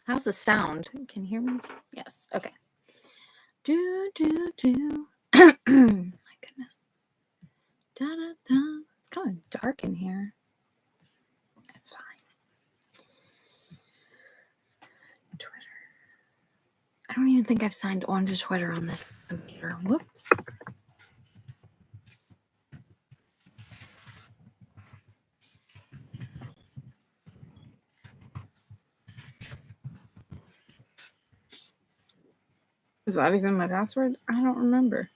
How's the sound? Can you hear me? Yes. Okay. My goodness. It's kind of dark in here. It's fine. Twitter. I don't even think I've signed on to Twitter on this computer. Whoops. Is that even my password? I don't remember.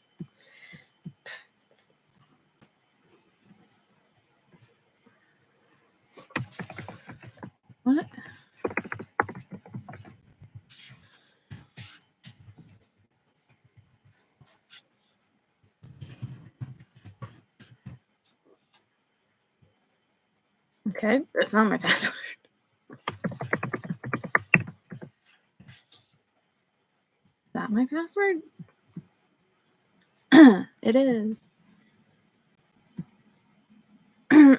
What? Okay, that's not my password. Is that my password? It is. My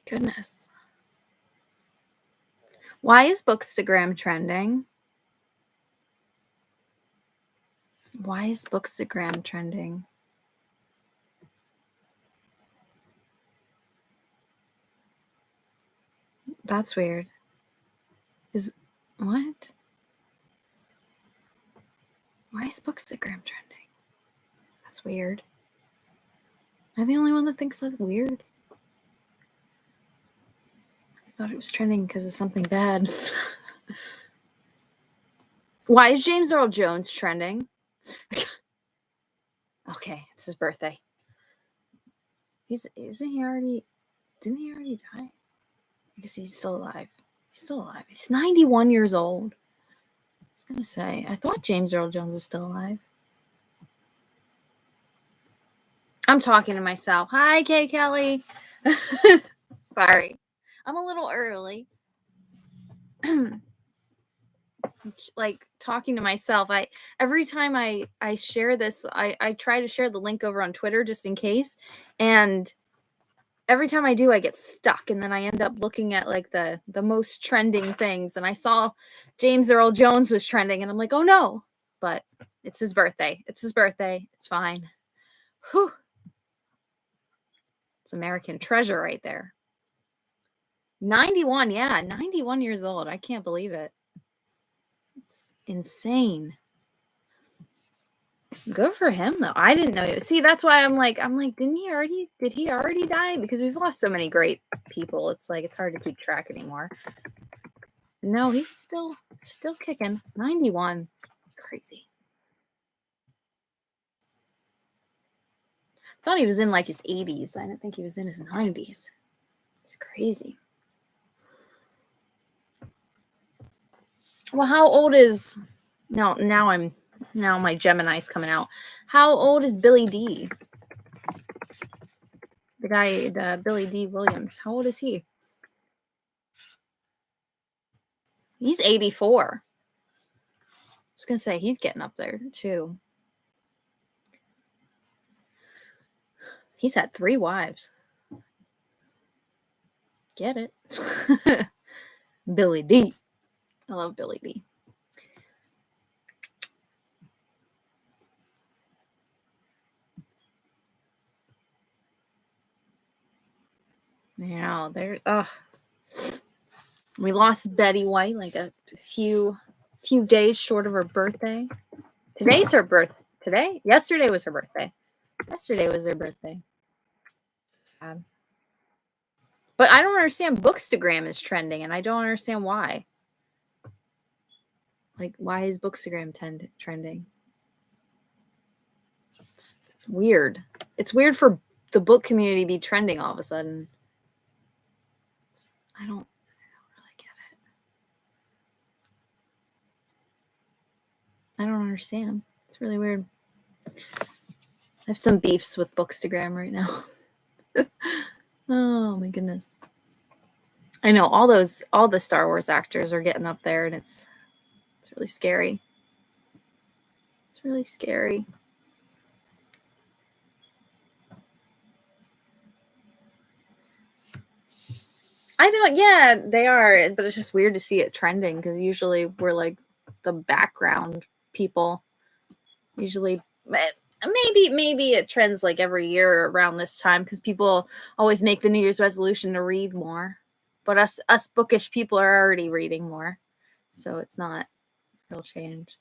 goodness. Why is Bookstagram trending? Why is Bookstagram trending? That's weird. Is what? Why is Bookstagram trending? That's weird. Am I the only one that thinks that's weird? I thought it was trending because of something bad. Why is James Earl Jones trending? Okay, it's his birthday. Didn't he already die? I guess he's still alive. He's still alive. He's 91 years old. I was gonna say, I thought James Earl Jones is still alive. I'm talking to myself. Hi, Kay Kelly. Sorry. I'm a little early. Like talking to myself. Every time I share this, I try to share the link over on Twitter just in case. And every time I do, I get stuck, and then I end up looking at like the most trending things. And I saw James Earl Jones was trending, and I'm like, oh no! But it's his birthday. It's his birthday. It's fine. Whew. It's American treasure right there. 91, yeah, 91 years old. I can't believe it. It's insane. Good for him though. I didn't know. See, that's why I'm like, did he already die? Because we've lost so many great people. It's like it's hard to keep track anymore. No, he's still kicking. 91. Crazy. Thought he was in like his 80s. I didn't think he was in his 90s. It's crazy. Well, how old is now my Gemini's coming out. How old is Billy D? The guy, Billy D. Williams. How old is he? He's 84. I was going to say, he's getting up there, too. He's had 3 wives. Get it? Billy D. I love Billy D. You know, we lost Betty White like a few days short of her birthday. Today's her birthday. Yesterday was her birthday. Sad. But I don't understand. Bookstagram is trending, and I don't understand why. Like, why is Bookstagram trending? It's weird. It's weird for the book community to be trending all of a sudden. I don't really get it. I don't understand. It's really weird. I have some beefs with Bookstagram right now. Oh my goodness. I know all the Star Wars actors are getting up there, and it's really scary. It's really scary. I don't, yeah, they are, but it's just weird to see it trending because usually we're like the background people. Usually, maybe it trends like every year around this time because people always make the New Year's resolution to read more. But us bookish people are already reading more, so it's not real change.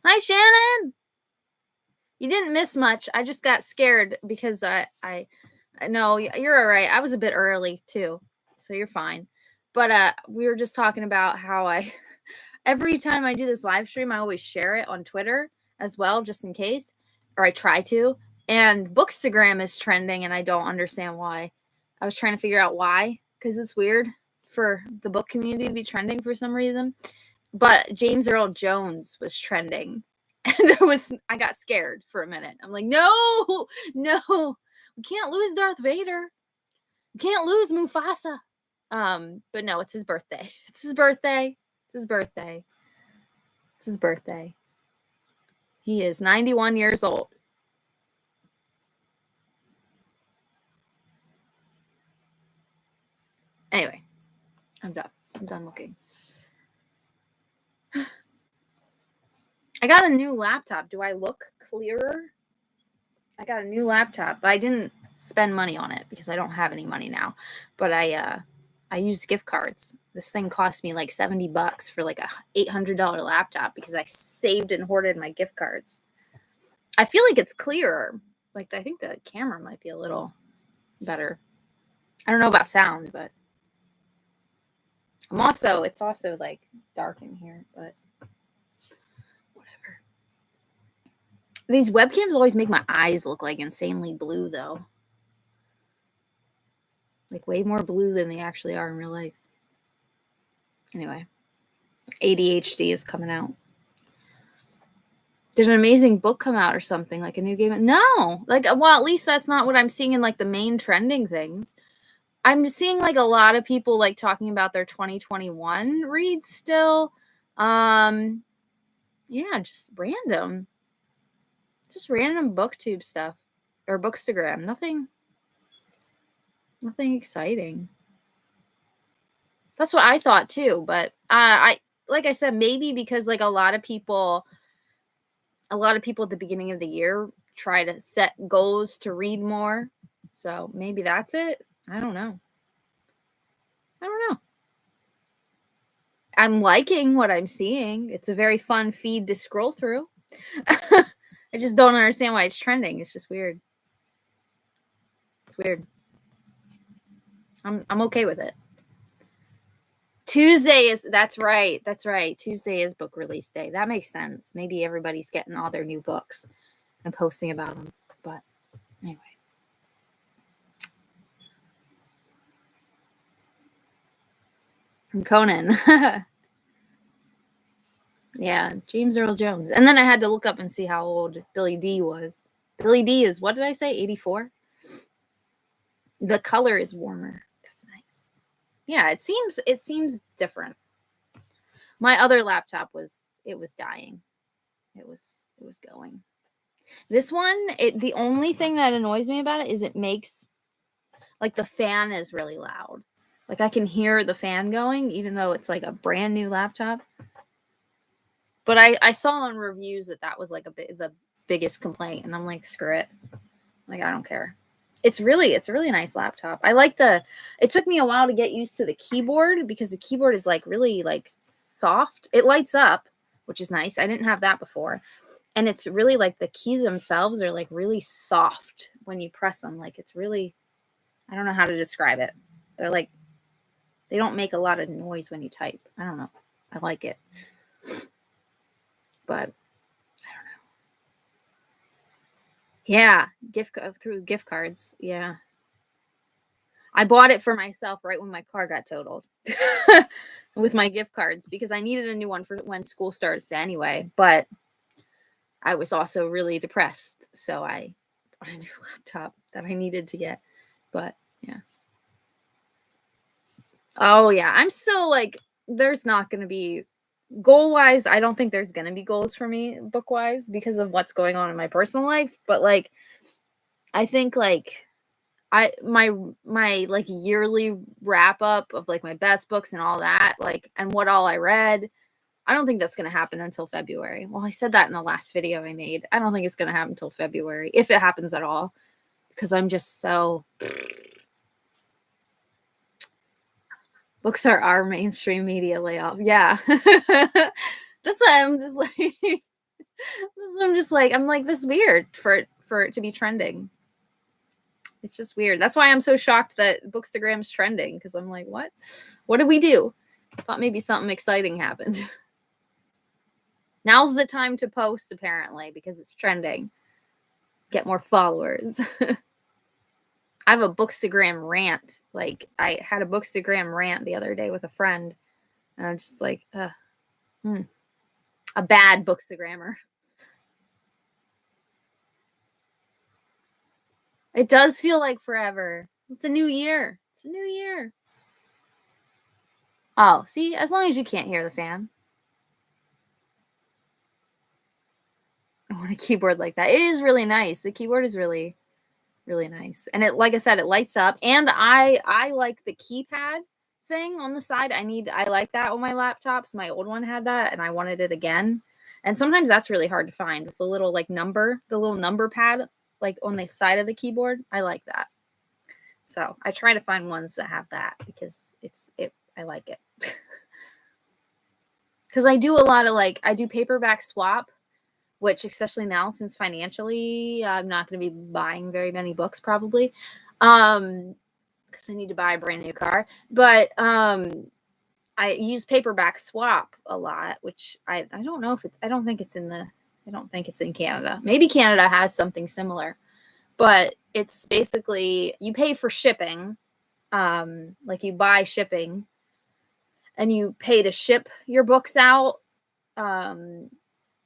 Hi, Shannon. You didn't miss much. I just got scared because I know you're all right. I was a bit early too, so you're fine. But we were just talking about how I every time I do this live stream, I always share it on Twitter as well, just in case, or I try to. And Bookstagram is trending, and I don't understand why. I was trying to figure out why, because it's weird for the book community to be trending for some reason. But James Earl Jones was trending. And I got scared for a minute. I'm like, no, we can't lose Darth Vader. We can't lose Mufasa. But no, it's his birthday. It's his birthday. It's his birthday. It's his birthday. He is 91 years old. Anyway, I'm done. I'm done looking. I got a new laptop. Do I look clearer? I got a new laptop, but I didn't spend money on it because I don't have any money now. But I used gift cards. This thing cost me like $70 for like a $800 laptop because I saved and hoarded my gift cards. I feel like it's clearer. Like, I think the camera might be a little better. I don't know about sound, but it's also like dark in here, but whatever. These webcams always make my eyes look like insanely blue though. Like way more blue than they actually are in real life. Anyway, ADHD is coming out. Did an amazing book come out or something? Like a new game? No. Like, well, at least that's not what I'm seeing in like the main trending things. I'm seeing like a lot of people like talking about their 2021 reads still. Yeah, just random booktube stuff or Bookstagram. Nothing exciting. That's what I thought too, but I like I said, maybe because like a lot of people at the beginning of the year try to set goals to read more. So maybe that's it. I don't know. I'm liking what I'm seeing. It's a very fun feed to scroll through. I just don't understand why it's trending. It's just weird. It's weird. I'm okay with it. That's right. Tuesday is book release day. That makes sense. Maybe everybody's getting all their new books and posting about them. But anyway. From Conan. Yeah, James Earl Jones. And then I had to look up and see how old Billy D was. Billy D is, what did I say, 84? The color is warmer. That's nice. Yeah, it seems different. My other laptop was dying. It was going. This one, the only thing that annoys me about it is it makes, like, the fan is really loud. Like, I can hear the fan going, even though it's like a brand new laptop. But I saw on reviews that was like the biggest complaint, and I'm like, screw it. Like, I don't care. It's a really nice laptop. I like it took me a while to get used to the keyboard because the keyboard is like really like soft. It lights up, which is nice. I didn't have that before. And it's really like the keys themselves are like really soft when you press them. Like, it's really, I don't know how to describe it. They're like, they don't make a lot of noise when you type. I don't know. I like it. But I don't know. Yeah, through gift cards. Yeah. I bought it for myself right when my car got totaled with my gift cards because I needed a new one for when school starts anyway. But I was also really depressed. So I bought a new laptop that I needed to get. But yeah. Oh, yeah. I'm still like, there's not going to be goal-wise. I don't think there's going to be goals for me book-wise because of what's going on in my personal life. But like, I think like, my like yearly wrap up of like my best books and all that, like, and what all I read, I don't think that's going to happen until February. Well, I said that in the last video I made. I don't think it's going to happen until February, if it happens at all, because I'm just so... Books are our mainstream media layoff. Yeah. That's why I'm just like... I'm like, this is weird for it to be trending. It's just weird. That's why I'm so shocked that Bookstagram's trending, because I'm like, what? What did we do? I thought maybe something exciting happened. Now's the time to post, apparently, because it's trending. Get more followers. I have a Bookstagram rant. Like, I had a Bookstagram rant the other day with a friend, and I'm just like, a bad Bookstagrammer. It does feel like forever. It's a new year. It's a new year. Oh, see, as long as you can't hear the fan. I want a keyboard like that. It is really nice. The keyboard is really, really nice. And it, like I said, it lights up. And I like the keypad thing on the side. I like that on my laptops. My old one had that, and I wanted it again. And sometimes that's really hard to find with the little like the little number pad like on the side of the keyboard. I like that. So I try to find ones that have that, because I like it. Because I do a lot of I do paperback swap, which especially now, since financially I'm not going to be buying very many books probably, because I need to buy a brand new car. But I use paperback swap a lot, which I don't know if it's, I don't think it's in Canada. Maybe Canada has something similar, but it's basically you pay for shipping. Like you buy shipping and you pay to ship your books out.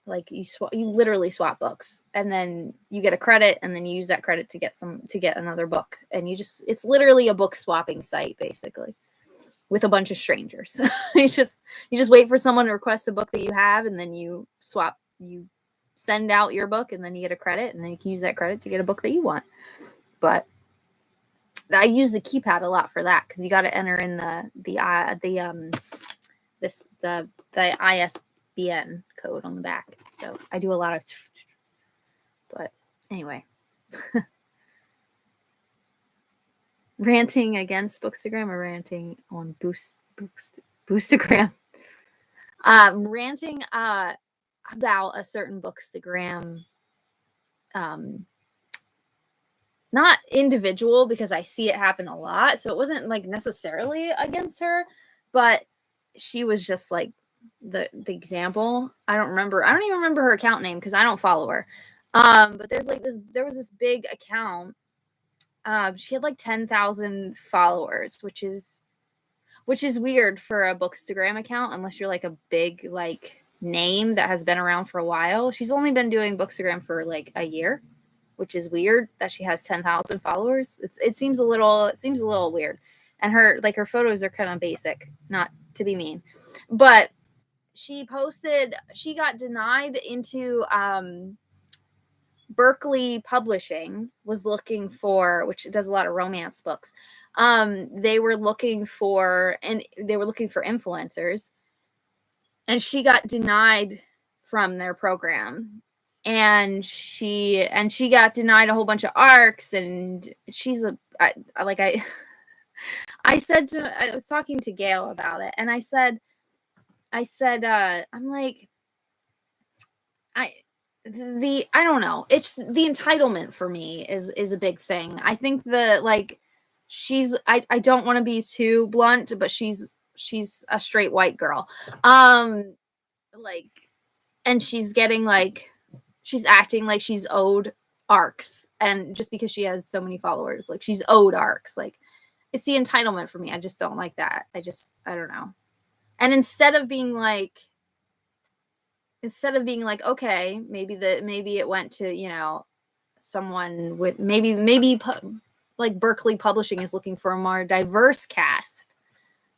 Like you literally swap books, and then you get a credit, and then you use that credit to get another book. And it's literally a book swapping site basically with a bunch of strangers. you just wait for someone to request a book that you have, and then you send out your book, and then you get a credit, and then you can use that credit to get a book that you want. But I use the keypad a lot for that, because you got to enter in the ISBN code on the back. So I do a lot of, but anyway, ranting against Bookstagram or ranting on Boostagram? Ranting about a certain Bookstagram, not individual, because I see it happen a lot. So it wasn't like necessarily against her, but she was just like the example. I don't even remember her account name, because I don't follow her. But there was this big account. She had like 10,000 followers, which is weird for a Bookstagram account, unless you're like a big like name that has been around for a while. She's only been doing Bookstagram for like a year, which is weird that she has 10,000 followers. It seems a little weird. And her photos are kind of basic, not to be mean. But she got denied into Berkeley Publishing was looking for, which does a lot of romance books. They were looking for influencers, and she got denied from their program. And she got denied a whole bunch of arcs, and I was talking to Gail about it, and I said, I'm like, I don't know. It's the entitlement for me is a big thing. I think I don't want to be too blunt, but she's a straight white girl. And she's acting like she's owed arcs, and just because she has so many followers, like she's owed arcs. Like, it's the entitlement for me. I just don't like that. I don't know. And instead of being like, okay, maybe it went to, someone with maybe like Berkeley Publishing is looking for a more diverse cast.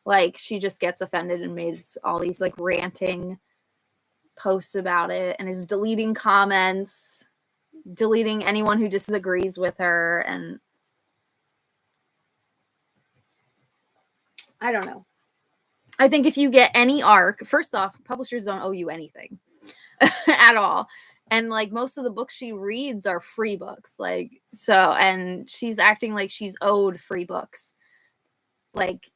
Like, she just gets offended and made all these like ranting posts about it, and is deleting comments, deleting anyone who disagrees with her. And I don't know. I think if you get any arc, first off, publishers don't owe you anything at all. And like most of the books she reads are free books. Like, so, and she's acting like she's owed free books. Like,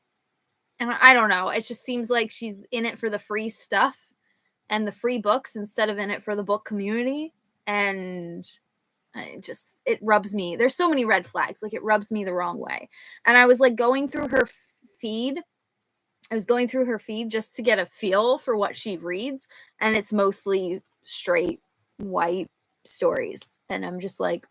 and I don't know. It just seems like she's in it for the free stuff and the free books instead of in it for the book community. And it rubs me. There's so many red flags. Like, it rubs me the wrong way. And I was like going through her feed. I was going through her feed just to get a feel for what she reads. And it's mostly straight white stories. And I'm just like,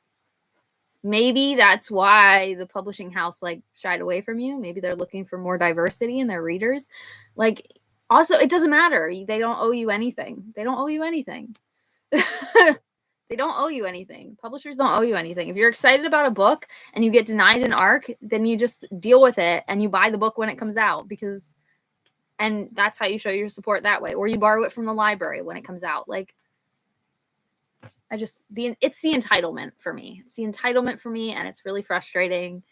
maybe that's why the publishing house like shied away from you. Maybe they're looking for more diversity in their readers. Like, also, it doesn't matter. They don't owe you anything. They don't owe you anything. They don't owe you anything. Publishers don't owe you anything. If you're excited about a book and you get denied an arc, then you just deal with it and you buy the book when it comes out, because, and that's how you show your support that way. Or you borrow it from the library when it comes out. Like, it's the entitlement for me. It's the entitlement for me, and it's really frustrating,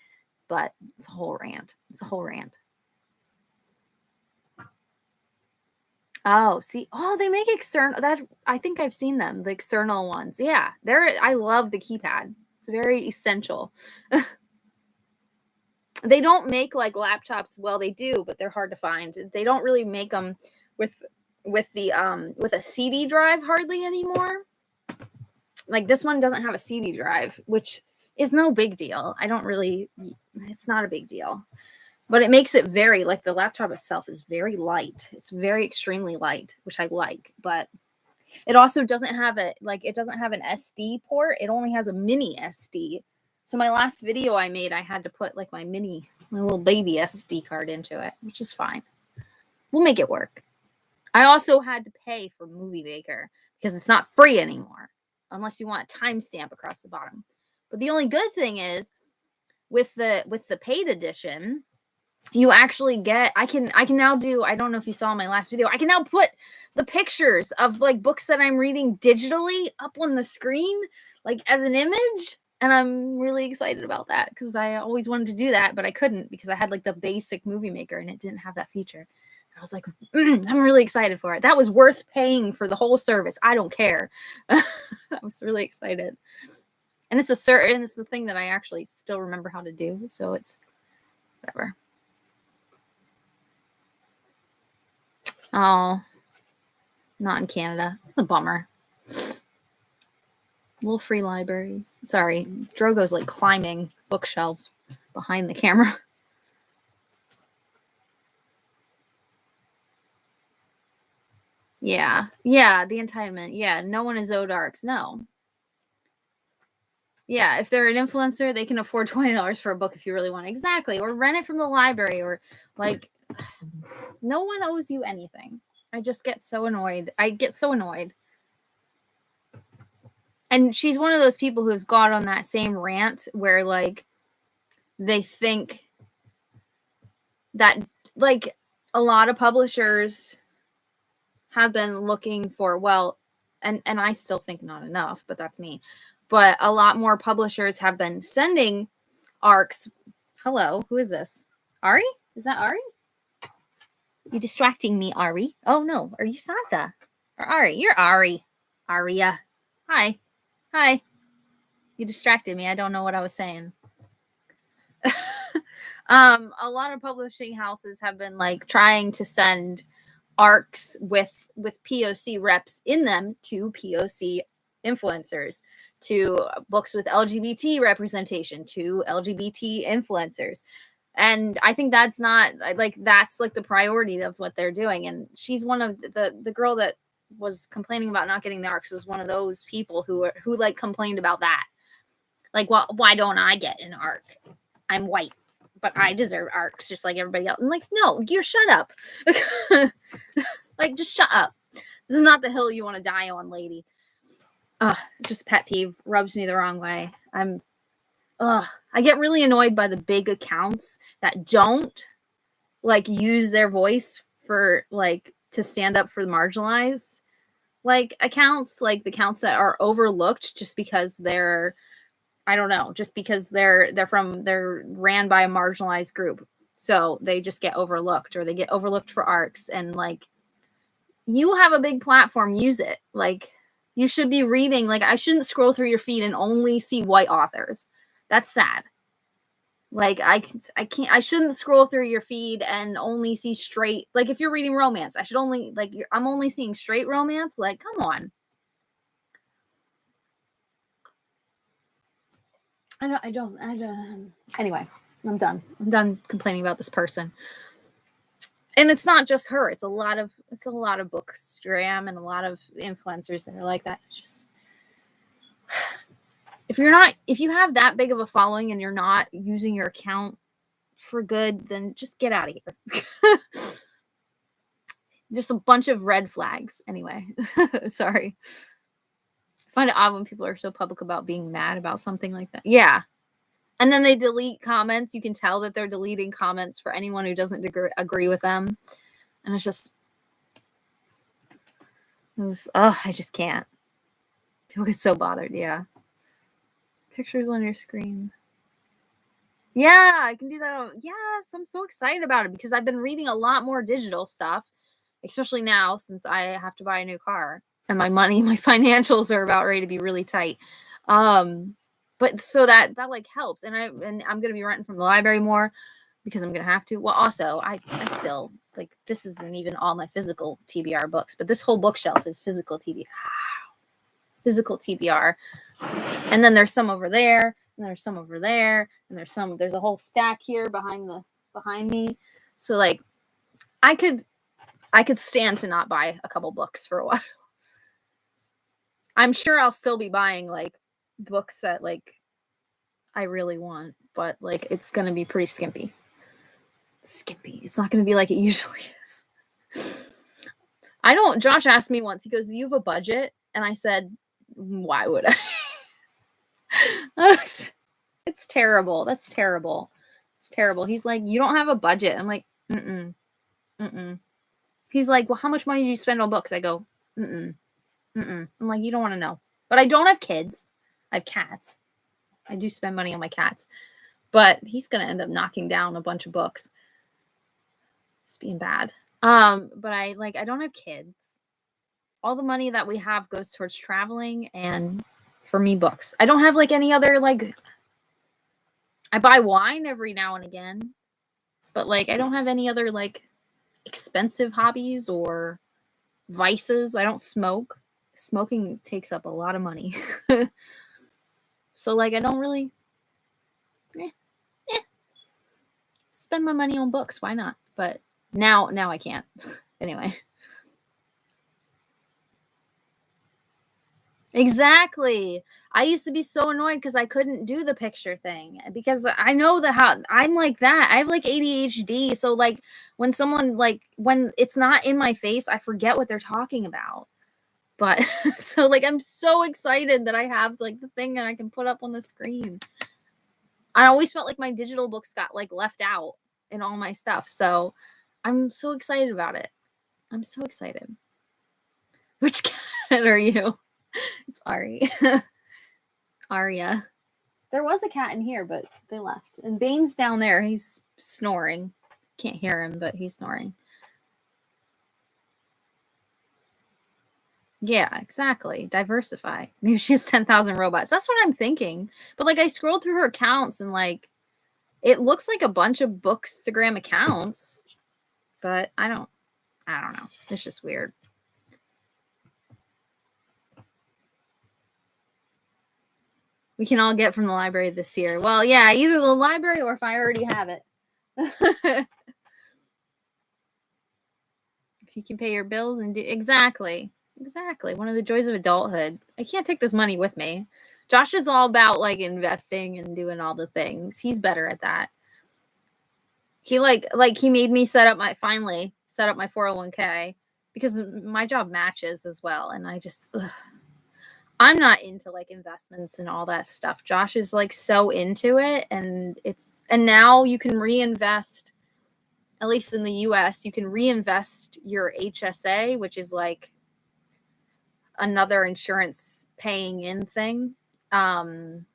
but it's a whole rant. It's a whole rant. Oh, see, they make external, that I think I've seen them, the external ones. Yeah, I love the keypad. It's very essential. They don't make like laptops. Well, they do, but they're hard to find. They don't really make them with a CD drive hardly anymore. Like, this one doesn't have a CD drive, which is no big deal. It's not a big deal. But it makes it very, like, the laptop itself is very light. It's very extremely light, which I like. But it also doesn't have an SD port. It only has a mini SD. So my last video I made, I had to put like my little baby SD card into it, which is fine. We'll make it work. I also had to pay for Movie Maker because it's not free anymore, unless you want a timestamp across the bottom. But the only good thing is with the paid edition, you actually get, I can now do, I don't know if you saw my last video, I can now put the pictures of like books that I'm reading digitally up on the screen, like as an image. And I'm really excited about that because I always wanted to do that, but I couldn't because I had like the basic Movie Maker and it didn't have that feature. I was like, I'm really excited for it. That was worth paying for the whole service. I don't care. I was really excited. And it's a thing that I actually still remember how to do. So it's whatever. Oh, not in Canada. It's a bummer. Little free libraries. Sorry, Drogo's like climbing bookshelves behind the camera. Yeah, the entitlement. Yeah, no one is owed arcs. No. Yeah, if they're an influencer, they can afford $20 for a book if you really want. Exactly. Or rent it from the library, or like, no one owes you anything. I just get so annoyed. And she's one of those people who's got on that same rant where like they think that like a lot of publishers have been looking for, well, and I still think not enough, but that's me. But a lot more publishers have been sending arcs. Hello, who is this? Ari? Is that Ari? You distracting me, Ari. Oh no, are you Sansa? Or Ari? You're Ari. Aria. Hi. You distracted me. I don't know what I was saying. A lot of publishing houses have been like trying to send arcs with POC reps in them to POC influencers, to books with LGBT representation, to LGBT influencers. And I think that's not like, that's like the priority of what they're doing. And she's one of the girl that was complaining about not getting the arcs was one of those people who like complained about that. Like, well, why don't I get an arc? I'm white, but I deserve arcs just like everybody else. I'm like, no, you shut up. Like, just shut up. This is not the hill you want to die on, lady. It's just a pet peeve. Rubs me the wrong way. I get really annoyed by the big accounts that don't like use their voice for like to stand up for the marginalized like accounts, like the accounts that are overlooked just because they're, I don't know, just because they're ran by a marginalized group. So they just get overlooked, or they get overlooked for arcs. And like, you have a big platform, use it. Like, you should be reading. Like, I shouldn't scroll through your feed and only see white authors. That's sad. Like, I can't, I shouldn't scroll through your feed and only see straight, like, if you're reading romance, I should only, like, I'm only seeing straight romance. Like, come on. I don't. Anyway, I'm done complaining about this person. And it's not just her. It's a lot of bookstagram and a lot of influencers that are like that. It's just, if you have that big of a following and you're not using your account for good, then just get out of here. Just a bunch of red flags. Anyway, sorry. I find it odd when people are so public about being mad about something like that. Yeah. And then they delete comments. You can tell that they're deleting comments for anyone who doesn't agree with them. And it's just, I just can't. People get so bothered. Yeah. Pictures on your screen. Yeah, I can do that. Yes, I'm so excited about it because I've been reading a lot more digital stuff, especially now since I have to buy a new car and my financials are about ready to be really tight. But so that like helps. And I'm going to be renting from the library more because I'm going to have to. Well, also, I still, like, this isn't even all my physical TBR books, but this whole bookshelf is physical TBR. Physical TBR. And then there's some over there, and there's some over there, and there's a whole stack here behind me. So like, I could stand to not buy a couple books for a while. I'm sure I'll still be buying like books that like I really want, but like, it's gonna be pretty skimpy. It's not gonna be like it usually is. Josh asked me once, he goes, "Do you have a budget?" And I said, "Why would I?" It's terrible. That's terrible. It's terrible. He's like, "You don't have a budget." I'm like, mm-mm. He's like, "Well, how much money do you spend on books?" I go, mm-mm. I'm like, "You don't want to know." But I don't have kids. I have cats. I do spend money on my cats. But he's going to end up knocking down a bunch of books. It's being bad. But I don't have kids. All the money that we have goes towards traveling and, for me, books. I don't have like any other, like, I buy wine every now and again, but like, I don't have any other like expensive hobbies or vices. I don't smoke. Smoking takes up a lot of money. So like, I don't really spend my money on books. Why not? But now I can't. Anyway. Exactly. I used to be so annoyed because I couldn't do the picture thing because I know how I'm like that. I have like ADHD. So like, when someone when it's not in my face, I forget what they're talking about. But so like, I'm so excited that I have like the thing that I can put up on the screen. I always felt like my digital books got like left out in all my stuff. So I'm so excited about it. I'm so excited. Which cat are you? It's Ari. Aria. There was a cat in here, but they left. And Bane's down there. He's snoring. Can't hear him, but he's snoring. Yeah, exactly. Diversify. Maybe she has 10,000 robots. That's what I'm thinking. But like, I scrolled through her accounts and like, it looks like a bunch of Bookstagram accounts, but I don't know. It's just weird. We can all get from the library this year. Well, yeah, either the library or if I already have it. If you can pay your bills and do exactly. One of the joys of adulthood. I can't take this money with me. Josh is all about like investing and doing all the things. He's better at that. He he made me finally set up my 401k because my job matches as well. And I'm not into like investments and all that stuff. Josh is like so into it, and now you can reinvest, at least in the US, you can reinvest your HSA, which is like another insurance paying in thing. Like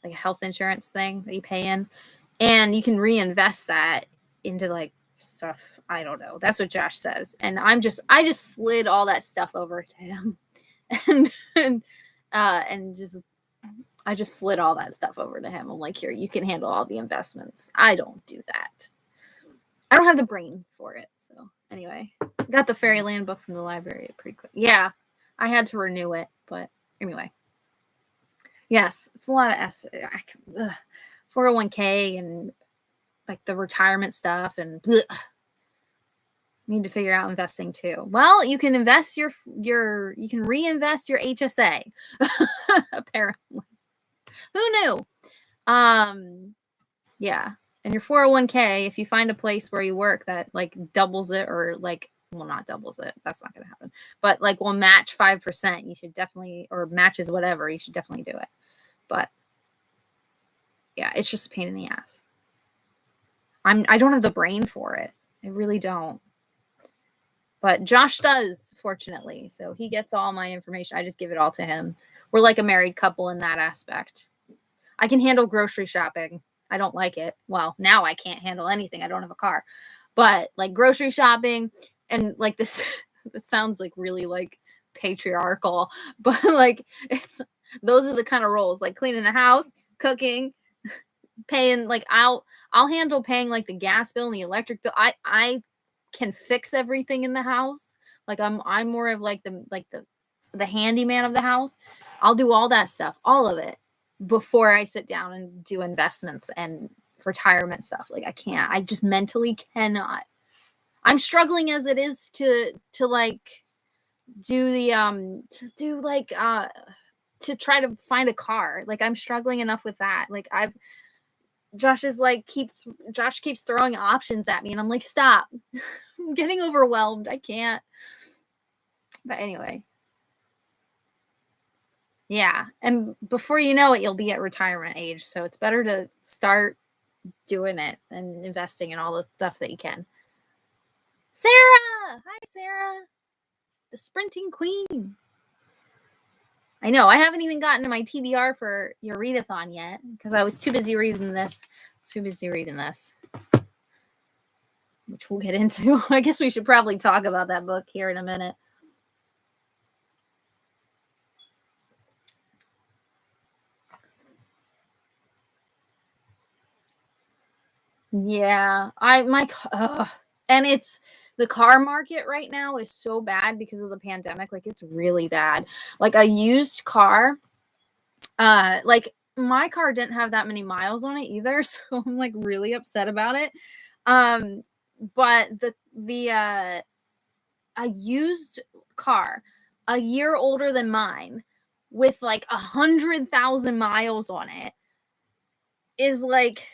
a health insurance thing that you pay in. and you can reinvest that into like stuff. I don't know. That's what Josh says. And I just slid all that stuff over to him. And just I just slid all that stuff over to him. I'm like, here, you can handle all the investments. I don't do that. I don't have the brain for it. So anyway, got the Fairyland book from the library pretty quick. Yeah, I had to renew it, but anyway. Yes, it's a lot of 401k and like the retirement stuff, and need to figure out investing too. Well, you can invest you can reinvest your HSA. Apparently. Who knew? Yeah. And your 401k, if you find a place where you work that like doubles it, or like, well, not doubles it, that's not going to happen, but like will match 5%, you should definitely, or matches whatever, you should definitely do it. But yeah, it's just a pain in the ass. I don't have the brain for it. I really don't. But Josh does, fortunately. So he gets all my information. I just give it all to him. We're like a married couple in that aspect. I can handle grocery shopping. I don't like it. Well, now I can't handle anything. I don't have a car. But like grocery shopping and like this, it sounds like really like patriarchal, but like those are the kind of roles, like cleaning the house, cooking, paying, like I'll handle paying like the gas bill and the electric bill. I can fix everything in the house. Like I'm more of like the handyman of the house. I'll do all that stuff, all of it, before I sit down and do investments and retirement stuff. Like I can't. I just mentally cannot. I'm struggling as it is to like do the to try to find a car. Like I'm struggling enough with that. Like Josh keeps throwing options at me, and I'm like, stop. I'm getting overwhelmed. I can't. But anyway. Yeah. And before you know it, you'll be at retirement age. So it's better to start doing it and investing in all the stuff that you can. Sarah! Hi, Sarah. The sprinting queen. I know. I haven't even gotten to my TBR for your readathon yet because I was too busy reading this. Which we'll get into. I guess we should probably talk about that book here in a minute. Yeah, and it's the car market right now is so bad because of the pandemic. Like it's really bad. Like a used car, like my car didn't have that many miles on it either, so I'm like really upset about it. But a used car, a year older than mine, with like 100,000 miles on it, is like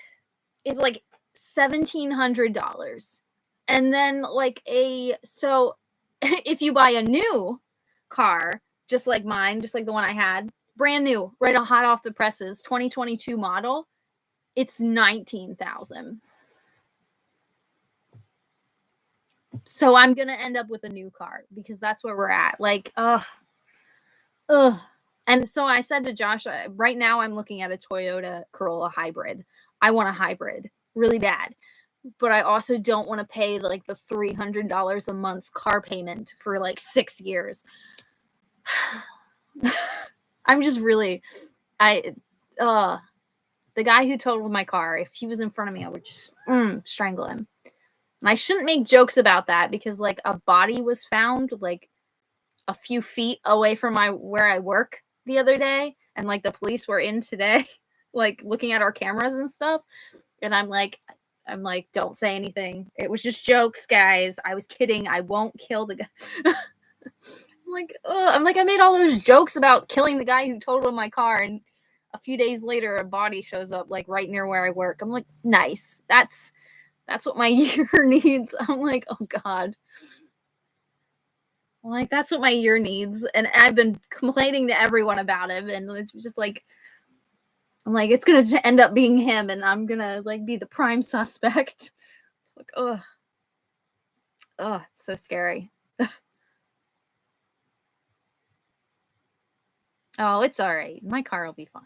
$1,700. And then like so if you buy a new car, just like mine, just like the one I had, brand new, right on hot off the presses, 2022 model, it's 19,000. So I'm gonna end up with a new car because that's where we're at. Like, ugh. And so I said to Josh, right now I'm looking at a Toyota Corolla hybrid. I want a hybrid really bad, but I also don't want to pay like the $300 a month car payment for like 6 years. I'm just really, the guy who totaled my car, if he was in front of me, I would just strangle him. And I shouldn't make jokes about that because like a body was found like a few feet away from where I work the other day, and like the police were in today, like looking at our cameras and stuff. And I'm like, don't say anything. It was just jokes, guys. I was kidding. I won't kill the guy. I'm like, I made all those jokes about killing the guy who totaled my car, and a few days later, a body shows up like right near where I work. I'm like, nice. That's what my year needs. I'm like, oh God. I'm like, that's what my year needs. And I've been complaining to everyone about him. And it's just like, I'm like, it's going to end up being him. And I'm going to like be the prime suspect. It's like, oh, it's so scary. Oh, it's all right. My car will be fine.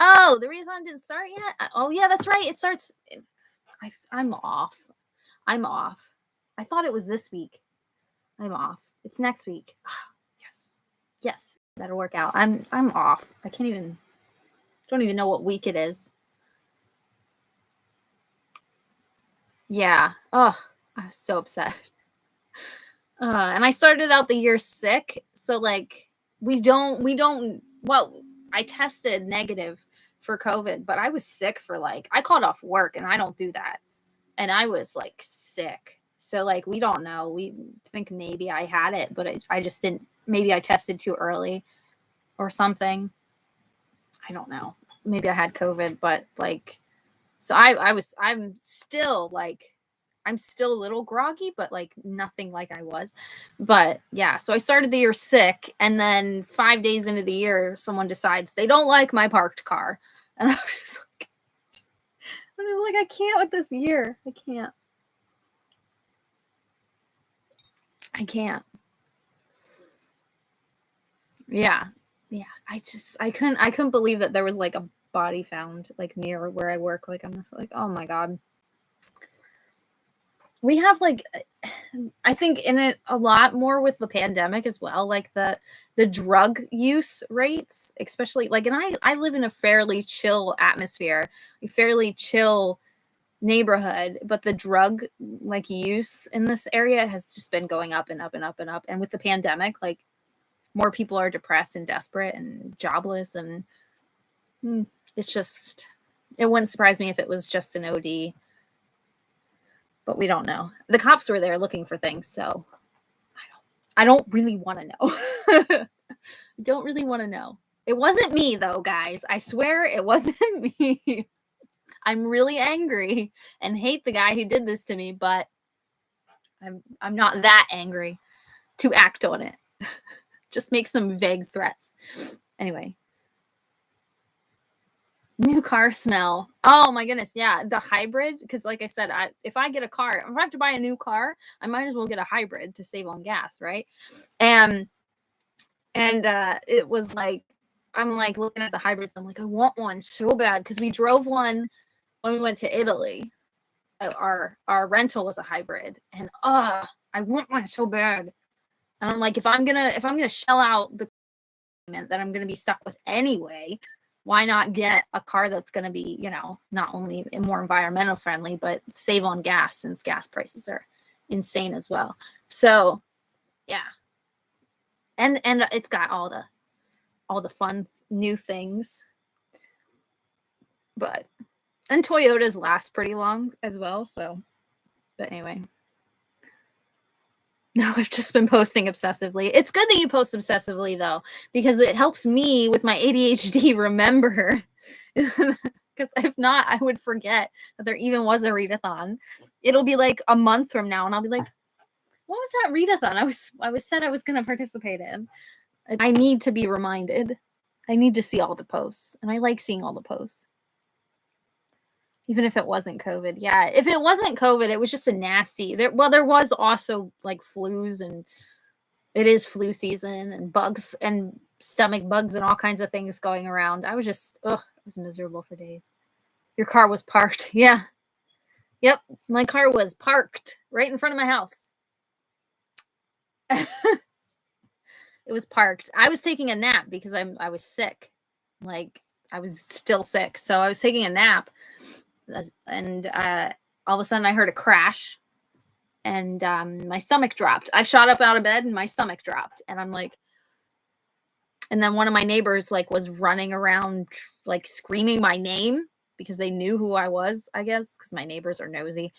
Oh, the readathon didn't start yet? Oh, yeah, that's right. It starts. I'm off. I'm off. I thought it was this week. I'm off. It's next week. Yes. Yes. That'll work out. I'm off. I don't even know what week it is. Yeah. Oh, I was so upset. And I started out the year sick. So like well, I tested negative for COVID, but I was sick for I called off work and I don't do that. And I was like sick. So like, we don't know. We think maybe I had it, but I just didn't. Maybe I tested too early or something. I don't know. Maybe I had COVID, but like, so I'm still a little groggy, but like nothing like I was. But yeah, so I started the year sick, and then 5 days into the year, someone decides they don't like my parked car. And I was just like, I can't with this year. I can't. Yeah. Yeah. I couldn't believe that there was like a body found like near where I work. Like, I'm just like, oh my God. We have I think in it a lot more with the pandemic as well, like the drug use rates, especially like, and I live in a fairly chill atmosphere, a fairly chill neighborhood, but the drug like use in this area has just been going up and up and up and up. And with the pandemic, like more people are depressed and desperate and jobless, and it's just, it wouldn't surprise me if it was just an OD. But we don't know. The cops were there looking for things, so I don't really want to know. Don't really want to know. It wasn't me though, guys. I swear it wasn't me. I'm really angry and hate the guy who did this to me, but I'm not that angry to act on it. Just make some vague threats. Anyway. New car smell. Oh my goodness, yeah, the hybrid. Because like I said, if I get a car, if I have to buy a new car, I might as well get a hybrid to save on gas, right? And it was like, I'm like looking at the hybrids. I'm like, I want one so bad because we drove one when we went to Italy. Our rental was a hybrid, and I want one so bad. And I'm like, if I'm gonna shell out the payment that I'm gonna be stuck with anyway, why not get a car that's going to be, not only more environmental friendly, but save on gas, since gas prices are insane as well. So yeah. And it's got all the fun new things, and Toyotas last pretty long as well. So, but anyway, no, I've just been posting obsessively. It's good that you post obsessively though, because it helps me with my ADHD remember. Because if not, I would forget that there even was a readathon. It'll be like a month from now, and I'll be like, "What was that readathon? I was said I was going to participate in." I need to be reminded. I need to see all the posts, and I like seeing all the posts, even if it wasn't COVID. Yeah, if it wasn't COVID, it was just a nasty. There was also like flus, and it is flu season, and bugs and stomach bugs and all kinds of things going around. I was just, it was miserable for days. Your car was parked. Yeah. Yep. My car was parked right in front of my house. It was parked. I was taking a nap because I was sick. Like, I was still sick. So I was taking a nap, and all of a sudden I heard a crash, and my stomach dropped. I shot up out of bed and my stomach dropped. And I'm like, and then one of my neighbors like was running around like screaming my name because they knew who I was, I guess, because my neighbors are nosy.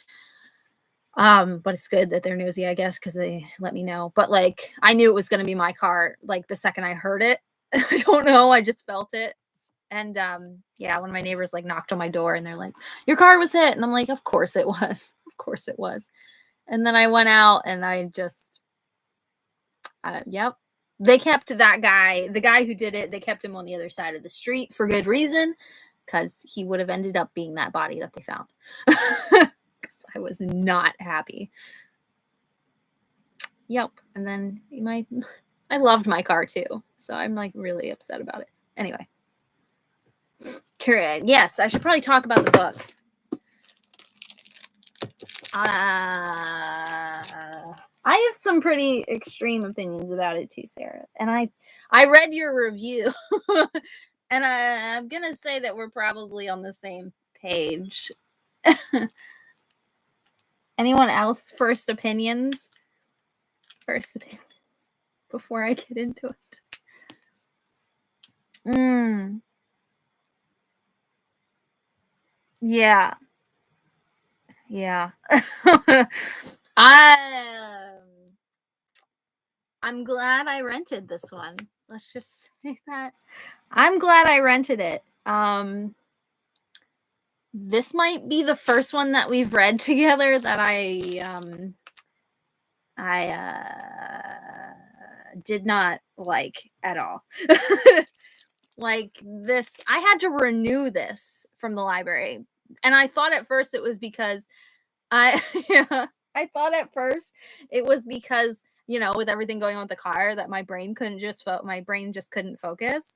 But it's good that they're nosy, I guess, because they let me know. But like, I knew it was going to be my car like the second I heard it. I don't know, I just felt it. And yeah, one of my neighbors like knocked on my door, and they're like, "Your car was hit." And I'm like, "Of course it was. Of course it was." And then I went out, and I just yep. They kept that guy, the guy who did it, they kept him on the other side of the street for good reason, because he would have ended up being that body that they found. Because I was not happy. Yep. And then I loved my car too. So I'm like really upset about it. Anyway. Yes, I should probably talk about the book. I have some pretty extreme opinions about it too, Sarah. And I read your review, and I'm gonna say that we're probably on the same page. Anyone else? First opinions before I get into it. Yeah. I'm glad I rented this one. Let's just say that. I'm glad I rented it. This might be the first one that we've read together that I did not like at all. Like this, I had to renew this from the library. And I thought at first it was because I thought at first it was because, with everything going on with the car, that my brain just couldn't focus.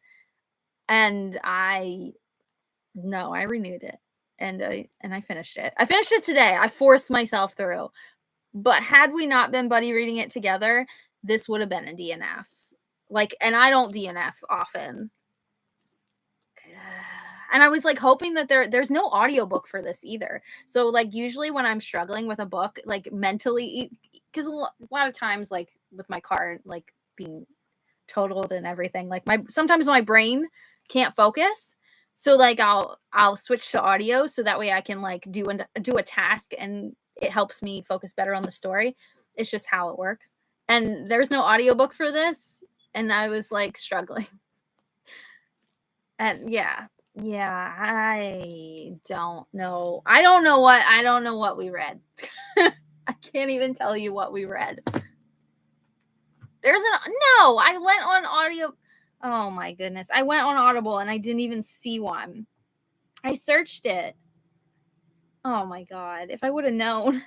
And I renewed it, and I finished it. I finished it today. I forced myself through. But had we not been buddy reading it together, this would have been a DNF. And I don't DNF often. And I was hoping that there's no audiobook for this either. So usually when I'm struggling with a book, mentally, because a lot of times with my car being totaled and everything, sometimes my brain can't focus. So I'll switch to audio so that way I can do a task and it helps me focus better on the story. It's just how it works. And there's no audiobook for this, and I was struggling. And yeah, I don't know. I don't know what we read. I can't even tell you what we read. I went on audio. Oh my goodness. I went on Audible and I didn't even see one. I searched it. Oh my God. If I would have known.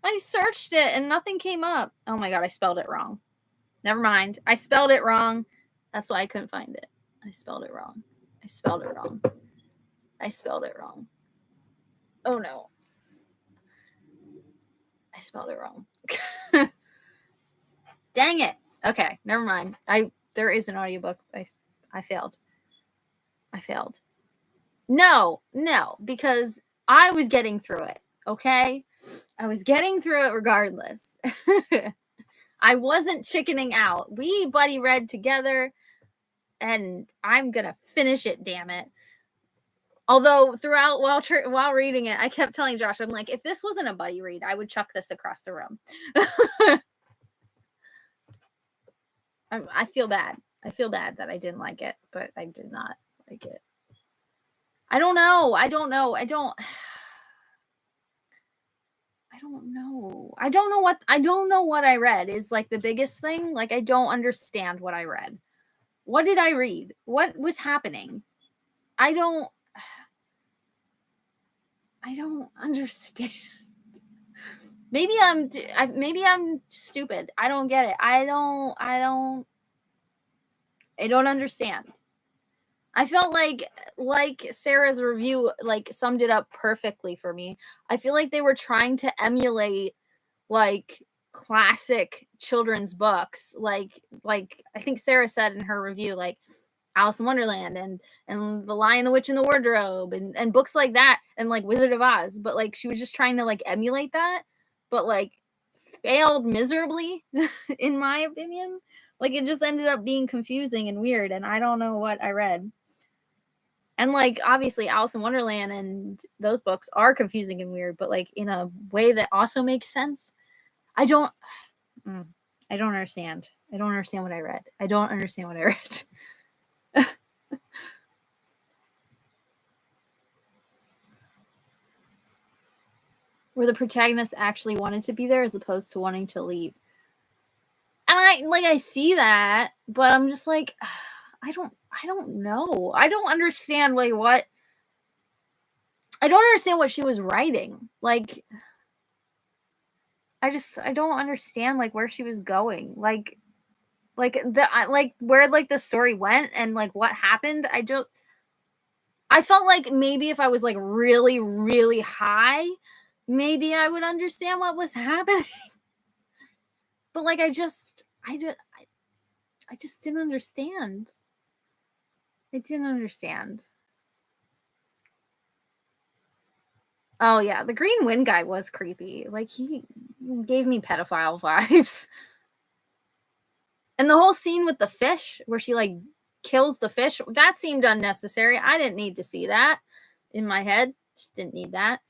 I searched it and nothing came up. Oh my God. I spelled it wrong. Never mind. I spelled it wrong. That's why I couldn't find it. I spelled it wrong. Oh no. I spelled it wrong. Dang it. Okay, never mind. There is an audiobook. I failed. No, because I was getting through it, okay? I was getting through it regardless. I wasn't chickening out. We buddy read together, and I'm gonna finish it, damn it. Although throughout while reading it, I kept telling Josh, I'm like, if this wasn't a buddy read, I would chuck this across the room. I feel bad. I feel bad that I didn't like it, but I did not like it. I don't know. I don't know what I read is the biggest thing. I don't understand what I read. What did I read? What was happening? I don't understand. Maybe I'm stupid. I don't get it. I don't understand. I felt like Sarah's review summed it up perfectly for me. I feel like they were trying to emulate classic children's books, like I think Sarah said in her review, Alice in Wonderland and The Lion, the Witch, and the Wardrobe and books like that, and Wizard of Oz. But she was just trying to emulate that, but failed miserably, in my opinion. It just ended up being confusing and weird, and I don't know what I read. And obviously Alice in Wonderland and those books are confusing and weird, but in a way that also makes sense. I don't understand. I don't understand what I read. Where the protagonist actually wanted to be there as opposed to wanting to leave. And I see that, but I'm just I don't know. I don't understand what I don't understand what she was writing. I don't understand where she was going. Where the story went and what happened. I felt like maybe if I was like really, really high, maybe I would understand what was happening. But like I just didn't understand. I didn't understand. Oh yeah, the green wind guy was creepy. Like he gave me pedophile vibes. And the whole scene with the fish where she like kills the fish, that seemed unnecessary. I didn't need to see that in my head. Just didn't need that.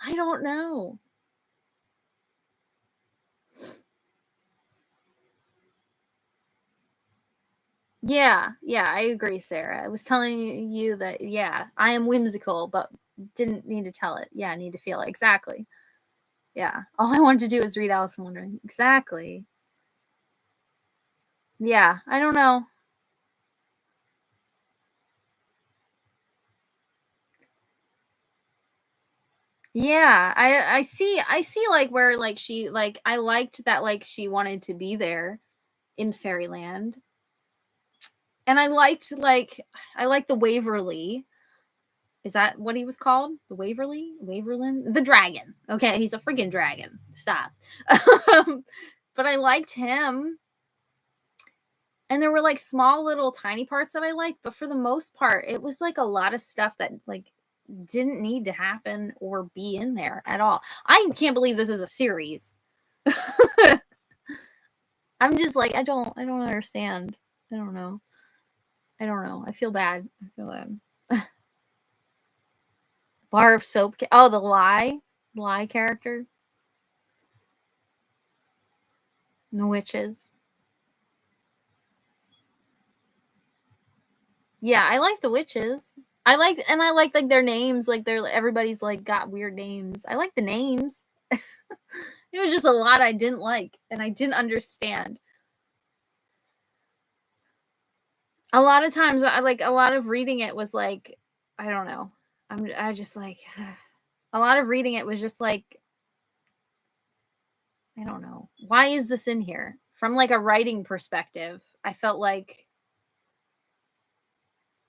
I don't know. Yeah, I agree, Sarah. I was telling you that, yeah, I am whimsical, but didn't need to tell it. Yeah, I need to feel it. Exactly. Yeah. All I wanted to do was read Alice in Wonderland. Exactly. Yeah, I don't know. Yeah, I see like where like she like I liked that like she wanted to be there in Fairyland. And I liked the Waverly. Is that what he was called? The Waverly? Waverland? The dragon. Okay, he's a friggin' dragon. Stop. But I liked him. And there were like small little tiny parts that I liked, but for the most part, it was like a lot of stuff that like didn't need to happen or be in there at all. I can't believe this is a series. I'm just like I don't understand. I don't know. I feel bad. I feel bad. Bar of soap. Oh, the lie character, the witches. Yeah, I like the witches. I like their names. Like they're everybody's like got weird names. I like the names. It was just a lot I didn't like and I didn't understand. A lot of times, I like a lot of reading it was like, I don't know. I just like a lot of reading it was just like, I don't know. Why is this in here? From like a writing perspective, I felt like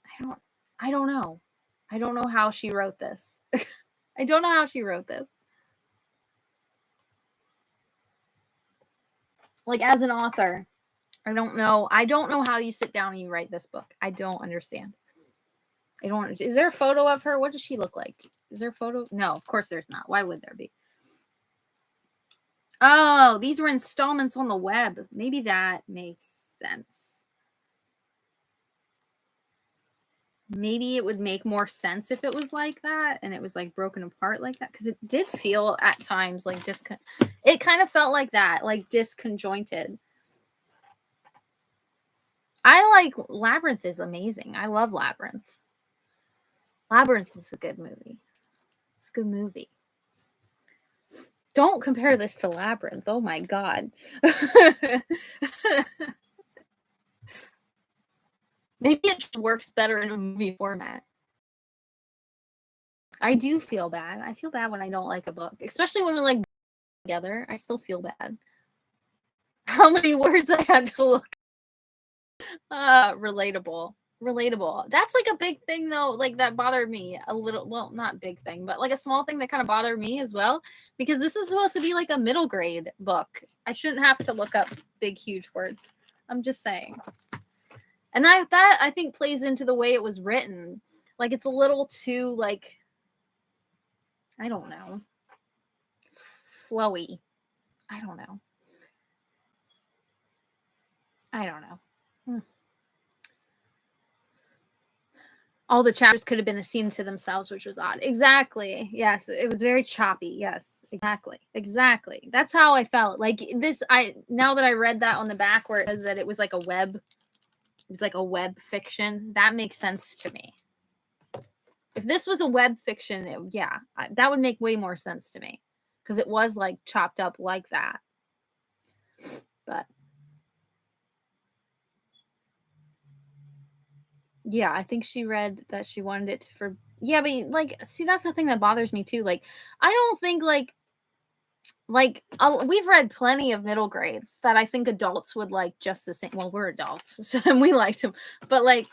I don't I don't know. I don't know how she wrote this. I don't know how she wrote this. Like as an author, I don't know. I don't know how you sit down and you write this book. I don't understand. I don't. Is there a photo of her? What does she look like? Is there a photo? No, of course there's not. Why would there be? Oh, these were installments on the web. Maybe that makes sense. Maybe it would make more sense if it was like that and it was like broken apart like that because it did feel at times like it kind of felt like that, like disconjointed. I like Labyrinth is amazing. I love Labyrinth. Labyrinth is a good movie. It's a good movie. Don't compare this to Labyrinth. Oh my god. Maybe it just works better in a movie format. I do feel bad. I feel bad when I don't like a book, especially when we like together. I still feel bad. How many words I had to look. Relatable. Relatable. That's like a big thing though, like that bothered me a little. Well, not big thing, but like a small thing that kind of bothered me as well, because this is supposed to be like a middle grade book. I shouldn't have to look up big, huge words. I'm just saying. And that I think plays into the way it was written. Like it's a little too like, I don't know, flowy. I don't know. I don't know. All the chapters could have been a scene to themselves, which was odd. Exactly. Yes, it was very choppy. Yes, exactly. Exactly. That's how I felt. Like this, now that I read that on the back where it says that it was like a web, it was like a web fiction. That makes sense to me. If this was a web fiction, that would make way more sense to me because it was like chopped up like that. But yeah, I think she read that she wanted it for. Yeah, but like, see, that's the thing that bothers me too. Like, I don't think we've read plenty of middle grades that I think adults would like just the same. Well, we're adults, so and we liked them, but like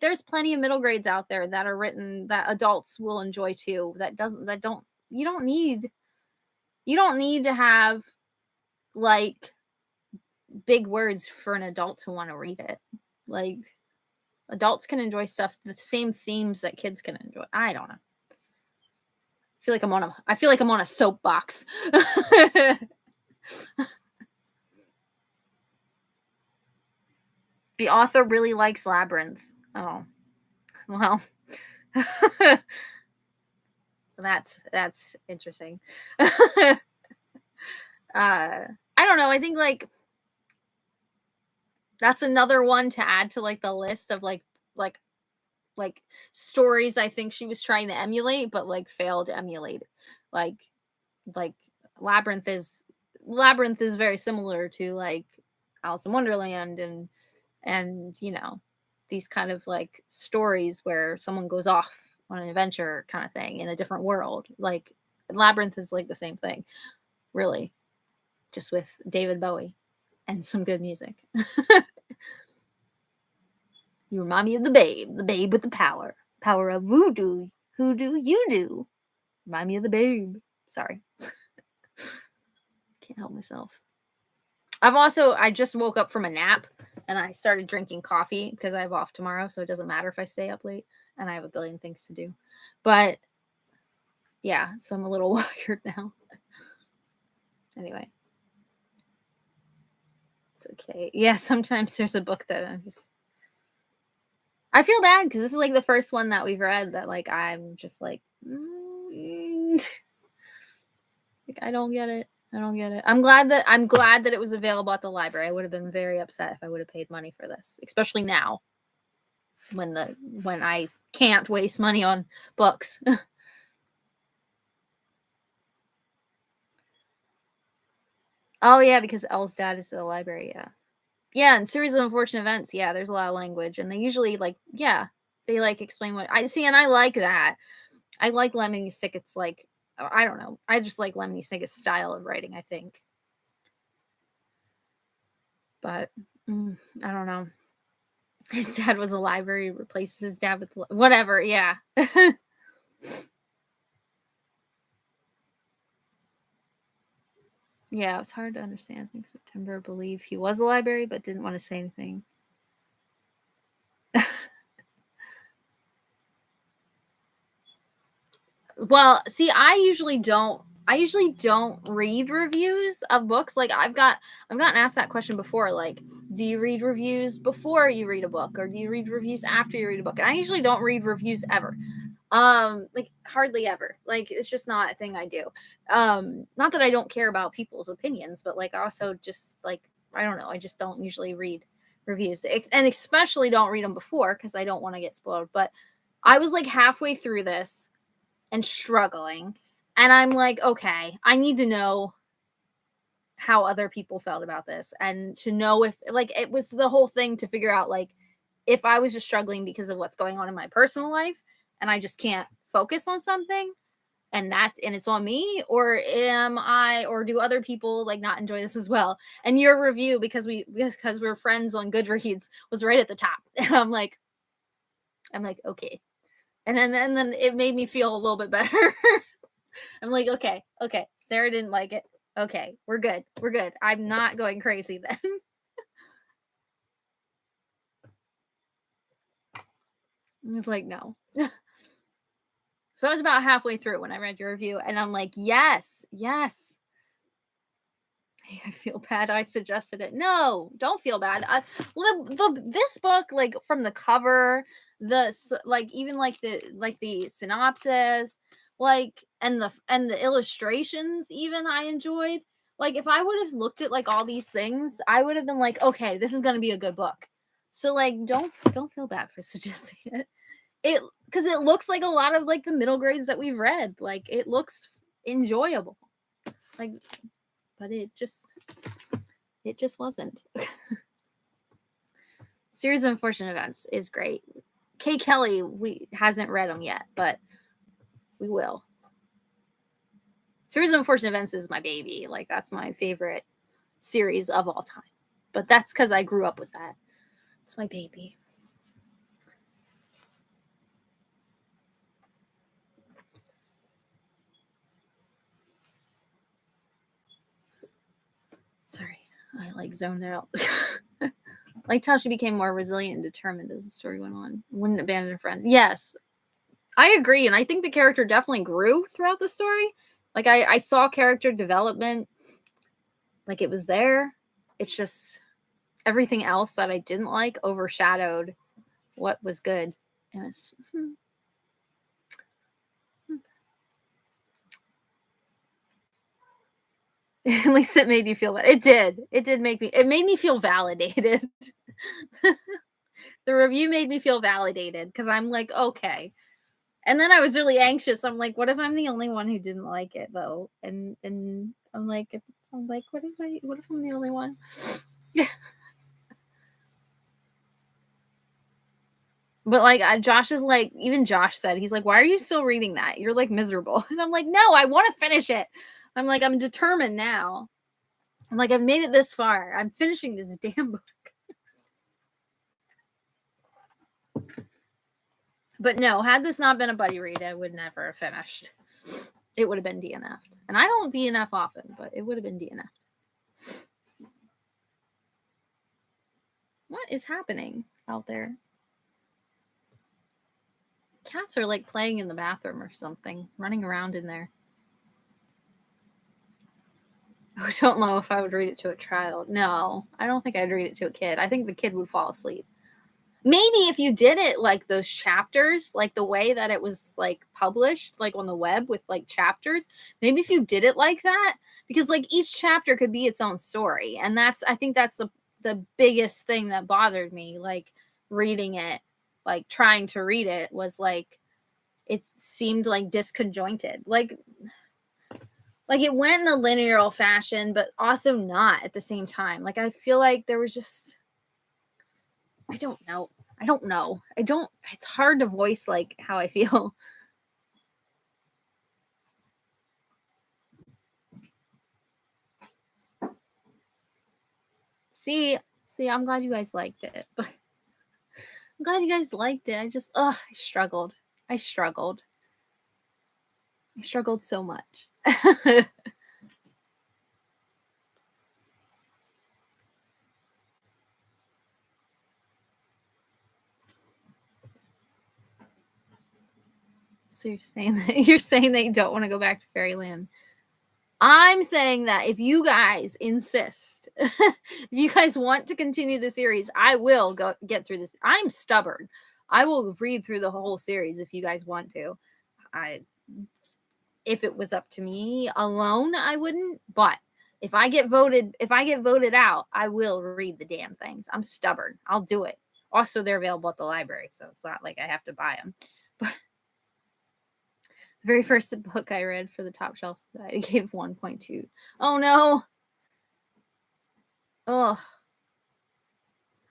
there's plenty of middle grades out there that are written that adults will enjoy too. That don't you don't need to have like big words for an adult to want to read it. Like adults can enjoy stuff the same themes that kids can enjoy. I don't know. I feel like I'm on a soapbox. The author really likes Labyrinth. Oh, well, that's interesting. I don't know. I think like that's another one to add to like the list of like stories I think she was trying to emulate, but like failed to emulate. Like like Labyrinth is very similar to like Alice in Wonderland and you know these kind of like stories where someone goes off on an adventure kind of thing in a different world. Like Labyrinth is like the same thing, really, just with David Bowie and some good music. You remind me of the babe with the power of voodoo. Who do you do? Remind me of the babe. Sorry. Can't help myself. I just woke up from a nap and I started drinking coffee because I have off tomorrow, so it doesn't matter if I stay up late and I have a billion things to do. But yeah, so I'm a little wired now. Anyway. It's okay. Yeah, sometimes there's a book that I feel bad because this is like the first one that we've read that like I'm just like, like I don't get it. I'm glad that it was available at the library. I would have been very upset if I would have paid money for this, especially now when I can't waste money on books. Oh yeah, because Elle's dad is at the library. Yeah, and series of unfortunate events. Yeah, there's a lot of language, and they usually they like explain what I see, and I like that. I like Lemony Snicket's like I don't know. I just like Lemony Snicket's style of writing, I think. But I don't know. His dad was a library, replaces his dad with whatever. Yeah. Yeah, it was hard to understand. I think September believed he was a library, but didn't want to say anything. Well, see, I usually don't read reviews of books. Like I've gotten asked that question before, like, do you read reviews before you read a book or do you read reviews after you read a book? And I usually don't read reviews ever. Like hardly ever. Like it's just not a thing I do. Not that I don't care about people's opinions, but like also just like I don't know, I just don't usually read reviews. And especially don't read them before because I don't want to get spoiled. But I was like halfway through this and struggling. And I'm like, okay, I need to know how other people felt about this and to know if like it was the whole thing to figure out like if I was just struggling because of what's going on in my personal life and I just can't focus on something and it's on me, or or do other people like not enjoy this as well? And your review, because we're friends on Goodreads, was right at the top. And I'm like, okay. And then it made me feel a little bit better. I'm like, okay, Sarah didn't like it. Okay, we're good. I'm not going crazy then. I was like, no. So I was about halfway through when I read your review, and I'm like, yes. I feel bad I suggested it. No, don't feel bad. This book, like from the cover, even like the synopsis, like and the illustrations, even I enjoyed. Like if I would have looked at like all these things, I would have been like, okay, this is gonna be a good book. So like, don't feel bad for suggesting it. Because it looks like a lot of like the middle grades that we've read. Like it looks enjoyable. Like, but it just wasn't. Series of Unfortunate Events is great. Kay Kelly, we hasn't read them yet, but we will. Series of Unfortunate Events is my baby. Like that's my favorite series of all time. But that's because I grew up with that. It's my baby. Sorry, I like zoned out. Liked how she became more resilient and determined as the story went on. Wouldn't abandon her friends. Yes, I agree. And I think the character definitely grew throughout the story. Like I saw character development. Like it was there. It's just everything else that I didn't like overshadowed what was good. And it's at least it made you feel that. It did. It made me feel validated. The review made me feel validated because I'm like, okay. And then I was really anxious. I'm like, what if I'm the only one who didn't like it though? And I'm like, what if I'm the only one? Yeah. But like Josh is like, even Josh said, he's like, why are you still reading that? You're like miserable. And I'm like, no, I want to finish it. I'm like, I'm determined now. I'm like, I've made it this far. I'm finishing this damn book. But no, had this not been a buddy read, I would never have finished. It would have been DNF'd. And I don't DNF often, but it would have been DNF'd. What is happening out there? Cats are like playing in the bathroom or something, running around in there. I don't know if I would read it to a child. No, I don't think I'd read it to a kid. I think the kid would fall asleep. Maybe if you did it like those chapters, like the way that it was like published, like on the web with like chapters, maybe if you did it like that, because like each chapter could be its own story. And I think that's the biggest thing that bothered me, like reading it, like trying to read it was like, it seemed like disconjointed. Like it went in a linear fashion, but also not at the same time. Like I feel like there was just, I don't know. It's hard to voice like how I feel. See, I'm glad you guys liked it, but I'm glad you guys liked it. I struggled. I struggled so much. So you're saying that you don't want to go back to Fairyland. I'm saying that if you guys insist, if you guys want to continue the series, I will get through this. I'm stubborn. I will read through the whole series if you guys want to. If it was up to me alone, I wouldn't. But if I get voted out, I will read the damn things. I'm stubborn. I'll do it. Also, they're available at the library, so it's not like I have to buy them. But the very first book I read for the Top Shelf Society gave 1.2. Oh no. Oh.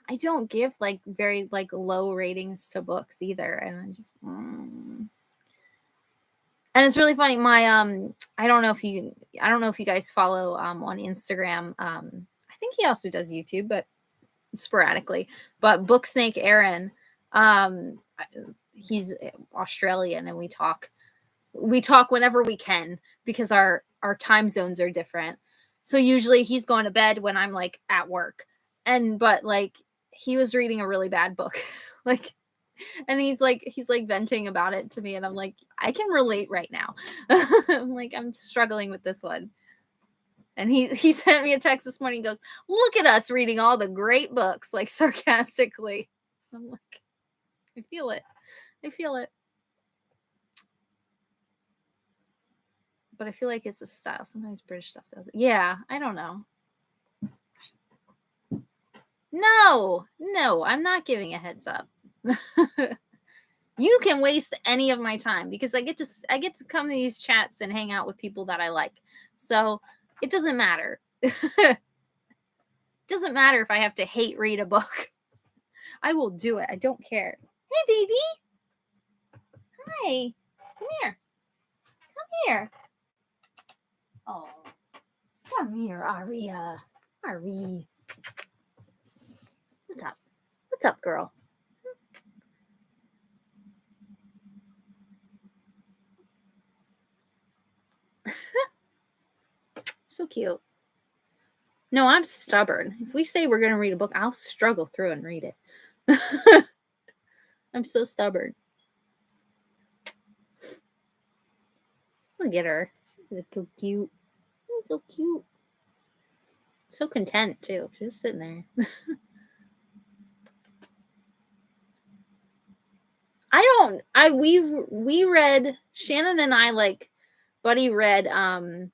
I don't give like very like low ratings to books either, and I'm just and it's really funny. My I don't know if you guys follow on Instagram. I think he also does YouTube, but sporadically. But Booksnake Aaron, he's Australian, and we talk whenever we can because our time zones are different. So usually he's going to bed when I'm like at work. But like he was reading a really bad book. Like, and he's like venting about it to me, and I'm like, I can relate right now. I'm like, I'm struggling with this one. And he sent me a text this morning. He goes, look at us reading all the great books, like sarcastically. I'm like, I feel it. But I feel like it's a style. Sometimes British stuff does it. Yeah, I don't know. No, I'm not giving a heads up. You can waste any of my time because I get to come to these chats and hang out with people that I like. So it doesn't matter. It doesn't matter if I have to hate read a book. I will do it. I don't care. Hey, baby. Hi. Come here. Oh, come here, Aria. Ari. What's up? What's up, girl? So cute. No, I'm stubborn. If we say we're going to read a book, I'll struggle through and read it. I'm so stubborn. Look at her. She's so cute. She's so cute. So content, too. She's just sitting there. We read, Shannon and I, like, buddy read, kind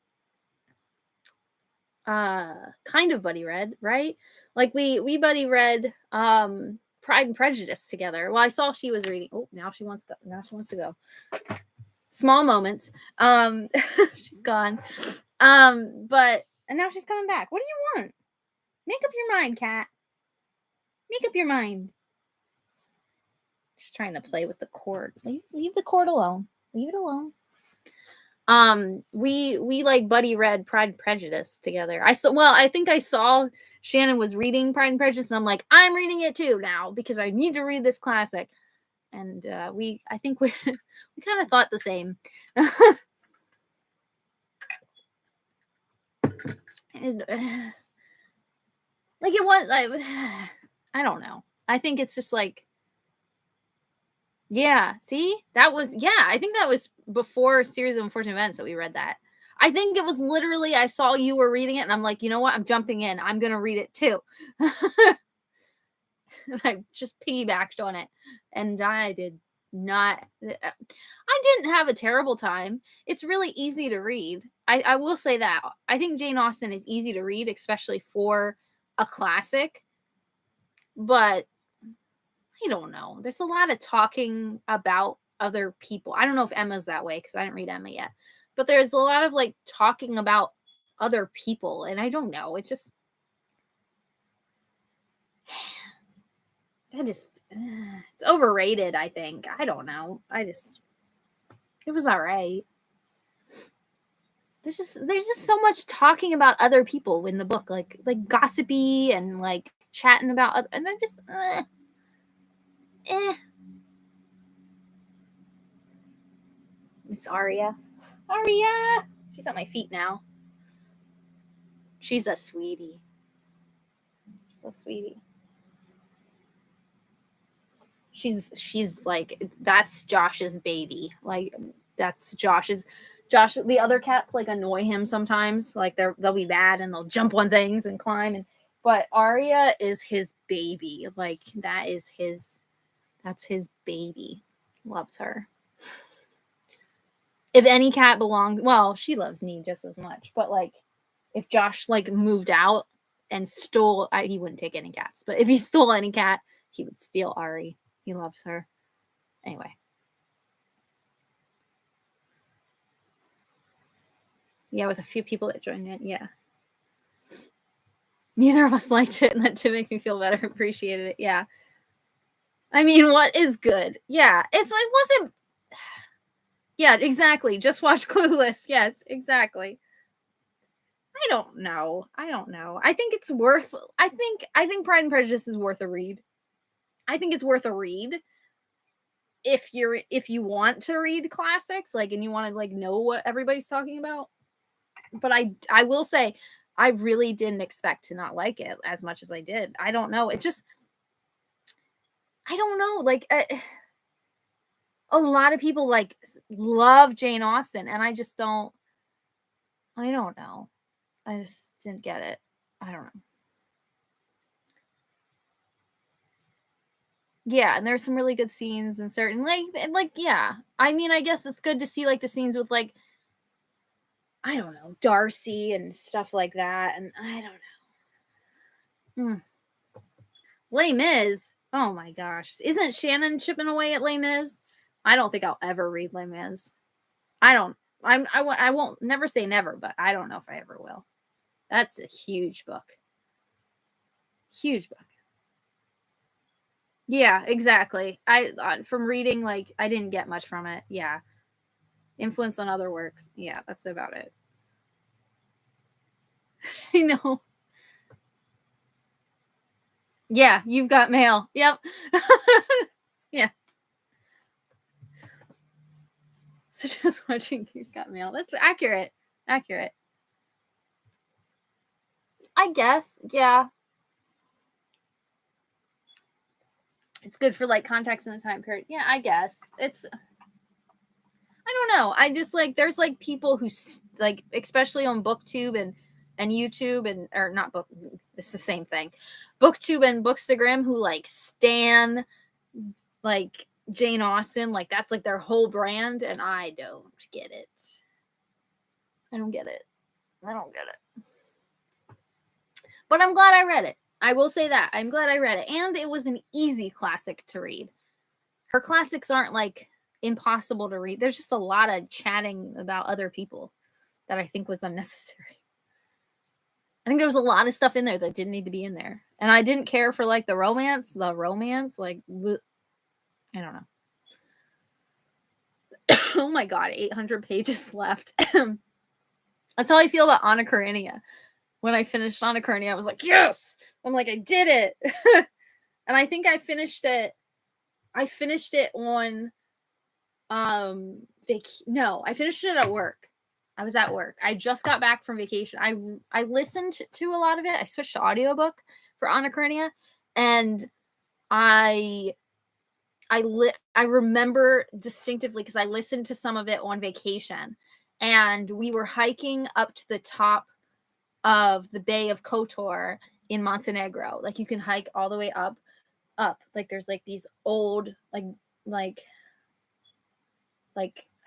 of buddy read, right? Like, we buddy read, Pride and Prejudice together. Well, I saw she was reading. Oh, now she wants to go. Small moments. She's gone. And now she's coming back. What do you want? Make up your mind, cat. Make up your mind. Just trying to play with the cord. Leave the cord alone. Leave it alone. We like buddy read Pride and Prejudice together. I think I saw Shannon was reading Pride and Prejudice, and I'm like, I'm reading it too now because I need to read this classic. And I think we kind of thought the same. And, like, it was, I don't know. I think it's just like, yeah, see? I think that was before a Series of Unfortunate Events that we read that. I think it was literally, I saw you were reading it, and I'm like, you know what? I'm jumping in. I'm going to read it too. And I just piggybacked on it. And I did not, I didn't have a terrible time. It's really easy to read. I will say that. I think Jane Austen is easy to read, especially for a classic. But I don't know. There's a lot of talking about other people. I don't know if Emma's that way because I didn't read Emma yet. But there's a lot of like talking about other people. And I don't know. It's just, it's overrated, I think. I don't know. It was all right. There's just so much talking about other people in the book, like gossipy and like chatting about, and I'm just, It's Aria. Aria! She's at my feet now. She's a sweetie. She's a sweetie. She's like, that's Josh's baby. Like, that's Josh. The other cats like annoy him sometimes. Like they'll be bad and they'll jump on things and climb. But Aria is his baby. Like that's his baby. Loves her. If any cat belonged, well, she loves me just as much. But like, if Josh like moved out and stole, he wouldn't take any cats. But if he stole any cat, he would steal Ari. He loves her. Anyway. Yeah, with a few people that joined in. Yeah. Neither of us liked it, and that to make me feel better, appreciated it. Yeah. I mean, what is good? Yeah. It wasn't. Yeah, exactly. Just watch Clueless. Yes, exactly. I don't know. I think it's worth. I think Pride and Prejudice is worth a read. I think it's worth a read if you want to read classics, like, and you want to like know what everybody's talking about. But I will say, I really didn't expect to not like it as much as I did. I don't know. It's just, I don't know. Like a lot of people like love Jane Austen, and I just don't. I don't know. I just didn't get it. I don't know. Yeah, and there's some really good scenes in certain like yeah. I mean, I guess it's good to see like the scenes with like, I don't know, Darcy and stuff like that, and I don't know. Les Mis. Oh my gosh, isn't Shannon chipping away at Les Mis? I don't think I'll ever read Les Mis. I won't never say never, but I don't know if I ever will. That's a huge book. Huge book. Yeah, exactly. I from reading, like, I didn't get much from it. Yeah. Influence on other works. Yeah, that's about it. I know. Yeah, you've got mail. Yep. Yeah. So just watching You've Got Mail. That's accurate. Accurate. I guess, yeah. It's good for like context in the time period. Yeah, I guess. It's I don't know. I just like there's like people who like especially on BookTube and YouTube and or not book it's the same thing. BookTube and Bookstagram who like stan like Jane Austen, like that's like their whole brand, and I don't get it. I don't get it. I don't get it. But I'm glad I read it. I will say that. I'm glad I read it. And it was an easy classic to read. Her classics aren't like impossible to read. There's just a lot of chatting about other people that I think was unnecessary. I think there was a lot of stuff in there that didn't need to be in there. And I didn't care for like the romance, like I don't know. Oh my god, 800 pages left. That's how I feel about Anna Karenina. When I finished Anna Karenina, I was like, yes! I'm like, I did it. And I think I finished it on no, I finished it at work. I was at work. I just got back from vacation. I listened to a lot of it. I switched to audiobook for Anna Karenina, and I remember distinctively because I listened to some of it on vacation, and we were hiking up to the top of the Bay of Kotor in Montenegro. Like you can hike all the way up. Like there's like these old like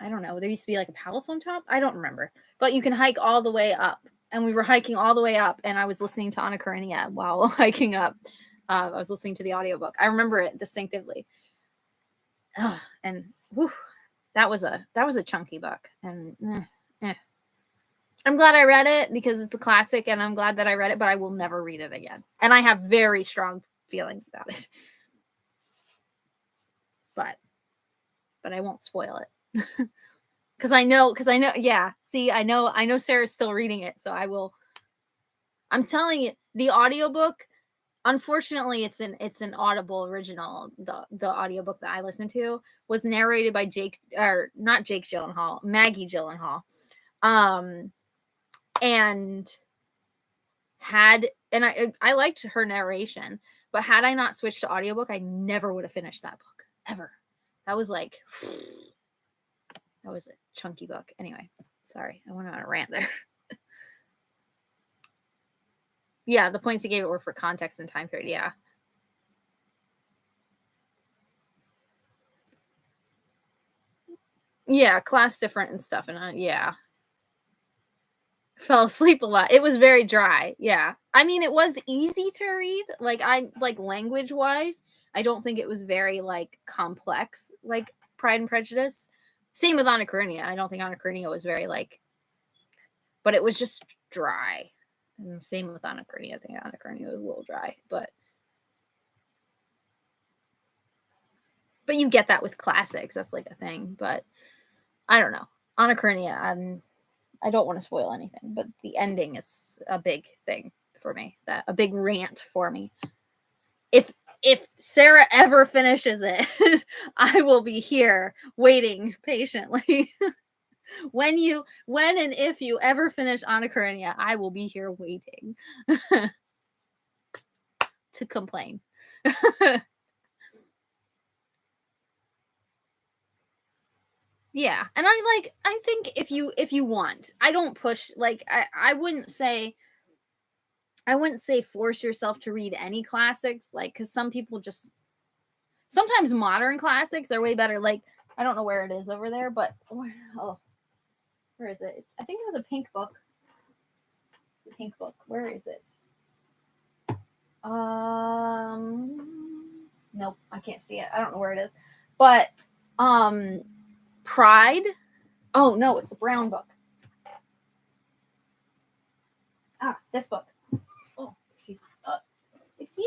I don't know. There used to be like a palace on top. I don't remember, but you can hike all the way up. And we were hiking all the way up, and I was listening to Anna Karenina while hiking up. I was listening to the audiobook. I remember it distinctively. And whew, that was a chunky book. And I'm glad I read it because it's a classic, and I'm glad that I read it, but I will never read it again. And I have very strong feelings about it. But I won't spoil it. Because I know, yeah. See, I know Sarah's still reading it, so I will. I'm telling you, the audiobook, unfortunately, it's an Audible original. The audiobook that I listened to was narrated by not Jake Gyllenhaal, Maggie Gyllenhaal. And I liked her narration, but had I not switched to audiobook, I never would have finished that book ever. That was a chunky book. Anyway, sorry, I went on a rant there. Yeah, the points he gave it were for context and time period. Yeah. Yeah, class different and stuff. And yeah. Fell asleep a lot. It was very dry. Yeah. I mean, it was easy to read. Like language wise, I don't think it was very like complex, like Pride and Prejudice. Same with Anna Karenina. I don't think Anna Karenina was very like, but it was just dry. And same with Anna Karenina. I think Anna Karenina was a little dry, but you get that with classics. That's like a thing. But I don't know. Anna Karenina, I don't want to spoil anything, but the ending is a big thing for me. That a big rant for me. If Sarah ever finishes it, I will be here waiting patiently. When and if you ever finish Anna Karenina, I will be here waiting to complain. Yeah, and I think if you want, I don't push, like I wouldn't say force yourself to read any classics, like because some people just sometimes modern classics are way better. Like I don't know where it is over there, but where is it? I think it was a pink book. The pink book. Where is it? Nope, I can't see it. I don't know where it is. But Pride. Oh no, it's a brown book. This book. Oh, excuse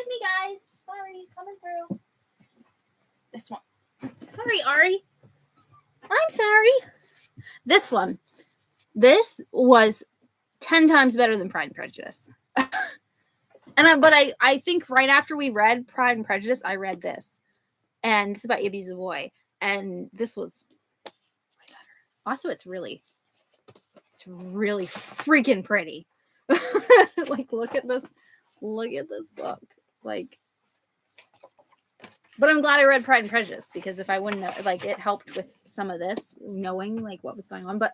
me, guys. Sorry, coming through. This one. Sorry, Ari. I'm sorry. This one. This was 10 times better than Pride and Prejudice. But I think right after we read Pride and Prejudice, I read this. And it's about Ibby Savoy. And this was way better. Also, it's really freaking pretty. Like, look at this book. Like, but I'm glad I read Pride and Prejudice, because if I wouldn't know, like, it helped with some of this, knowing like what was going on. But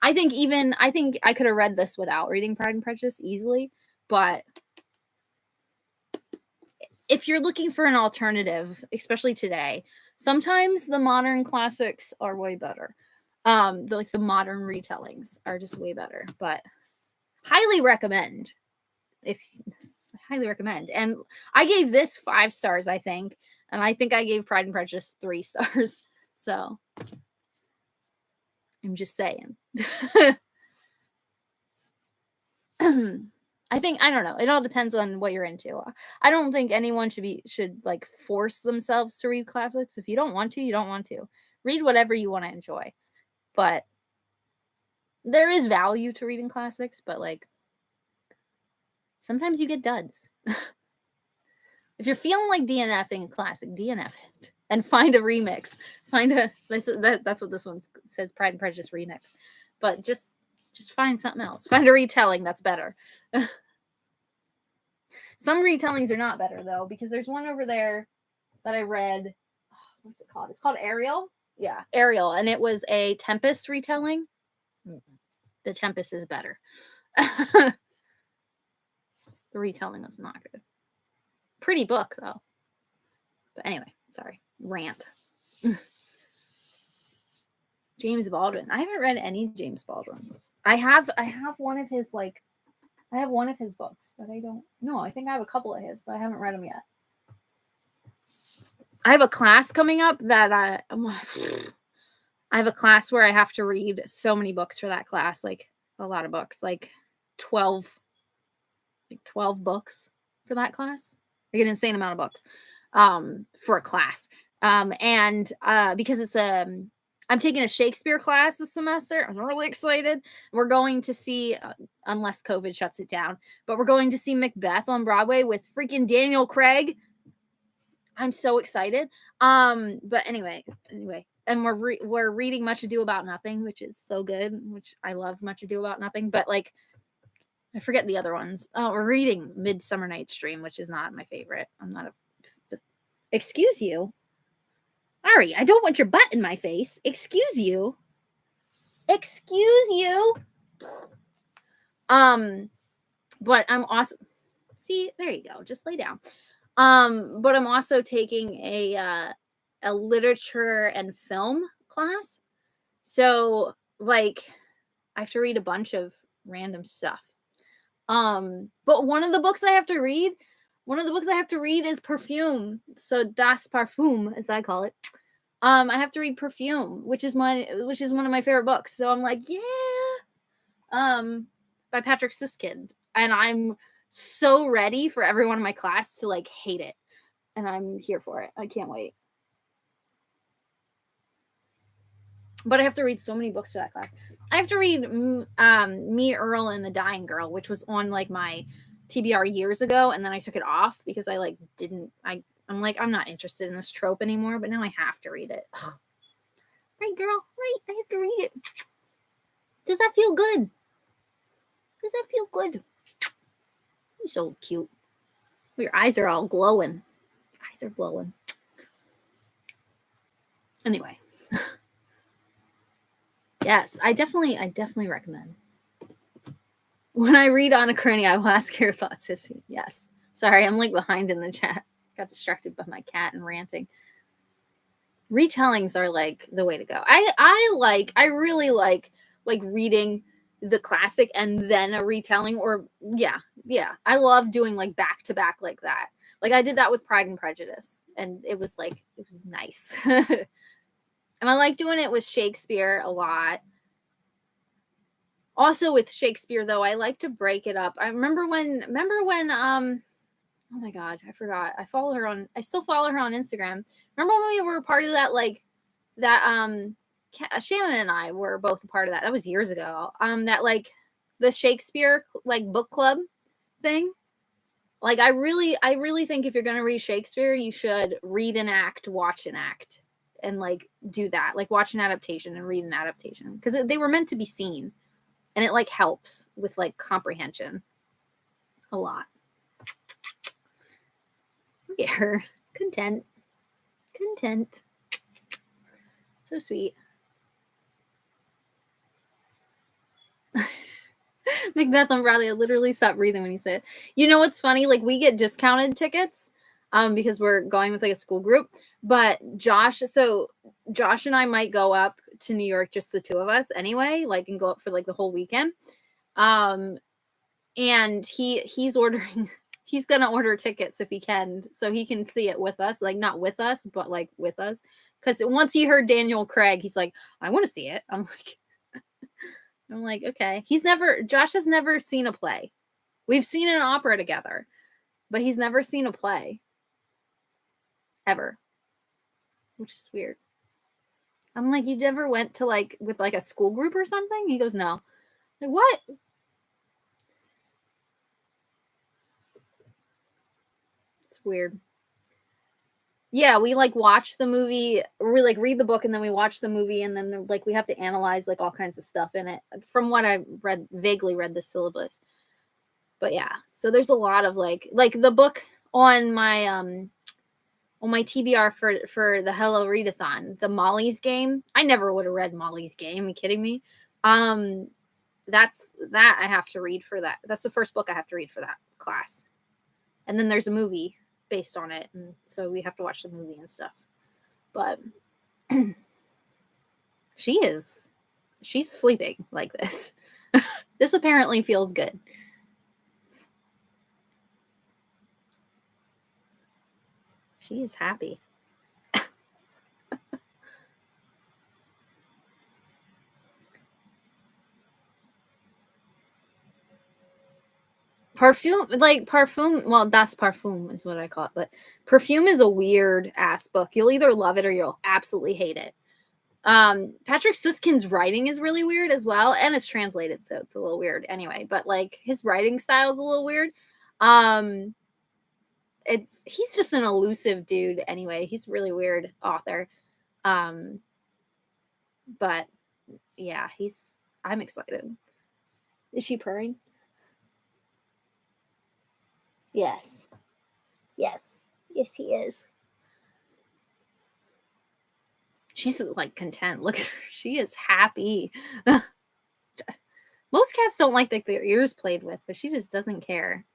I think I could have read this without reading Pride and Prejudice easily. But if you're looking for an alternative, especially today, sometimes the modern classics are way better. The modern retellings are just way better. But highly recommend. Highly recommend. And I gave this 5 stars, I think. And I think I gave Pride and Prejudice 3 stars. So I'm just saying. I don't know. It all depends on what you're into. I don't think anyone should like force themselves to read classics. If you don't want to, you don't want to. Read whatever you want to enjoy. But there is value to reading classics, but like sometimes you get duds. If you're feeling like DNFing a classic, DNF it and find a remix. That's what this one says, Pride and Prejudice remix. But just find something else. Find a retelling that's better. Some retellings are not better though, because there's one over there that I read. What's it called? It's called Ariel. Yeah, Ariel, and it was a Tempest retelling. The Tempest is better. The retelling was not good. Pretty book though. But anyway, sorry, rant. James Baldwin. I haven't read any James Baldwin's. I have one of his books, but I don't know. I think I have a couple of his, but I haven't read them yet. I have a class coming up that I have a class where I have to read so many books for that class, like a lot of books, like 12 books for that class. Like an insane amount of books for a class. And because it's I'm taking a Shakespeare class this semester. I'm really excited. We're going to see, unless COVID shuts it down, but we're going to see Macbeth on Broadway with freaking Daniel Craig. I'm so excited. But anyway, and we're reading Much Ado About Nothing, which is so good, which I love Much Ado About Nothing, but like I forget the other ones. Oh, we're reading Midsummer Night's Dream, which is not my favorite. I'm not excuse you. Ari, I don't want your butt in my face. Excuse you. But I'm also, see, there you go. Just lay down. But I'm also taking a literature and film class. So like I have to read a bunch of random stuff. But one of the books I have to read is Perfume. So Das Parfum, as I call it. I have to read Perfume, which is one of my favorite books. So I'm like, yeah. By Patrick Suskind. And I'm so ready for everyone in my class to like hate it. And I'm here for it. I can't wait. But I have to read so many books for that class. I have to read Me, Earl, and the Dying Girl, which was on like my TBR years ago, and then I took it off because I'm like, I'm not interested in this trope anymore, but now I have to read it. Ugh. Right, girl? Right, I have to read it. Does that feel good? You're so cute. Your eyes are all glowing. Eyes are glowing. Anyway. Yes, I definitely recommend. When I read Anna Kearney, I will ask your thoughts, Sissy. Yes. Sorry, I'm like behind in the chat. Got distracted by my cat and ranting. Retellings are like the way to go. I really like reading the classic and then a retelling, or yeah. I love doing like back to back like that. Like I did that with Pride and Prejudice, and it was nice. And I like doing it with Shakespeare a lot. Also with Shakespeare though, I like to break it up. I remember when oh my God, I forgot. I still follow her on Instagram. Remember when we were part of that Shannon and I were both a part of that. That was years ago. That like the Shakespeare like book club thing. Like I really think if you're going to read Shakespeare, you should read an act, watch an act, and like do that. Like watch an adaptation and read an adaptation, because they were meant to be seen, and it like helps with like comprehension. A lot. Look at her. Content. So sweet. Macbeth and Bradley, I literally stopped breathing when you said it. You know what's funny? Like, we get discounted tickets because we're going with like a school group. But Josh and I might go up to New York, just the two of us anyway, like, and go up for like the whole weekend. And he's gonna order tickets if he can, so he can see it with us. Like, not with us, but like with us. Because once he heard Daniel Craig, he's like, I want to see it. I'm like, okay. Josh has never seen a play. We've seen an opera together, but he's never seen a play. Ever. Which is weird. I'm like, you never went to like, with like a school group or something? He goes, no. Like, what? It's weird. Yeah, we like watch the movie, or we like read the book and then we watch the movie, and then like we have to analyze like all kinds of stuff in it. From what I vaguely read the syllabus. But yeah, so there's a lot of like the book on my TBR for the Hello Readathon, the Molly's Game. I never would have read Molly's Game. Are you kidding me? That's I have to read for that. That's the first book I have to read for that class. And then there's a movie based on it, and so we have to watch the movie and stuff. But she's sleeping like this. This apparently feels good. She is happy. Parfum, well, Das Parfum is what I call it, but Perfume is a weird ass book. You'll either love it or you'll absolutely hate it. Patrick Süskind's writing is really weird as well, and it's translated, so it's a little weird anyway, but like his writing style is a little weird. He's just an elusive dude anyway. He's a really weird author. But yeah, I'm excited. Is she purring? Yes. Yes, he is. She's like content. Look at her. She is happy. Most cats don't like their ears played with, but she just doesn't care.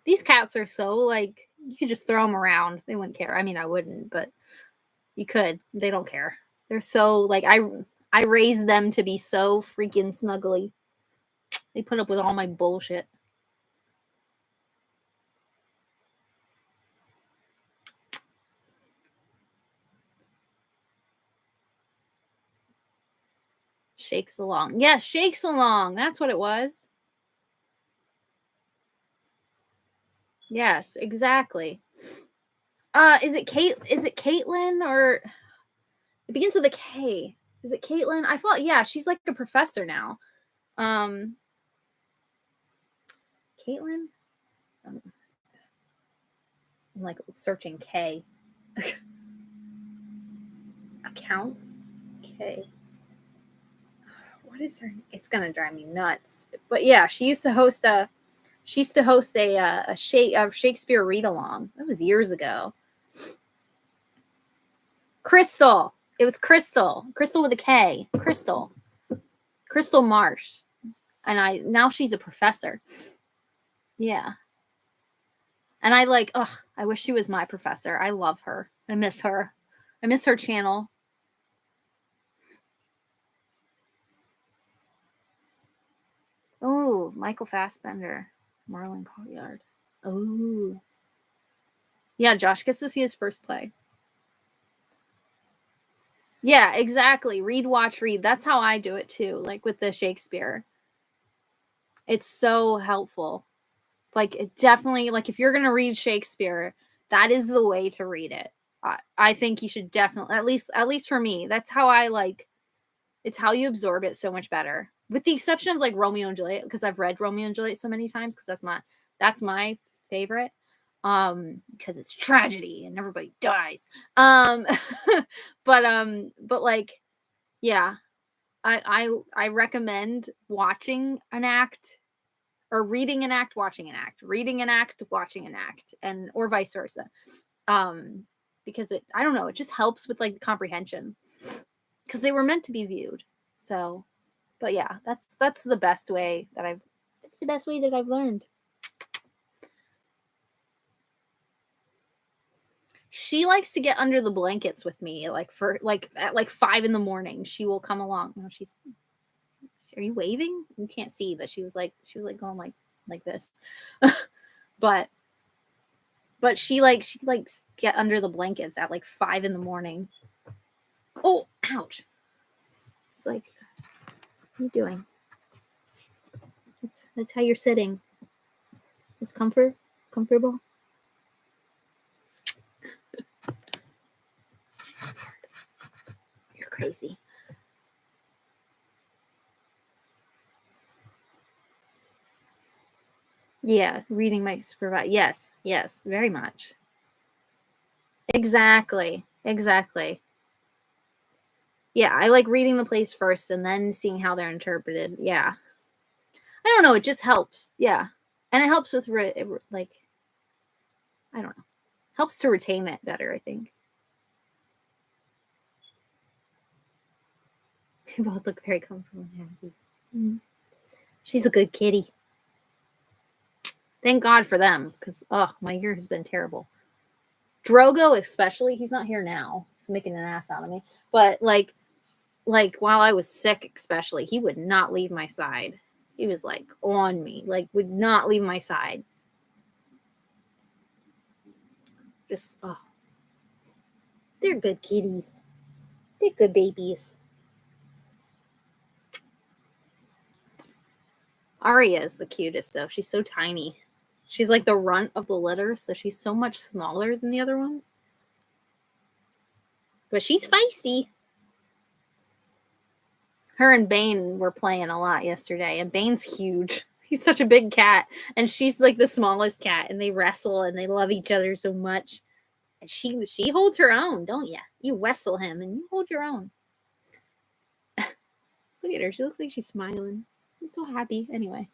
These cats are so like, you could just throw them around. They wouldn't care. I mean, I wouldn't, but you could. They don't care. They're so like, I raised them to be so freaking snuggly. They put up with all my bullshit. Shakes along. Yes, shakes along. That's what it was. Yes, exactly. Is it Caitlin, or it begins with a K? Is it Caitlin? I thought, yeah, she's like a professor now. Caitlin? I'm like searching K. Accounts? K. What is her? It's gonna drive me nuts. But yeah, she used to host a Shakespeare read along. That was years ago. Crystal. It was Crystal. Crystal with a K. Crystal Marsh. And now she's a professor. Yeah. And I wish she was my professor. I love her. I miss her. I miss her channel. Oh, Michael Fassbender. Marlon Colliard. Oh. Yeah, Josh gets to see his first play. Yeah, exactly. Read, watch, read. That's how I do it too. Like with the Shakespeare. It's so helpful. Like, it definitely, like, if you're going to read Shakespeare, that is the way to read it. I think you should definitely, at least for me, that's how I like, it's how you absorb it so much better. With the exception of like Romeo and Juliet, because I've read Romeo and Juliet so many times, because that's my favorite. Because it's tragedy and everybody dies. But like, yeah, I recommend watching an act or reading an act, watching an act, reading an act, watching an act, and or vice versa. Because I don't know, it just helps with like comprehension because they were meant to be viewed. So, but yeah, that's the best way that I've learned. She likes to get under the blankets with me, like for like at like 5 a.m. She will come along. You know, are you waving? You can't see, but she was like going like this. but she likes get under the blankets at like 5 a.m. Oh, ouch. It's like, what are you doing? That's how you're sitting. It's comfortable. You're crazy. Yeah, reading might provide. Yes, very much. Exactly. Yeah, I like reading the plays first and then seeing how they're interpreted. Yeah. I don't know, it just helps. Yeah. And it helps with like, I don't know. Helps to retain it better, I think. They both look very comfortable and happy. Mm-hmm. She's a good kitty. Thank God for them, because my year has been terrible. Drogo, especially, he's not here now. He's making an ass out of me. But like while I was sick, especially, he would not leave my side. He was like on me, like would not leave my side. Just they're good kitties. They're good babies. Arya is the cutest though. She's so tiny. She's like the runt of the litter, so she's so much smaller than the other ones. But she's feisty. Her and Bane were playing a lot yesterday, and Bane's huge. He's such a big cat, and she's like the smallest cat, and they wrestle and they love each other so much. And she holds her own, don't you? You wrestle him and you hold your own. Look at her. She looks like she's smiling. She's so happy. Anyway.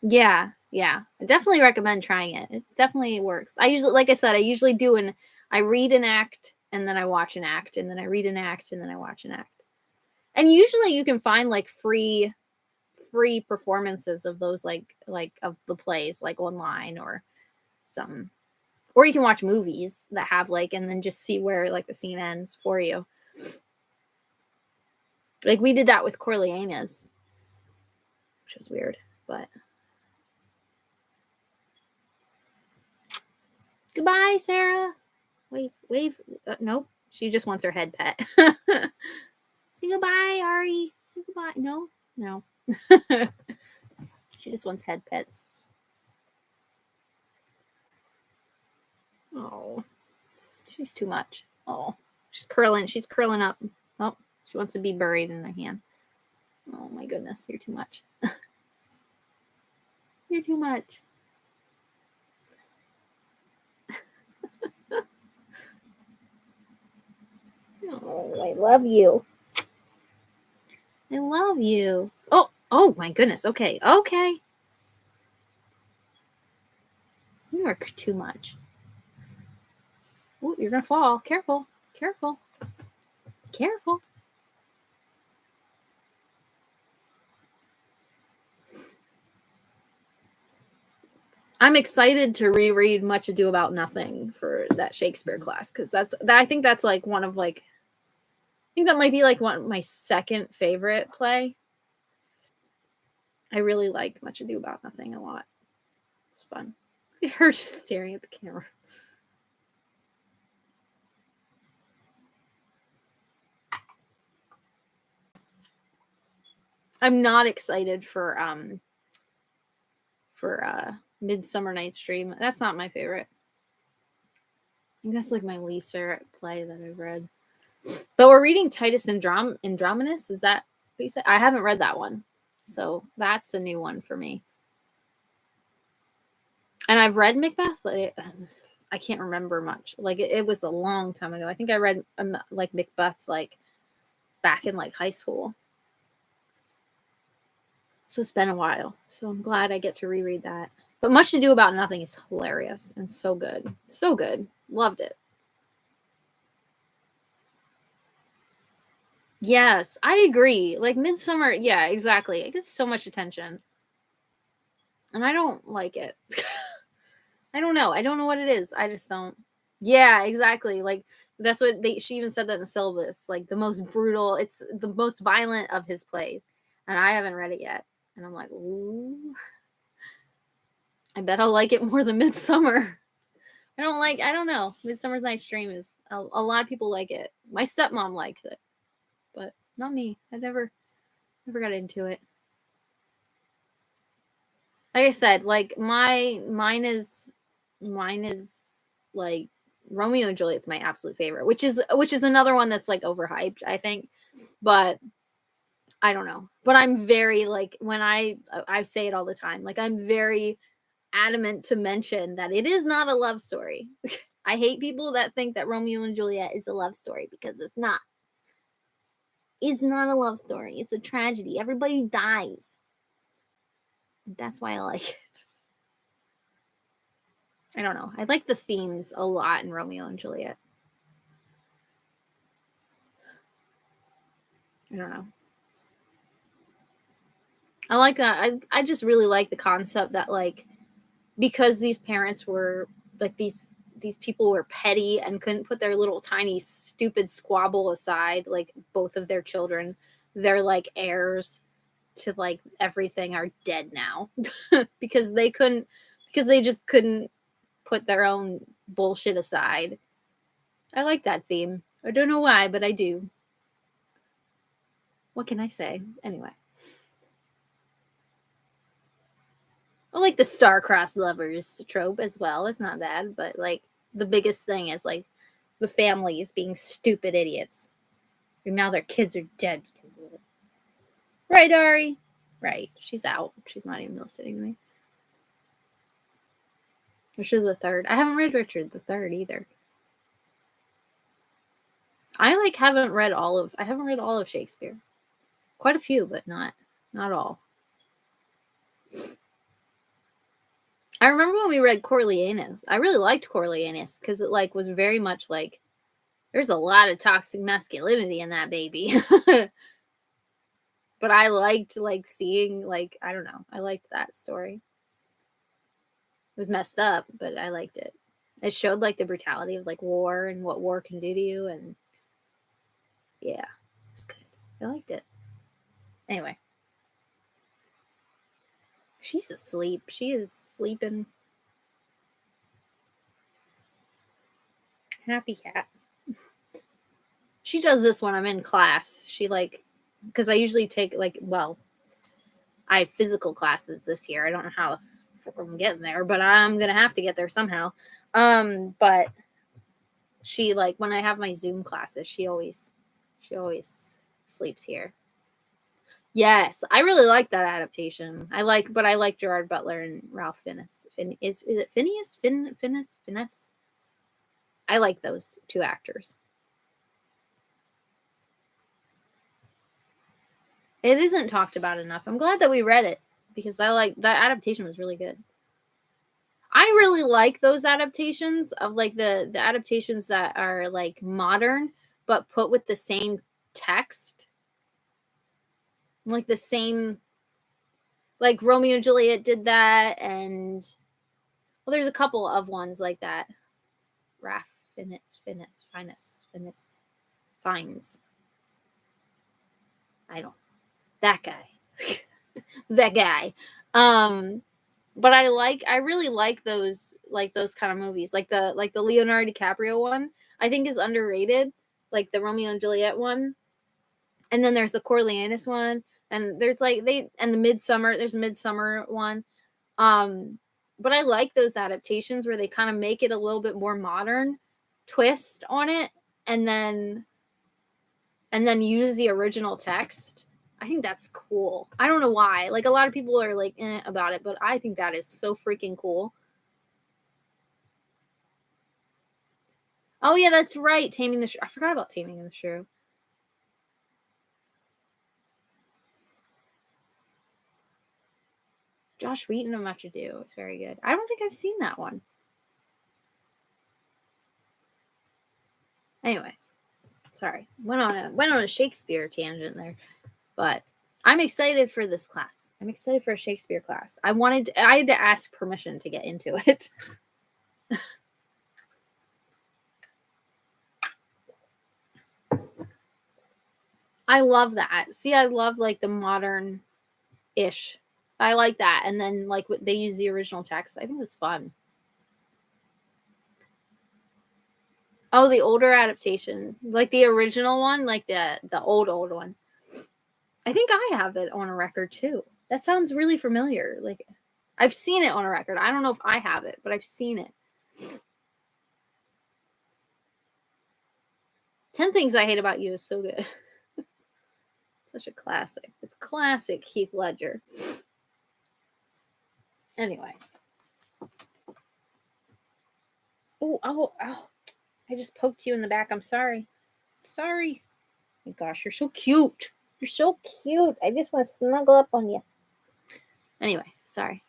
Yeah. I definitely recommend trying it. It definitely works. I usually do I read an act and then I watch an act and then I read an act and then I watch an act. And usually you can find like free performances of those like of the plays like online or you can watch movies that have like and then just see where like the scene ends for you. Like we did that with Corleones, which was weird, but goodbye, Sarah. Wave. Nope. She just wants her head pet. Say goodbye, Ari. Say goodbye. No. She just wants head pets. Oh, she's too much. Oh, she's curling up. Oh, she wants to be buried in my hand. Oh my goodness, you're too much. You're too much. Oh, I love you. I love you. Oh my goodness. Okay. You are too much. Ooh, you're gonna fall. Careful. I'm excited to reread Much Ado About Nothing for that Shakespeare class because I think that's like one of like I think that might be like my second favorite play. I really like Much Ado About Nothing a lot. It's fun. Look at her just staring at the camera. I'm not excited for Midsummer Night's Dream. That's not my favorite. I think that's like my least favorite play that I've read. But we're reading Titus Andronicus. Is that what you said? I haven't read that one. So that's a new one for me. And I've read Macbeth, but I can't remember much. Like it was a long time ago. I think I read like Macbeth like back in like high school. So it's been a while. So I'm glad I get to reread that. But Much Ado About Nothing is hilarious and so good. So good. Loved it. Yes, I agree. Like Midsummer, yeah, exactly. It gets so much attention. And I don't like it. I don't know. I don't know what it is. I just don't. Yeah, exactly. Like that's what she even said that in the syllabus. Like the most brutal, it's the most violent of his plays. And I haven't read it yet. And I'm like, ooh, I bet I'll like it more than Midsummer. I don't know. Midsummer's Night's Dream is a lot of people like it. My stepmom likes it, but not me. I never got into it. Like I said, like mine is like Romeo and Juliet's my absolute favorite, which is another one that's like overhyped, I think. But I don't know. But I'm very like when I say it all the time. Like I'm very adamant to mention that it is not a love story. I hate people that think that Romeo and Juliet is a love story because it's not. It's not a love story. It's a tragedy. Everybody dies. That's why I like it. I don't know. I like the themes a lot in Romeo and Juliet. I don't know. I like that. I just really like the concept that like because these parents were like these people were petty and couldn't put their little tiny stupid squabble aside, like both of their children, their like heirs to like everything are dead now because they just couldn't put their own bullshit aside. I like that theme. I don't know why, but I do. What can I say? Anyway. I like the star-crossed lovers trope as well. It's not bad, but like the biggest thing is like the families being stupid idiots. And now their kids are dead because of it. Right, Ari? Right. She's out. She's not even listening to me. Richard the Third. I haven't read Richard the Third either. I like haven't read all of Shakespeare. Quite a few, but not all. I remember when we read Coriolanus. I really liked Coriolanus because it like was very much like there's a lot of toxic masculinity in that baby. But I liked like seeing like I don't know. I liked that story. It was messed up, but I liked it. It showed like the brutality of like war and what war can do to you, and yeah, it was good. I liked it. Anyway, she's asleep. She is sleeping. Happy cat. She does this when I'm in class. She like because I usually take like I have physical classes this year. I don't know how the fuck I'm getting there, but I'm gonna have to get there somehow. But she like when I have my Zoom classes, she always sleeps here. Yes, I really like that adaptation. I like Gerard Butler and Ralph Fiennes. Is it Phineas? Finesse? I like those two actors. It isn't talked about enough. I'm glad that we read it because I like that adaptation was really good. I really like those adaptations of like the adaptations that are like modern but put with the same text. Like the same like Romeo and Juliet did that and well there's a couple of ones like that. Raph Fines. I don't that guy. That guy. But I really like those kind of movies. Like the Leonardo DiCaprio one, I think is underrated. Like the Romeo and Juliet one. And then there's the Coriolanus one. And there's like the there's a Midsummer one. But I like those adaptations where they kind of make it a little bit more modern twist on it and then use the original text. I think that's cool. I don't know why. Like a lot of people are like about it, but I think that is so freaking cool. Oh yeah, that's right. Taming the Shrew. I forgot about Taming the Shrew. Josh Wheaton of Much Ado is very good. I don't think I've seen that one. Anyway, sorry. Went on a Shakespeare tangent there. But I'm excited for this class. I'm excited for a Shakespeare class. I had to ask permission to get into it. I love that. See, I love like the modern-ish. I like that. And then like they use the original text. I think that's fun. Oh, the older adaptation. Like the original one, like the old one. I think I have it on a record too. That sounds really familiar. Like I've seen it on a record. I don't know if I have it, but I've seen it. 10 Things I Hate About You is so good. Such a classic. It's classic Heath Ledger. Anyway. Oh. I just poked you in the back. I'm sorry. Sorry. Oh my gosh, you're so cute. You're so cute. I just want to snuggle up on you. Anyway, sorry.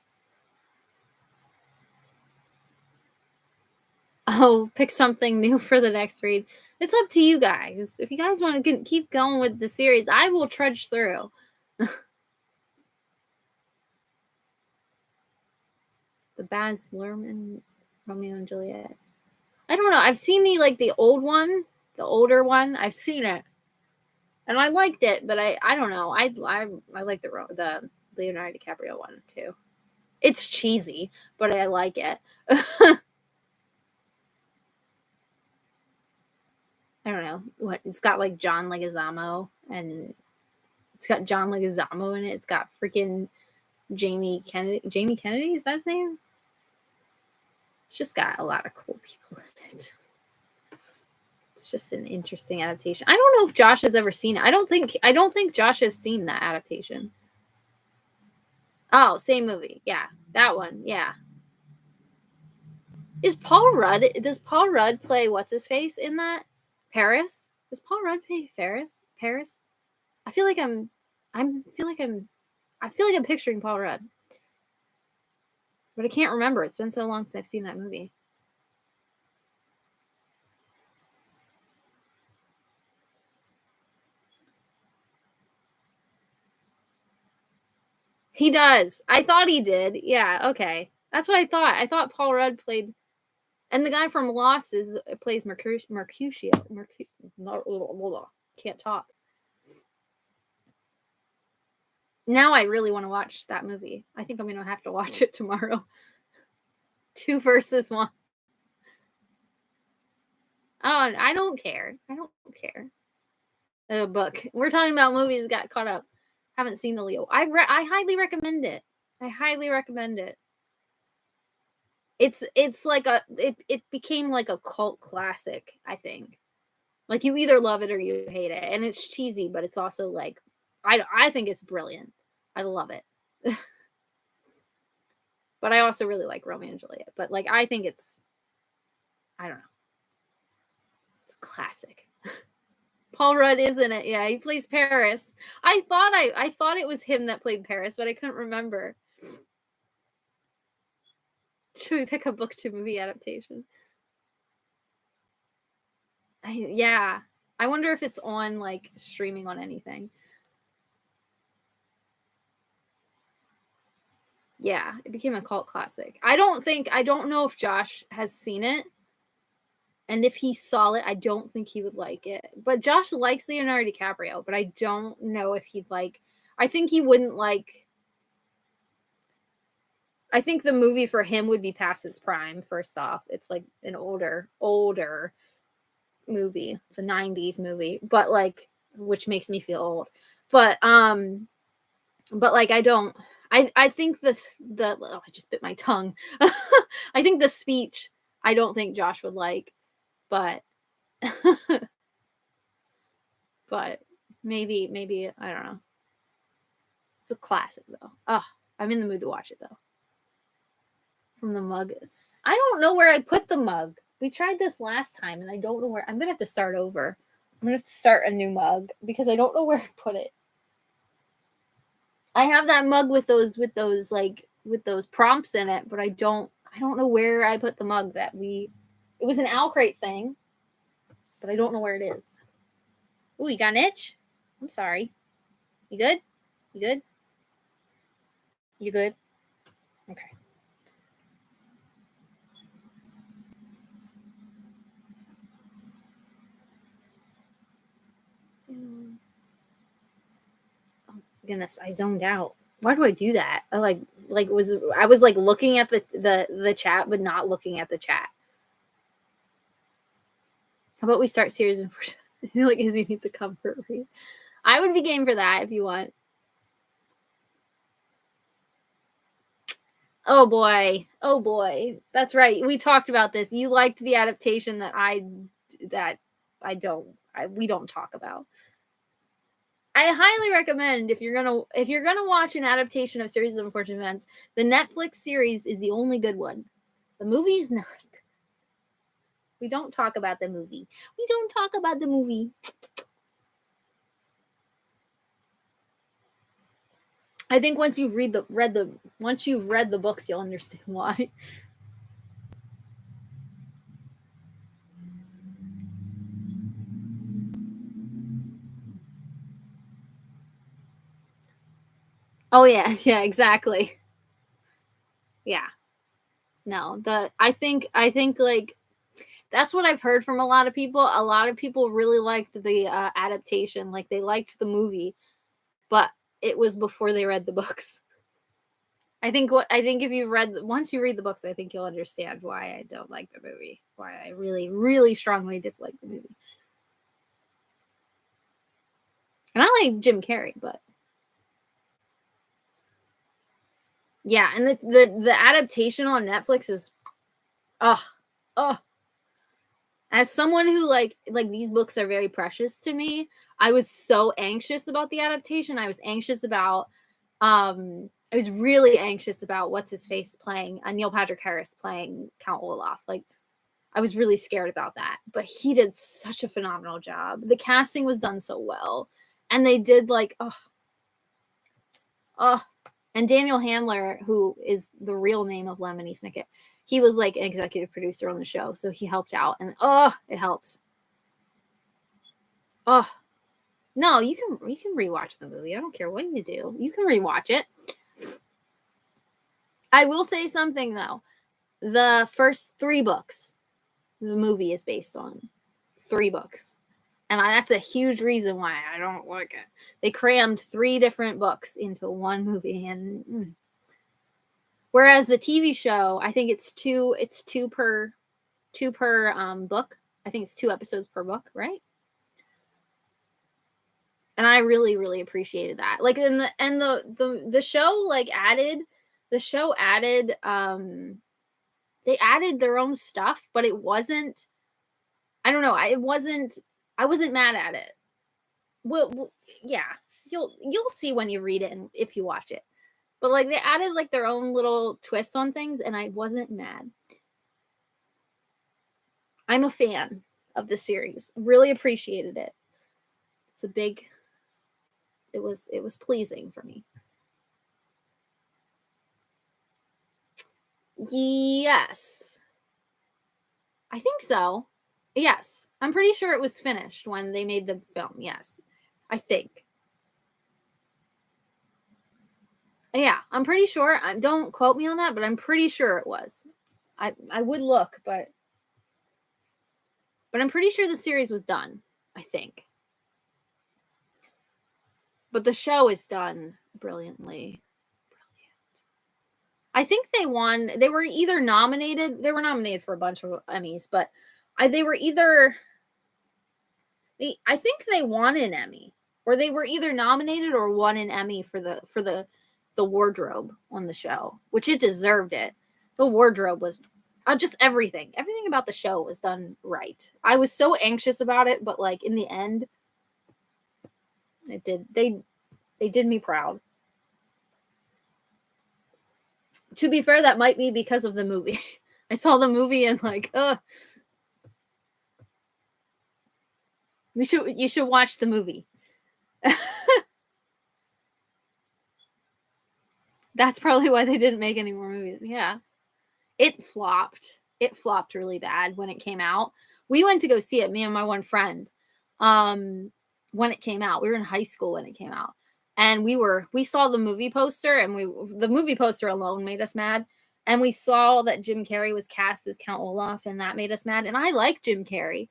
Oh, pick something new for the next read. It's up to you guys. If you guys want to keep going with the series, I will trudge through. The Baz Luhrmann, Romeo and Juliet. I don't know. I've seen the old one, the older one. I've seen it, and I liked it, but I don't know. I like the Leonardo DiCaprio one too. It's cheesy, but I like it. I don't know what it's got, like John Leguizamo, and it's got John Leguizamo in it. It's got freaking Jamie Kennedy. Jamie Kennedy, is that his name? It's just got a lot of cool people in it. It's just an interesting adaptation. I don't know if Josh has ever seen it. I don't think Josh has seen that adaptation. Oh, same movie. Yeah, that one. Yeah. Does Paul Rudd play what's his face in that? Paris? Does Paul Rudd play Paris? I feel like I'm picturing Paul Rudd. But I can't remember. It's been so long since I've seen that movie. He does. I thought he did. Yeah, okay. That's what I thought. I thought Paul Rudd played, and the guy from Lost plays Mercutio. Can't talk. Now I really want to watch that movie. I think I'm going to have to watch it tomorrow. 2 versus 1. Oh, I don't care. Book. We're talking about movies that got caught up. Haven't seen the Leo. I highly recommend it. It's like it became like a cult classic, I think. Like you either love it or you hate it. And it's cheesy, but it's also like I think it's brilliant. I love it. But I also really like Romeo and Juliet. But like I think I don't know. It's a classic. Paul Rudd is in it. Yeah, he plays Paris. I thought it was him that played Paris, but I couldn't remember. Should we pick a book to movie adaptation? Yeah. I wonder if it's on like streaming on anything. Yeah, it became a cult classic. I don't know if Josh has seen it. And if he saw it, I don't think he would like it. But Josh likes Leonardo DiCaprio, but I don't know if he'd like. I think he wouldn't like. I think the movie for him would be past its prime. First off, it's like an older movie. It's a 90s movie, but like, which makes me feel old. But like I don't. I think I just bit my tongue. I think the speech. I don't think Josh would like. But maybe I don't know. It's a classic though. Oh, I'm in the mood to watch it though. From the mug. I don't know where I put the mug. We tried this last time and I don't know where. I'm gonna have to start over. I'm gonna have to start a new mug because I don't know where I put it. I have that mug with those like those prompts in it, but I don't know where I put the mug that it was an Owl Crate thing, but I don't know where it is. Ooh, you got an itch? I'm sorry. You good? You good? You good? Okay. Oh goodness, I zoned out. Why do I do that? I was looking at the chat, but not looking at the chat. How about we start series and like Izzy needs a comfort read. I would be game for that if you want. Oh boy. Oh boy. That's right. We talked about this. You liked the adaptation that we don't talk about. I highly recommend if you're gonna watch an adaptation of Series of Unfortunate Events, the Netflix series is the only good one. The movie is not. We don't talk about the movie. We don't talk about the movie. I think once you've read the books, you'll understand why. Oh yeah, yeah, exactly. Yeah. No, I think like that's what I've heard from a lot of people. A lot of people really liked the adaptation, like they liked the movie, but it was before they read the books. I think if once you read the books, I think you'll understand why I don't like the movie. Why I really, really strongly dislike the movie. And I like Jim Carrey, but yeah, and the adaptation on Netflix is as someone who like these books are very precious to me, I was so anxious about the adaptation. I was really anxious about what's his face playing Neil Patrick Harris playing Count Olaf. Like I was really scared about that, but he did such a phenomenal job. The casting was done so well, and they did like and Daniel Handler, who is the real name of Lemony Snicket, he was like an executive producer on the show, so he helped out, and it helps. No, you can rewatch the movie. I don't care what you do. You can rewatch it. I will say something though. The first 3 books, the movie is based on 3 books. And that's a huge reason why I don't like it. They crammed 3 different books into one movie, and whereas the TV show, I think it's two per book. I think it's 2 episodes per book, right? And I really, really appreciated that. Like the show added they added their own stuff, but it wasn't, I don't know, I wasn't mad at it. Well, yeah, you'll see when you read it and if you watch it. But like they added like their own little twist on things, and I wasn't mad. I'm a fan of the series. Really appreciated it. It was pleasing for me. Yes. I think so. Yes. I'm pretty sure it was finished when they made the film. Yes. I think. Yeah, I'm pretty sure. Don't quote me on that, but I'm pretty sure it was. I would look, but I'm pretty sure the series was done, I think. But the show is done brilliantly. I think they won. They were either nominated. They were nominated for a bunch of Emmys, but they were either. I think they won an Emmy, or they were either nominated or won an Emmy for the wardrobe on the show, which it deserved it. The wardrobe was just everything about the show was done right. I was so anxious about it, but like in the end, it did. They did me proud. To be fair, that might be because of the movie. I saw the movie and like, you should watch the movie. That's probably why they didn't make any more movies. Yeah. It flopped. It flopped really bad when it came out. We went to go see it, me and my one friend. When it came out. We were in high school when it came out. And we saw the movie poster, and the movie poster alone made us mad. And we saw that Jim Carrey was cast as Count Olaf, and that made us mad. And I like Jim Carrey,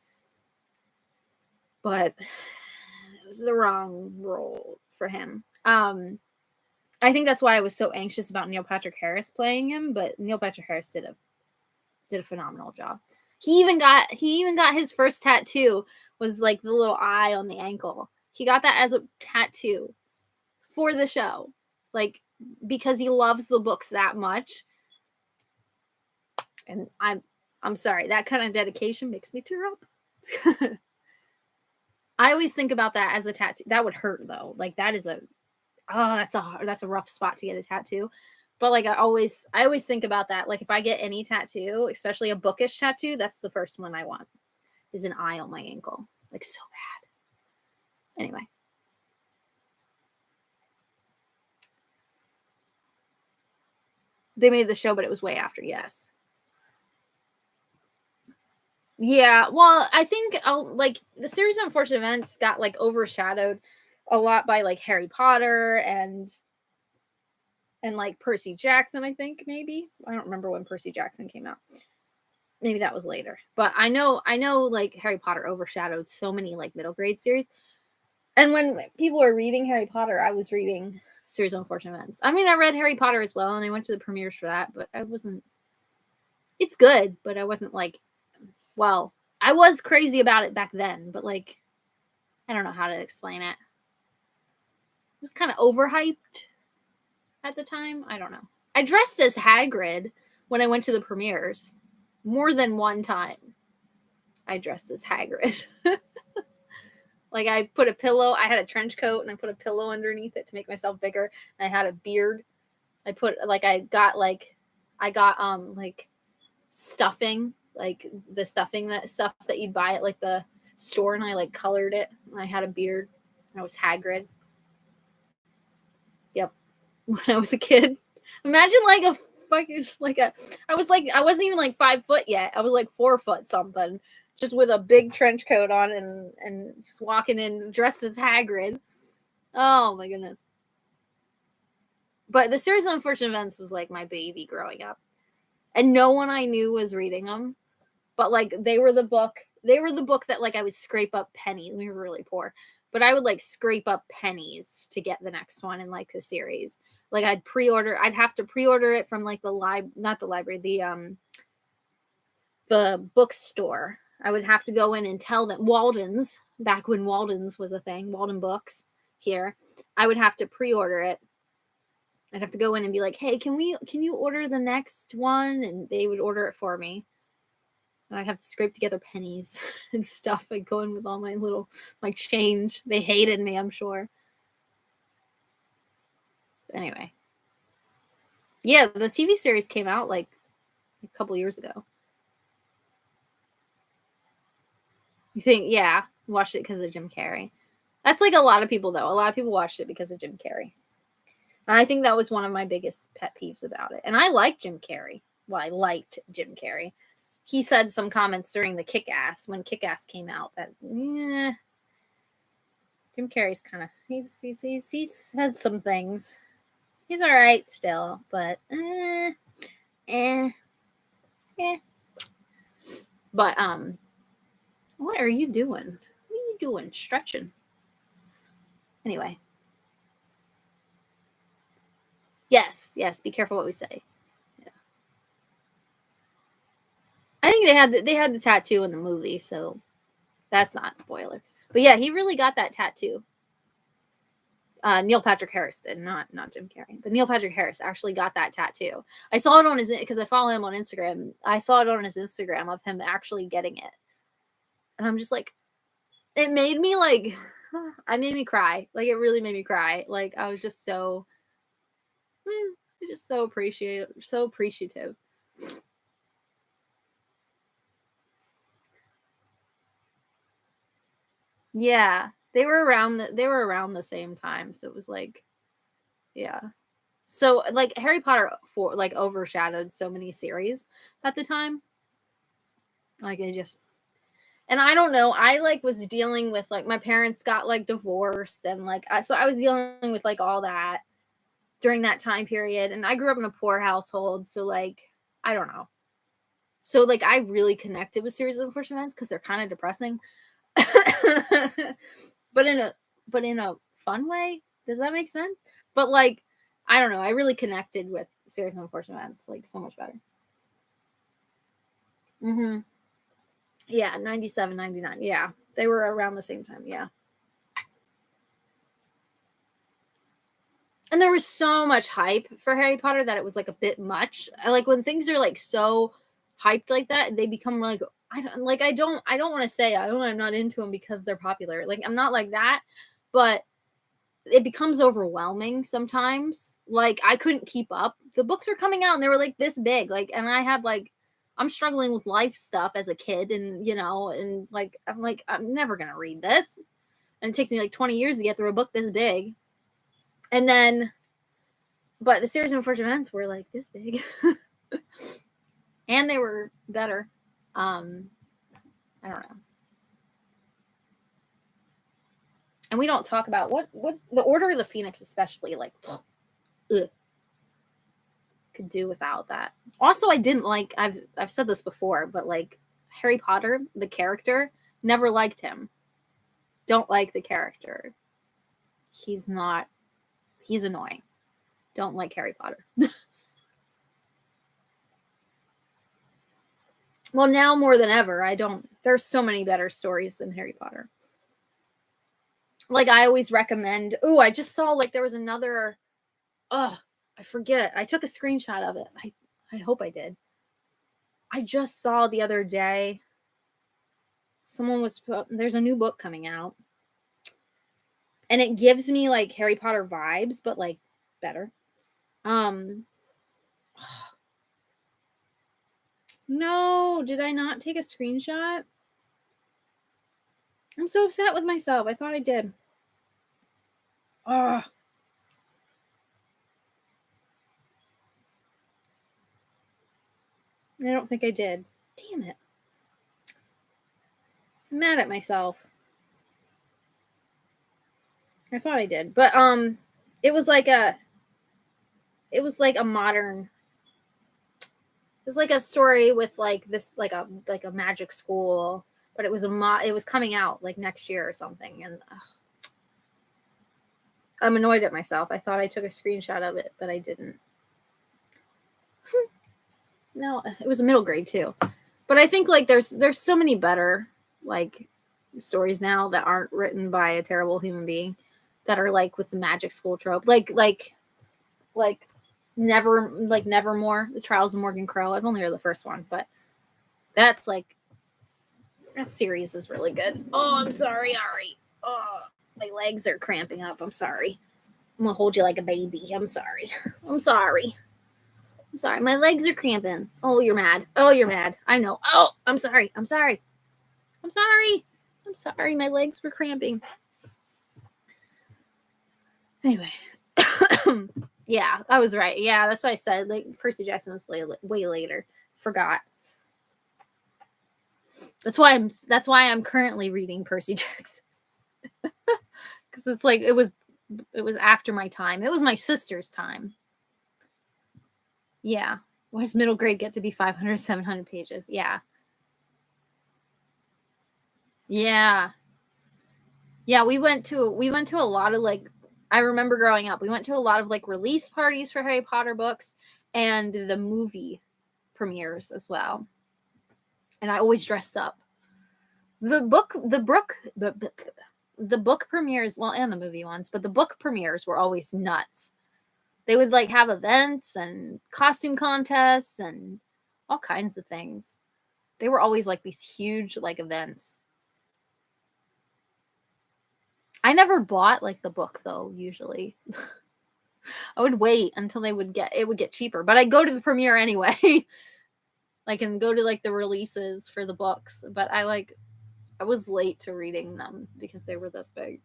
but it was the wrong role for him. I think that's why I was so anxious about Neil Patrick Harris playing him, but Neil Patrick Harris did a phenomenal job. He even got his first tattoo, was like the little eye on the ankle. He got that as a tattoo for the show, like, because he loves the books that much. And I'm sorry, that kind of dedication makes me tear up. I always think about that as a tattoo. That would hurt though. Like, that is that's a rough spot to get a tattoo. But like, I always think about that. Like, if I get any tattoo, especially a bookish tattoo, that's the first one I want, is an eye on my ankle. Like, so bad. Anyway. They made the show, but it was way after, yes. Yeah, well, I think like the series of unfortunate events got like overshadowed a lot by like Harry Potter and like Percy Jackson. I think maybe, I don't remember when Percy Jackson came out. Maybe that was later, but I know like Harry Potter overshadowed so many like middle grade series. And when people were reading Harry Potter, I was reading series of unfortunate events. I mean, I read Harry Potter as well, and I went to the premieres for that, but I wasn't. It's good, but I wasn't like. Well, I was crazy about it back then, but like, I don't know how to explain it. It was kind of overhyped at the time. I don't know. I dressed as Hagrid when I went to the premieres more than one time. I dressed as Hagrid. Like, I put a pillow. I had a trench coat, and I put a pillow underneath it to make myself bigger. And I had a beard. I got stuffing, like the stuffing, that stuff that you'd buy at like the store, and I like colored it. And I had a beard. And I was Hagrid. Yep. When I was a kid. Imagine like a fucking I wasn't even like 5 foot yet. I was like 4 foot something, just with a big trench coat on and just walking in dressed as Hagrid. Oh my goodness. But the series of unfortunate events was like my baby growing up. And no one I knew was reading them. But like, they were the book that like I would scrape up pennies. We were really poor, but I would like scrape up pennies to get the next one in like the series. Like, I'd have to pre-order it from like not the library, the bookstore. I would have to go in and tell them, Walden's, back when Walden's was a thing, Walden Books here. I would have to pre-order it. I'd have to go in and be like, hey, can you order the next one? And they would order it for me. And I'd have to scrape together pennies and stuff. I'd go in with all my change. They hated me, I'm sure. But anyway. Yeah, the TV series came out like a couple years ago. You think, yeah, watched it because of Jim Carrey. That's like a lot of people, though. A lot of people watched it because of Jim Carrey. And I think that was one of my biggest pet peeves about it. And I like Jim Carrey. Well, I liked Jim Carrey. He said some comments during the Kick-Ass, when Kick-Ass came out, that Jim Carrey's kind of, he said some things. He's all right still, but But what are you doing? What are you doing? Stretching. Anyway. Yes, be careful what we say. Yeah. I think they had the tattoo in the movie, so that's not a spoiler. But yeah, he really got that tattoo. Neil Patrick Harris did, not Jim Carrey, but Neil Patrick Harris actually got that tattoo. I saw it on his, because I follow him on Instagram. I saw it on his Instagram of him actually getting it, and I'm just like, it made me like, it made me cry. Like, it really made me cry. Like, I was just so appreciative. Yeah, they were around the same time, so it was like, yeah. So like Harry Potter overshadowed so many series at the time. Like it just, and I don't know, I was dealing with my parents got divorced, and so I was dealing with all that during that time period, and I grew up in a poor household, so I don't know. So I really connected with series of unfortunate events because they're kind of depressing. but in a fun way. Does that make sense? But I don't know, I really connected with series of unfortunate events so much better. Yeah, 97, 99. Yeah, they were around the same time. Yeah. And there was so much hype for Harry Potter that it was a bit much. When things are so hyped like that, they become I don't want to say I'm not into them because they're popular. I'm not like that, but it becomes overwhelming sometimes. I couldn't keep up. The books were coming out and they were this big. And I had I'm struggling with life stuff as a kid, and and I'm never gonna read this. And it takes me 20 years to get through a book this big. And then but the series of unfortunate events were this big. And they were better. I don't know. And we don't talk about what the Order of the Phoenix, especially ugh, could do without that. Also, I didn't I've said this before, but Harry Potter, the character, never liked him. Don't like the character. He's annoying. Don't like Harry Potter. Well, now more than ever, there's so many better stories than Harry Potter. I always recommend, I just saw there was another, I forget. I took a screenshot of it. I hope I did. I just saw the other day, there's a new book coming out. And it gives me Harry Potter vibes, but better. No, did I not take a screenshot? I'm so upset with myself. I thought I did. I don't think I did. Damn it. I'm mad at myself. I thought I did. But it was a modern, it was a story with this a magic school, but it was coming out next year or something, and I'm annoyed at myself. I thought I took a screenshot of it, but I didn't. No, it was a middle grade too. But I think there's so many better stories now that aren't written by a terrible human being, that are with the magic school trope. Nevermore, The Trials of Morgan Crow. I've only read the first one, but that's that series is really good. Oh, I'm sorry, Ari. Oh, my legs are cramping up. I'm sorry. I'm gonna hold you like a baby. I'm sorry. I'm sorry. I'm sorry. My legs are cramping. Oh, you're mad. Oh, you're mad. I know. Oh, I'm sorry. I'm sorry. I'm sorry. I'm sorry. My legs were cramping. Anyway. Yeah, I was right. Yeah, that's what I said. Percy Jackson was way later. Forgot. That's why I'm currently reading Percy Jackson. Because it's it was after my time. It was my sister's time. Yeah. Why does middle grade get to be 500, 700 pages? Yeah. Yeah. Yeah, we went to a lot of I remember growing up, we went to a lot of release parties for Harry Potter books and the movie premieres as well. And I always dressed up. The book premieres, well, and the movie ones, but the book premieres were always nuts. They would have events and costume contests and all kinds of things. They were always these huge events. I never bought the book though, usually. I would wait until it would get cheaper, but I'd go to the premiere anyway. And go to the releases for the books, but I was late to reading them because they were this big.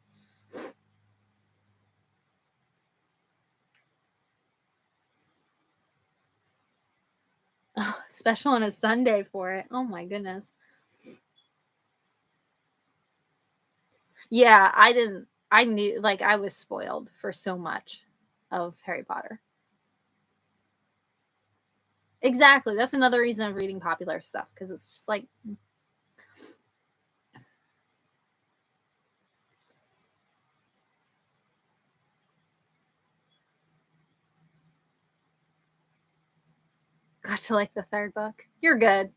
Special on a Sunday for it. Oh my goodness. Yeah, I knew, like, I was spoiled for so much of Harry Potter. Exactly. That's another reason of reading popular stuff, because it's just like, got to like the third book. You're good.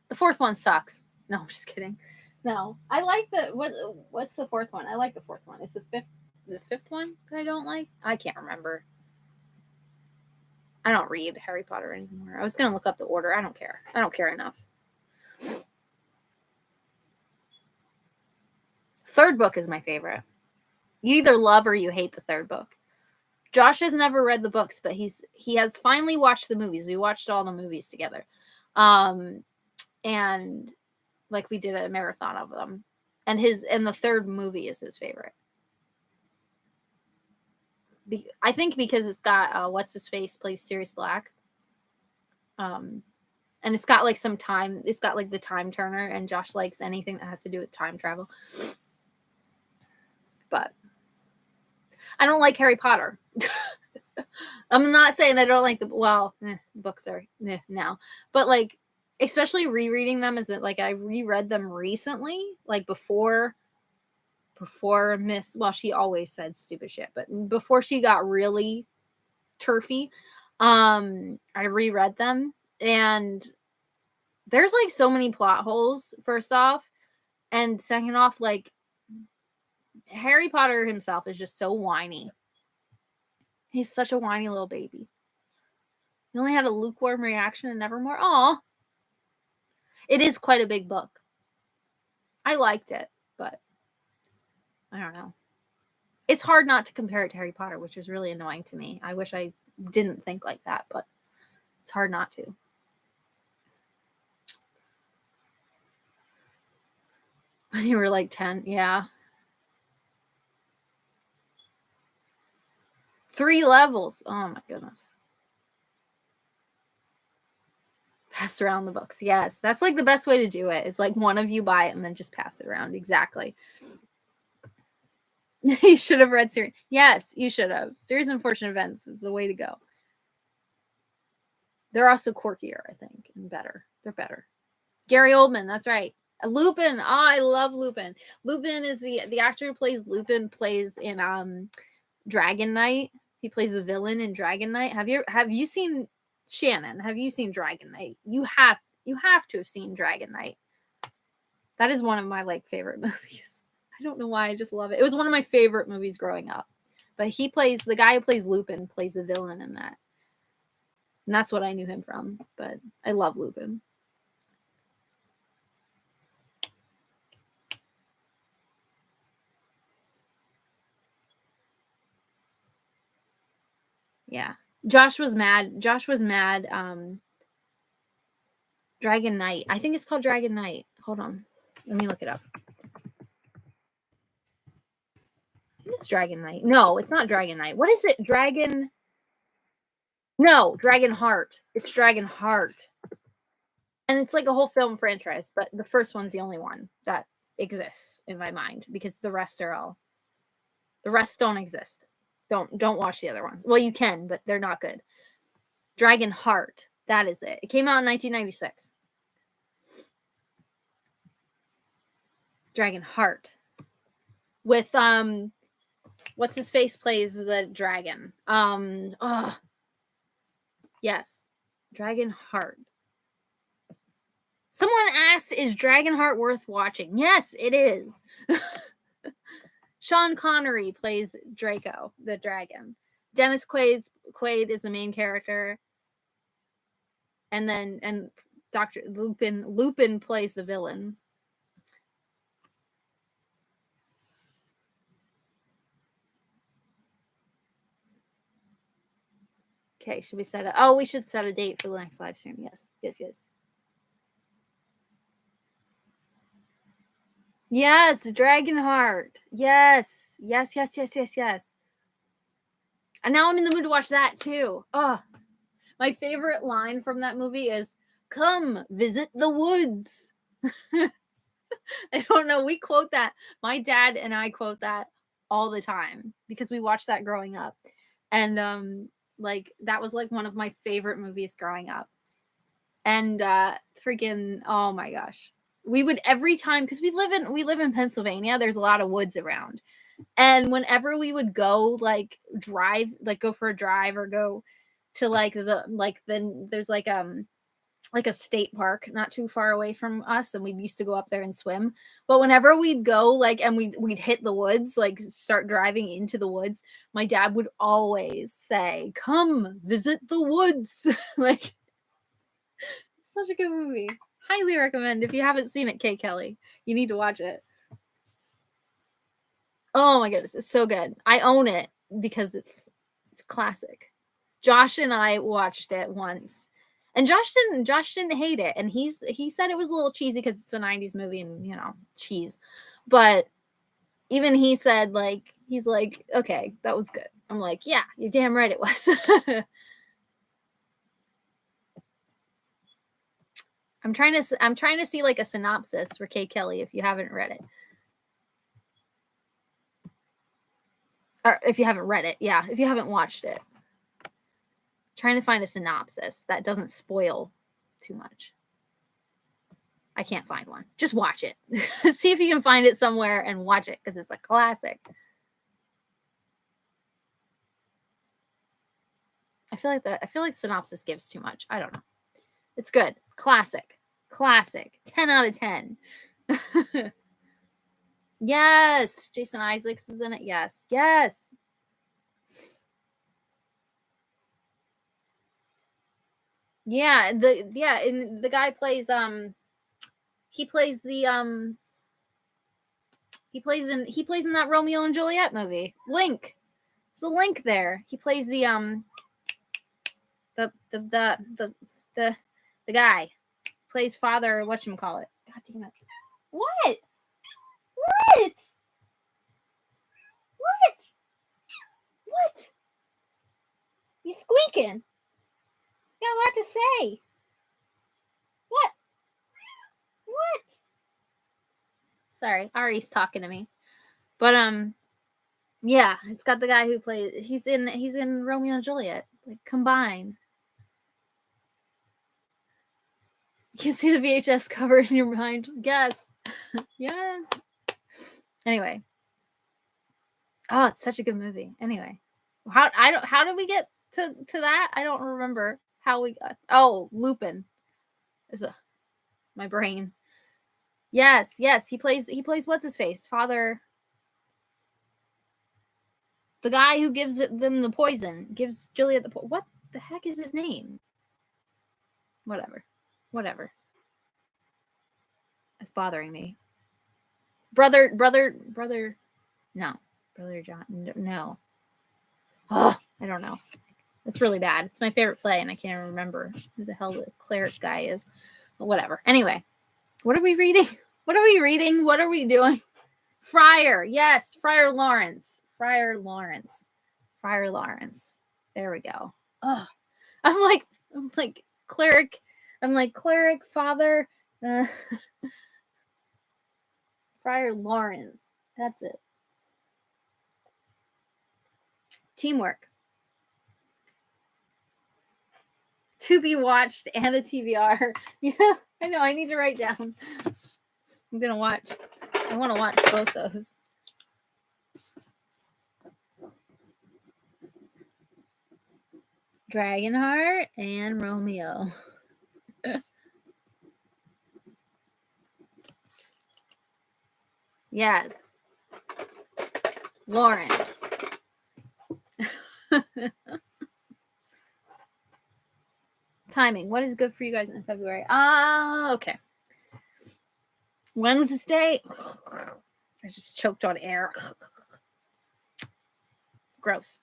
The fourth one sucks. No, I'm just kidding. No, I like the what's the fourth one? I like the fourth one. It's the fifth one that I don't like. I can't remember. I don't read Harry Potter anymore. I was gonna look up the order. I don't care. I don't care enough. Third book is my favorite. You either love or you hate the third book. Josh has never read the books, but he has finally watched the movies. We watched all the movies together. And like we did a marathon of them. And the third movie is his favorite. I think because it's got what's his face plays Sirius Black. And it's got like some time. It's got like the time turner, and Josh likes anything that has to do with time travel. But I don't like Harry Potter. I'm not saying I don't like the books are now, but like especially rereading them, is it like I reread them recently, like before Miss, well, she always said stupid shit, but before she got really turfy, I reread them, and there's like so many plot holes, first off, and second off, like Harry Potter himself is just so whiny. He's such a whiny little baby. He only had a lukewarm reaction in Nevermore. Aw. It is quite a big book. I liked it, but I don't know. It's hard not to compare it to Harry Potter, which is really annoying to me. I wish I didn't think like that, but it's hard not to. When you were like 10, yeah. 3 levels. Oh my goodness. Pass around the books. Yes, that's like the best way to do it. It's like one of you buy it and then just pass it around. Exactly. You should have read series. Yes, you should have. Series of Unfortunate Events is the way to go. They're also quirkier, I think, and better. They're better. Gary Oldman, that's right. Lupin. Oh, I love Lupin. Lupin is the actor who plays Lupin, plays in Dragon Knight. He plays the villain in Dragon Knight. Have you seen Shannon? Have you seen Dragon Knight? You have to have seen Dragon Knight. That is one of my like favorite movies. I don't know why, I just love it. It was one of my favorite movies growing up. But the guy who plays Lupin plays a villain in that. And that's what I knew him from. But I love Lupin. Yeah. Josh was mad. Dragon Knight. I think it's called Dragon Knight. Hold on. Let me look it up. It's Dragon Knight. No, it's not Dragon Knight. What is it? No, Dragon Heart. It's Dragon Heart. And it's like a whole film franchise, but the first one's the only one that exists in my mind, because the rest don't exist. Don't watch the other ones. Well, you can, but they're not good. Dragon Heart. That is it. It came out in 1996. Dragon Heart. With what's his face plays the dragon. Yes. Dragon Heart. Someone asked, is Dragon Heart worth watching? Yes, it is. Sean Connery plays Draco, the dragon. Dennis Quaid is the main character. And Dr. Lupin plays the villain. Okay, should we set a... Oh, we should set a date for the next live stream. Yes. Yes, Dragonheart. Yes. And now I'm in the mood to watch that too. Oh, my favorite line from that movie is, come visit the woods. I don't know. We quote that. My dad and I quote that all the time because we watched that growing up. And like that was like one of my favorite movies growing up. And freaking, oh my gosh. We would every time, because we live in Pennsylvania, there's a lot of woods around. And whenever we would go like drive, like go for a drive or go to like then there's like a state park not too far away from us, and we used to go up there and swim. But whenever we'd go like and we'd hit the woods, like start driving into the woods, my dad would always say, come visit the woods. Like, it's such a good movie. Highly recommend. If you haven't seen it, Kay Kelly, you need to watch it. Oh my goodness, it's so good. I own it because it's classic. Josh and I watched it once. And Josh didn't hate it, and he said it was a little cheesy because it's a 90s movie and, you know, cheese. But even he said, like, he's like, okay, that was good. I'm like, yeah, you're damn right it was. I'm trying to see like a synopsis for Kay Kelly if you haven't read it. Or if you haven't read it, yeah, if you haven't watched it. Trying to find a synopsis that doesn't spoil too much. I can't find one. Just watch it. See if you can find it somewhere and watch it because it's a classic. I feel like synopsis gives too much. I don't know. It's good. Classic. 10 out of 10. Yes. Jason Isaacs is in it. Yes. Yeah, and the guy plays he plays in that Romeo and Juliet movie. Link. There's a link there. He plays the guy. Plays father, whatchamacallit. God damn it. What? You squeaking? You got a lot to say. What? Sorry, Ari's talking to me. But yeah, it's got the guy who plays he's in Romeo and Juliet. Like combined. You can see the VHS cover in your mind. Yes. Yes. Anyway. Oh, it's such a good movie. Anyway. How did we get to that? I don't remember how we got. Oh, Lupin. My brain. Yes. He plays what's his face? Father. The guy who gives them the poison. Gives Juliet the what the heck is his name? Whatever. It's bothering me. Brother. No. Brother John. No. Oh, I don't know. It's really bad. It's my favorite play, and I can't remember who the hell the cleric guy is. But whatever. Anyway, what are we reading? What are we doing? Friar. Yes, Friar Lawrence. There we go. Oh, I'm like cleric. I'm like cleric, father. Friar Lawrence. That's it. Teamwork. To be watched and a TBR. Yeah, I know. I need to write down. I'm gonna watch. I want to watch both those. Dragonheart and Romeo. Yes. Lawrence. Timing. What is good for you guys in February? Okay. Wednesday. I just choked on air. Gross.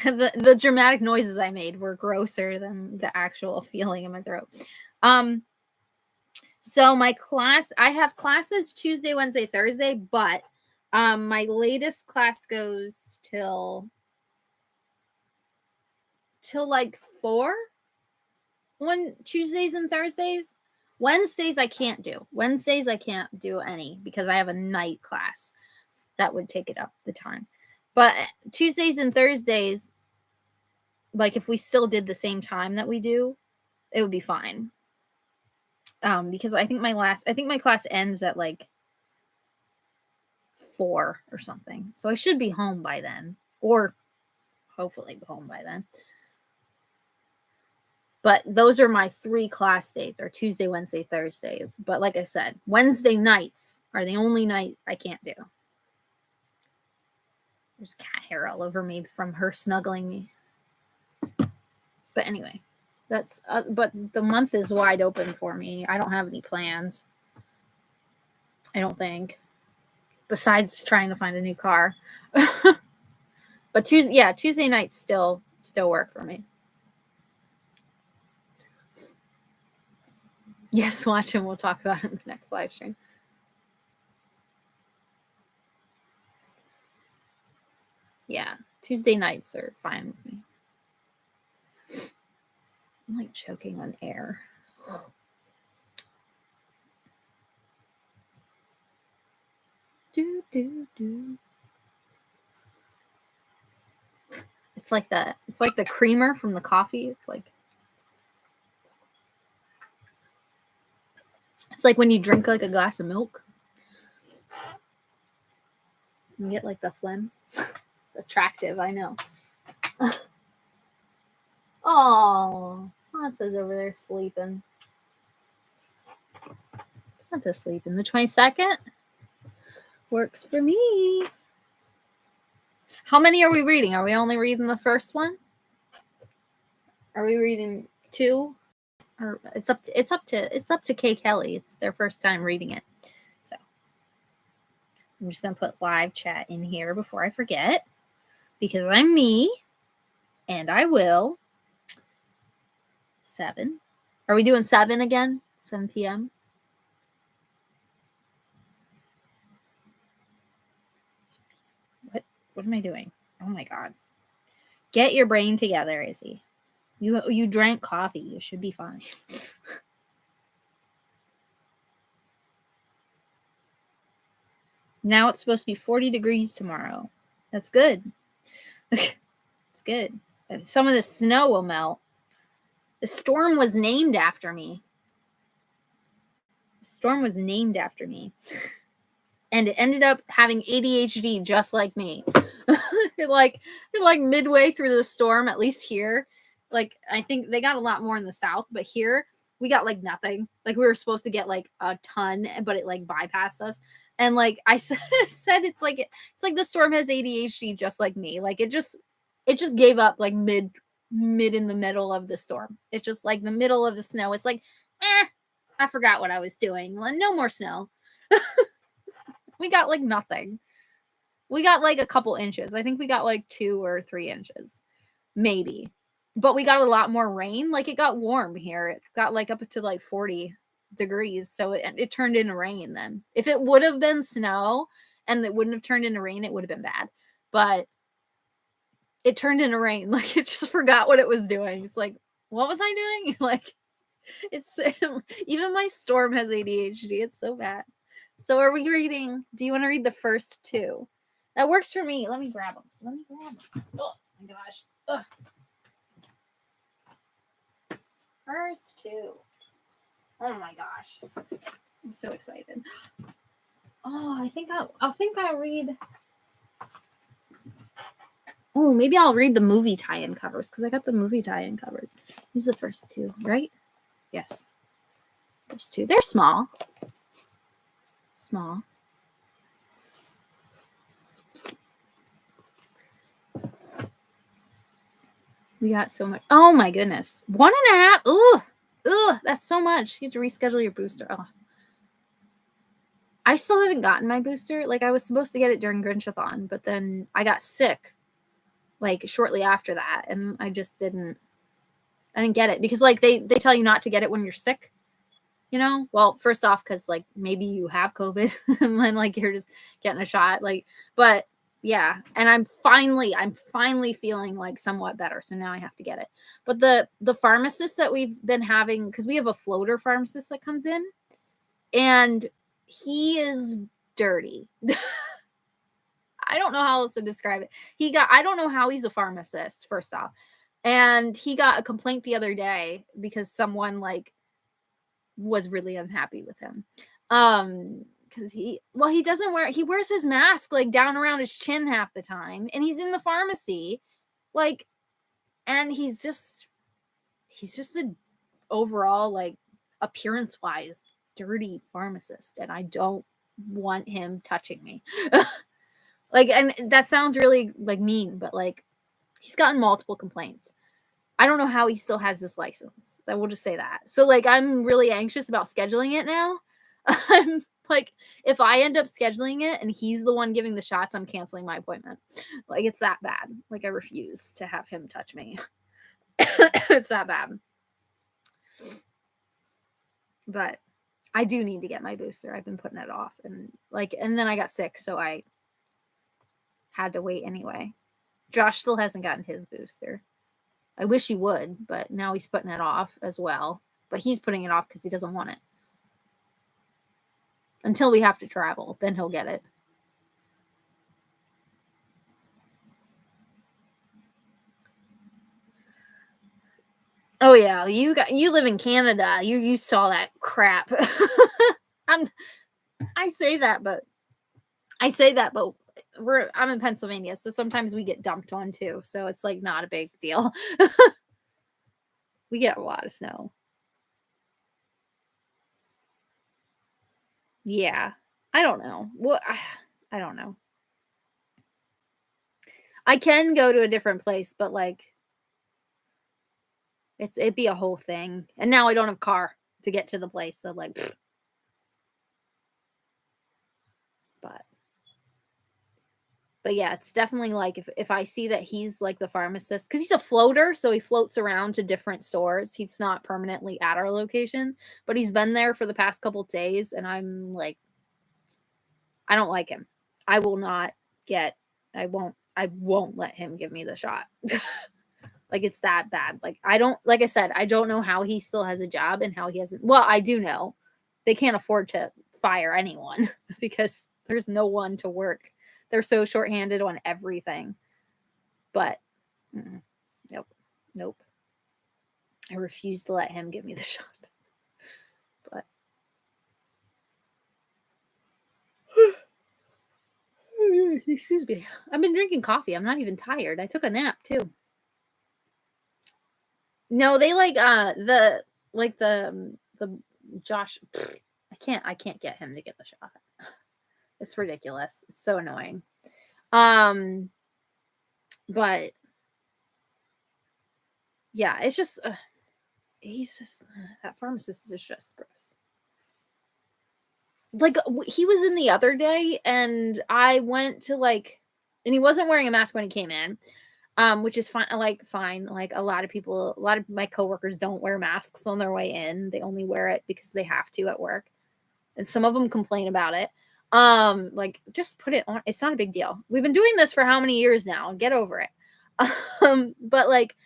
The dramatic noises I made were grosser than the actual feeling in my throat. So my class, I have classes Tuesday, Wednesday, Thursday, but my latest class goes till like 4 on Tuesdays and Thursdays. Wednesdays I can't do. Wednesdays I can't do any because I have a night class that would take it up the time. But Tuesdays and Thursdays, like if we still did the same time that we do, it would be fine. Because I think my class ends at like 4 or something. So I should be home by then, or hopefully be home by then. But those are my 3 class days, are Tuesday, Wednesday, Thursdays. But like I said, Wednesday nights are the only night I can't do. There's cat hair all over me from her snuggling me. But anyway, that's but the month is wide open for me. I don't have any plans. I don't think. Besides trying to find a new car. But Tuesday nights still work for me. Yes, watch and we'll talk about it in the next live stream. Yeah, Tuesday nights are fine with me. I'm like choking on air. It's like the creamer from the coffee. It's like when you drink like a glass of milk. You get like the phlegm. Attractive, I know. Oh, Sansa's over there sleeping. Sansa's sleeping. The 22nd works for me. How many are we reading? Are we only reading the first one? Are we reading 2? Or it's up to Kay Kelly. It's their first time reading it. So I'm just gonna put live chat in here before I forget, because I'm me, and I will. 7. Are we doing 7 again? 7 p.m. What am I doing? Oh my God. Get your brain together, Izzy. You drank coffee. You should be fine. Now it's supposed to be 40 degrees tomorrow. That's good. It's good. Some of the snow will melt. The storm was named after me. And it ended up having ADHD just like me. like midway through the storm, at least here, like I think they got a lot more in the south, but here we got like nothing. Like we were supposed to get like a ton, but it like bypassed us. And like I said it's like the storm has ADHD just like me. Like it just gave up like mid in the middle of the storm. It's just like the middle of the snow. It's like, I forgot what I was doing. No more snow. We got like nothing. We got like a couple inches. I think we got like 2 or 3 inches, maybe. But we got a lot more rain. Like it got warm here. It got like up to like 40 degrees. So it turned into rain then. If it would have been snow and it wouldn't have turned into rain, it would have been bad. But it turned into rain. Like it just forgot what it was doing. It's like, what was I doing? Like it's even my storm has ADHD. It's so bad. So are we reading? Do you want to read the first 2? That works for me. Let me grab them. Oh my gosh. Ugh. First 2. Oh my gosh. I'm so excited. Oh, I think I'll read. Oh, maybe I'll read the movie tie-in covers because I got the movie tie-in covers. These are the first 2, right? Yes. First 2. They're small. We got so much. Oh my goodness. 1.5. Ugh, that's so much. You have to reschedule your booster. Oh. I still haven't gotten my booster. Like I was supposed to get it during Grinchathon, but then I got sick like shortly after that, and I just didn't get it because like they tell you not to get it when you're sick. You know, well, first off, because like maybe you have COVID and then like you're just getting a shot, like, but Yeah, and I'm finally feeling like somewhat better. So now I have to get it. But the pharmacist that we've been having, because we have a floater pharmacist that comes in, and he is dirty. I don't know how else to describe it. I don't know how he's a pharmacist, first off. And he got a complaint the other day because someone like was really unhappy with him. Because he doesn't he wears his mask like down around his chin half the time, and he's in the pharmacy, like, and he's just a overall, like, appearance wise dirty pharmacist, and I don't want him touching me. Like, and that sounds really like mean, but like, he's gotten multiple complaints. I don't know how he still has this license. I will just say that. So like, I'm really anxious about scheduling it now. I'm like, if I end up scheduling it and he's the one giving the shots, I'm canceling my appointment. Like, it's that bad. Like, I refuse to have him touch me. It's that bad. But I do need to get my booster. I've been putting it off, and then I got sick, so I had to wait anyway. Josh still hasn't gotten his booster. I wish he would, but now he's putting it off as well. But he's putting it off because he doesn't want it. Until we have to travel, then he'll get it. Oh yeah, you live in Canada. You saw that crap. I say that, but I'm in Pennsylvania, so sometimes we get dumped on too. So it's like not a big deal. We get a lot of snow. Yeah. I don't know. Well, I don't know. I can go to a different place, but like, it'd be a whole thing. And now I don't have a car to get to the place, so like, but yeah, it's definitely like, if I see that he's like the pharmacist, because he's a floater, so he floats around to different stores. He's not permanently at our location, but he's been there for the past couple days, and I'm like, I don't like him. I will not get. I won't let him give me the shot. Like, it's that bad. Like, like I said, I don't know how he still has a job and how he hasn't. Well, I do know they can't afford to fire anyone because there's no one to work. They're so shorthanded on everything. But nope. I refuse to let him give me the shot. But excuse me. I've been drinking coffee. I'm not even tired. I took a nap too. No, they like the Josh. I can't get him to get the shot. It's ridiculous. It's so annoying. But yeah, it's just he's just that pharmacist is just gross. Like, he was in the other day, and I went to like, and he wasn't wearing a mask when he came in. Which is fine. Like, a lot of my coworkers don't wear masks on their way in. They only wear it because they have to at work. And some of them complain about it. Like, just put it on. It's not a big deal. We've been doing this for how many years now? Get over it. But like,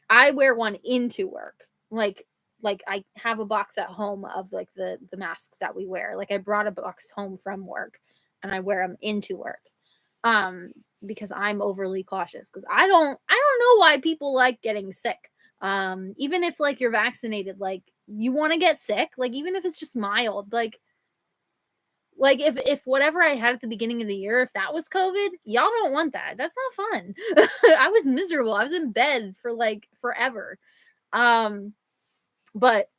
I wear one into work. Like I have a box at home of like the masks that we wear. Like, I brought a box home from work, and I wear them into work. Because I'm overly cautious, because I don't know why people like getting sick. Even if like you're vaccinated, like, you want to get sick, like, even if it's just mild, like if whatever I had at the beginning of the year, if that was COVID, y'all don't want that. That's not fun. I was miserable. I was in bed for like forever. But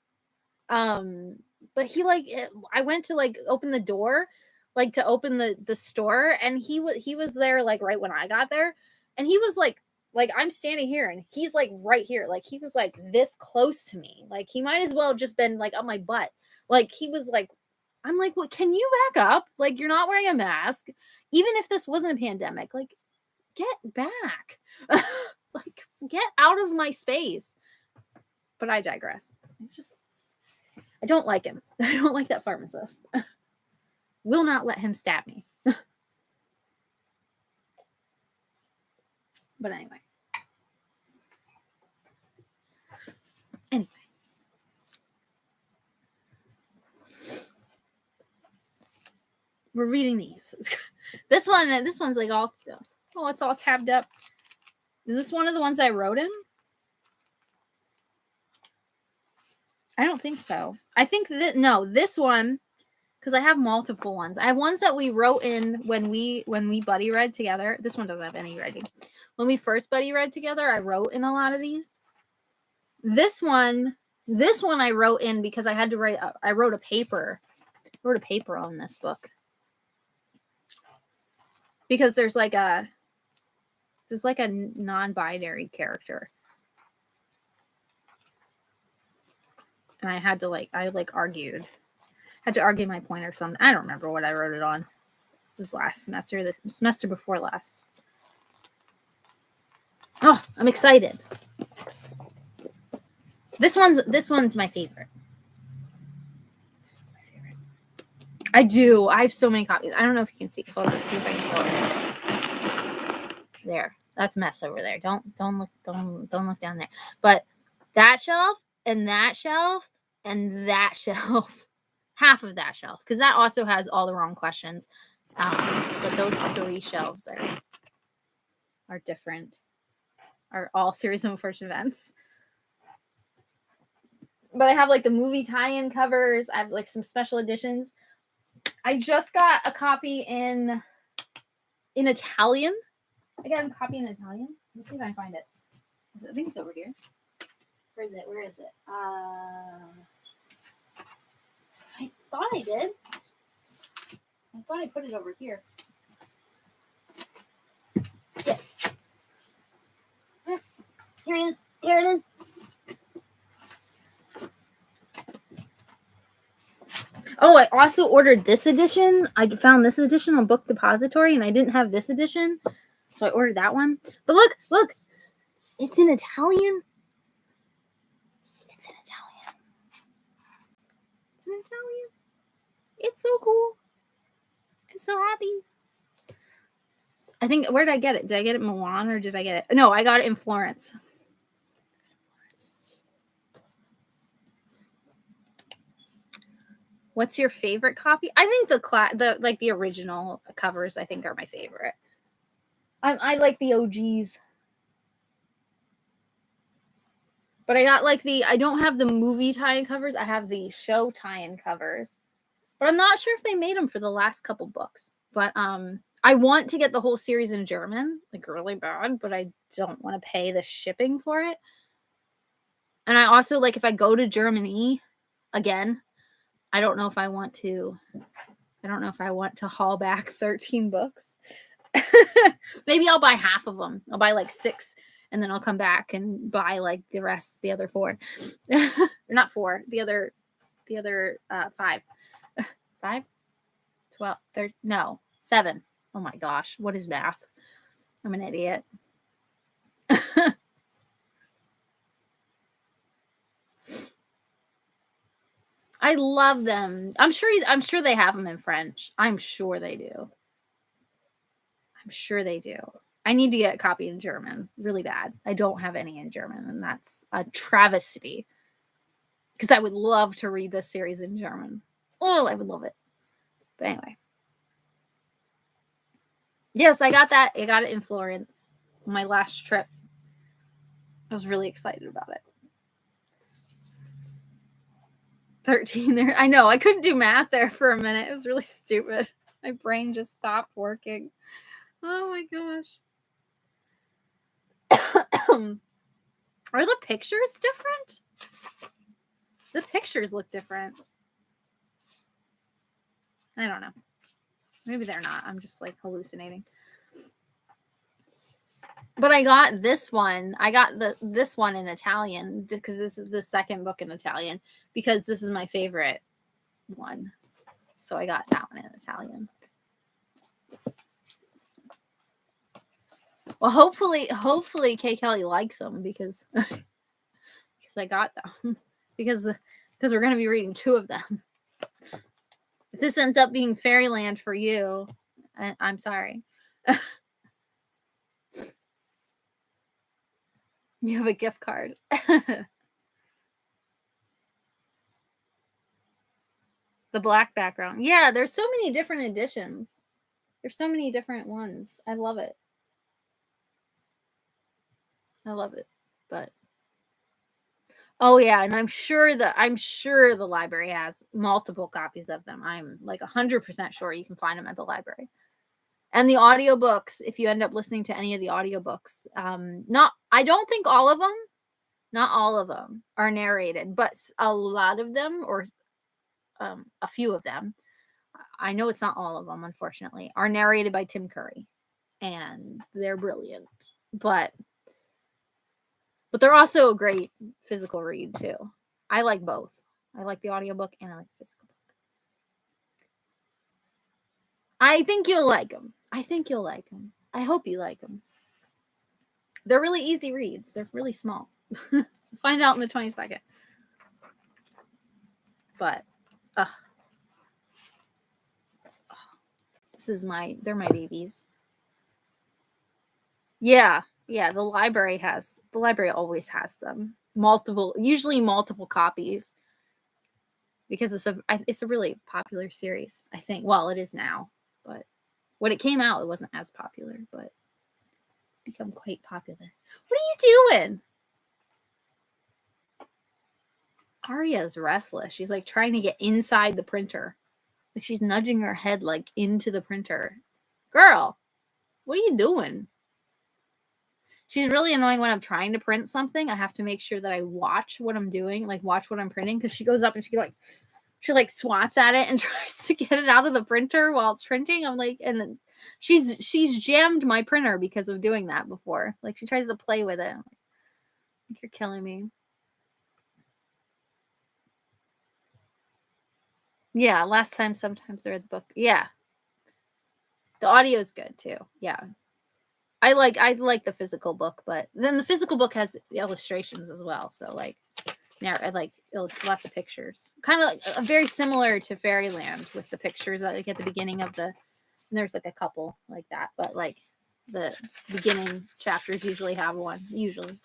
he like, I went to like open the door, like to open the store, and he was there like right when I got there, and he was like I'm standing here, and he's like right here, like he was like this close to me, like he might as well have just been like on my butt. Like, he was like, I'm like, what? Can you back up? Like, you're not wearing a mask. Even if this wasn't a pandemic, like, get back. Like, get out of my space. But I digress. It's just, I don't like him. I don't like that pharmacist. Will not let him stab me. But anyway. We're reading these. This one's like all, oh, it's all tabbed up. Is this one of the ones I wrote in? I don't think so. I think that, no, this one, because I have multiple ones. I have ones that we wrote in when we buddy read together. This one doesn't have any writing. When we first buddy read together, I wrote in a lot of these. This one I wrote in because I had to write. I wrote a paper. On this book because there's like a non-binary character, and I had to argued. Had to argue my point or something. I don't remember what I wrote it on. It was last semester, the semester before last. Oh, I'm excited. This one's my favorite. I do. I have so many copies. I don't know if you can see. Hold on, see if I can show it. There. That's mess over there. Don't look down there. But that shelf and that shelf and that shelf. Half of that shelf, because that also has all the wrong questions. But those 3 shelves are different. Are all series of unfortunate events. But I have like the movie tie-in covers. I have like some special editions. I just got a copy in Italian. I got a copy in Italian. Let's see if I can find it. I think it's over here. Where is it? I thought I did. I thought I put it over here. Yeah. Here it is. Oh, I also ordered this edition. I found this edition on Book Depository, and I didn't have this edition, so I ordered that one. But look, it's in Italian. It's in Italian. It's so cool. I'm so happy. I think, where did I get it? Did I get it in Milan or did I get it? No, I got it in Florence. What's your favorite copy? I think the original covers I think are my favorite. I like the OGs. But I got I don't have the movie tie-in covers. I have the show tie-in covers. But I'm not sure if they made them for the last couple books. But I want to get the whole series in German, like really bad, but I don't want to pay the shipping for it. And I also, if I go to Germany again, I don't know if I want to haul back 13 books. Maybe I'll buy half of them. I'll buy 6, and then I'll come back and buy the rest, the other 4. Or not 4, the other 5. 5? 12, 13, no, 7. Oh my gosh, what is math? I'm an idiot. I love them. I'm sure they have them in French. I'm sure they do. I need to get a copy in German really bad. I don't have any in German, and that's a travesty. Because I would love to read this series in German. Oh, I would love it. But anyway. Yes, I got that. I got it in Florence on my last trip. I was really excited about it. 13 there. I know. I couldn't do math there for a minute. It was really stupid. My brain just stopped working. Oh my gosh. Are the pictures different? The pictures look different. I don't know. Maybe they're not. I'm just hallucinating. But I got this one. I got this one in Italian because this is the second book in Italian because this is my favorite one. So I got that one in Italian. Well, hopefully Kay Kelly likes them because I got them because we're going to be reading 2 of them. If this ends up being Fairyland for you, I'm sorry. You have a gift card. The black background. Yeah, there's so many different editions. There's so many different ones. I love it. I love it. But oh yeah, and I'm sure the library has multiple copies of them. I'm like 100% sure you can find them at the library. And the audiobooks, if you end up listening to any of the audiobooks, I don't think all of them are narrated, but a lot of them, or a few of them, I know it's not all of them, unfortunately, are narrated by Tim Curry, and they're brilliant. But they're also a great physical read too. I like both. I like the audiobook and I like the physical book. I think you'll like them. I hope you like them. They're really easy reads. They're really small. Find out in the 22nd. But they're my babies. Yeah, the library always has them. Usually multiple copies, because it's a really popular series, I think. Well, it is now, but when it came out, it wasn't as popular, but it's become quite popular. What are you doing? Arya's restless. She's like trying to get inside the printer. Like she's nudging her head like into the printer. Girl, what are you doing? She's really annoying when I'm trying to print something. I have to make sure that I watch what I'm doing, like watch what I'm printing, because she goes up and she swats at it and tries to get it out of the printer while it's printing. I'm like, and then she's jammed my printer because of doing that before. Like she tries to play with it. I'm like, you're killing me. Yeah, last time sometimes I read the book. Yeah. The audio is good too. Yeah. I like the physical book, but then the physical book has illustrations as well. So like, yeah, I like lots of pictures. Kind of very similar to Fairyland with the pictures like at the beginning of there's like a couple like that, but like the beginning chapters usually have one. Usually.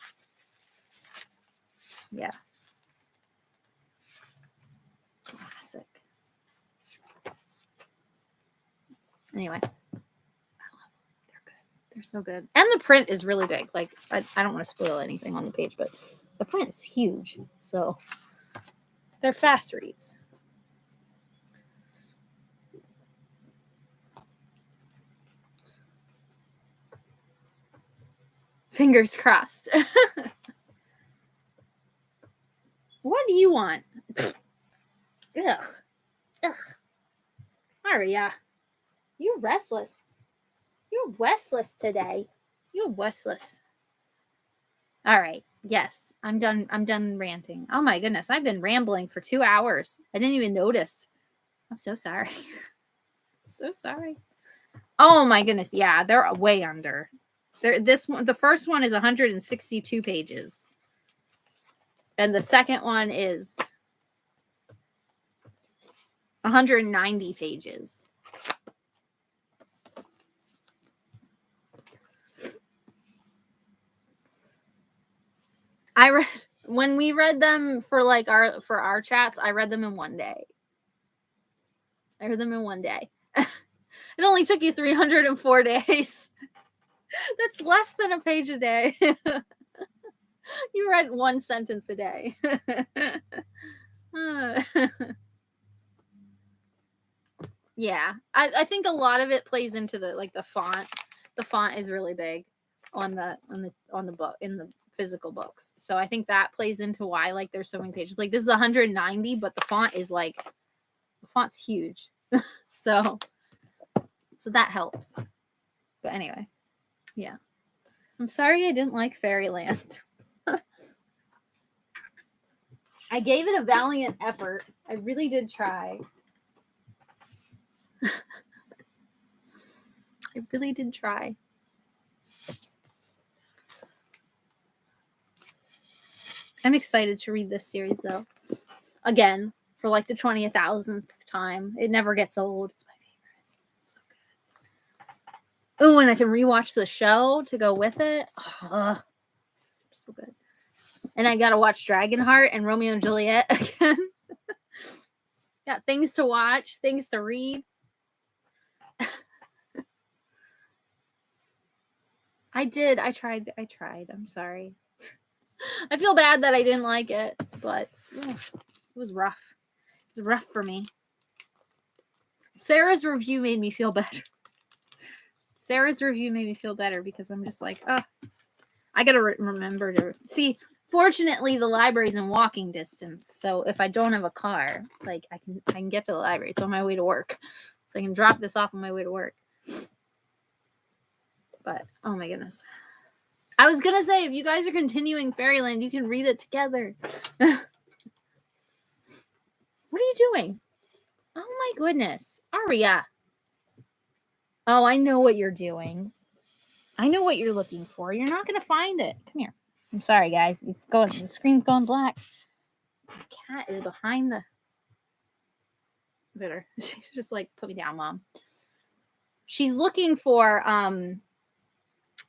Yeah. Classic. Anyway. They're so good. And the print is really big. Like, I don't want to spoil anything on the page, but the print's huge. So they're fast reads. Fingers crossed. What do you want? Ugh. Aria, you're restless. You're restless today. You're restless. All right. Yes, I'm done. I'm done ranting. Oh my goodness, I've been rambling for 2 hours. I didn't even notice. I'm so sorry. So sorry. Oh my goodness. Yeah, they're way under. The first one is 162 pages. And the second one is 190 pages. When we read them for our chats, I read them in one day. It only took you 304 days. That's less than a page a day. You read one sentence a day. Yeah, I think a lot of it plays into the font. The font is really big on the book, in the physical books. So I think that plays into why there's so many pages. Like this is 190, but the font is the font's huge. So that helps. But anyway, yeah. I'm sorry I didn't like Fairyland. I gave it a valiant effort. I really did try. I really did try. I'm excited to read this series though. Again, for the 20,000th time. It never gets old. It's my favorite. It's so good. Oh, and I can rewatch the show to go with it. Oh, it's So good. And I gotta watch Dragonheart and Romeo and Juliet again. Got things to watch, things to read. I did. I tried. I'm sorry. I feel bad that I didn't like it, but it was rough. It was rough for me. Sarah's review made me feel better. Because I'm just like, oh, I gotta remember to see. Fortunately, the library's in walking distance, so if I don't have a car, like I can get to the library. It's on my way to work, so I can drop this off on my way to work. But oh my goodness, I was gonna say if you guys are continuing Fairyland, you can read it together. What are you doing? Oh my goodness, Aria. Oh, I know what you're doing. I know what you're looking for. You're not gonna find it. Come here. I'm sorry, guys. The screen's going black. The cat is behind the bitter. She's just like, put me down, Mom. She's looking for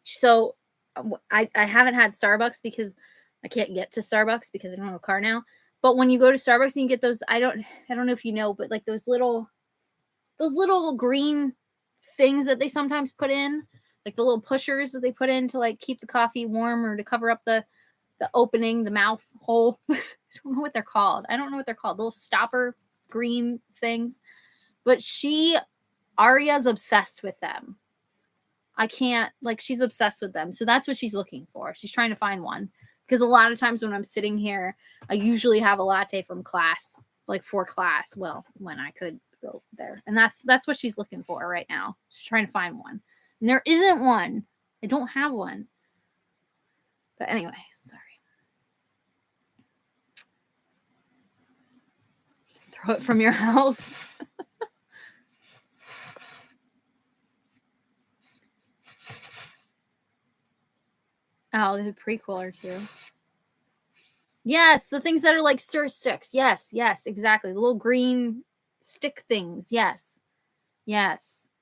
so I haven't had Starbucks because I can't get to Starbucks because I don't have a car now. But when you go to Starbucks and you get those, I don't know if you know, but like those little green things that they sometimes put in, like the little pushers that they put in to like keep the coffee warm or to cover up the opening, the mouth hole. I don't know what they're called. Little stopper green things. But Aria's obsessed with them. She's obsessed with them. So that's what she's looking for. She's trying to find one. Because a lot of times when I'm sitting here, I usually have a latte from class, like for class. Well, when I could go there. And that's what she's looking for right now. She's trying to find one. And there isn't one. I don't have one. But anyway, sorry. Throw it from your house. Oh, there's a prequel or two. Yes, the things that are like stir sticks. Yes, exactly. The little green stick things. Yes.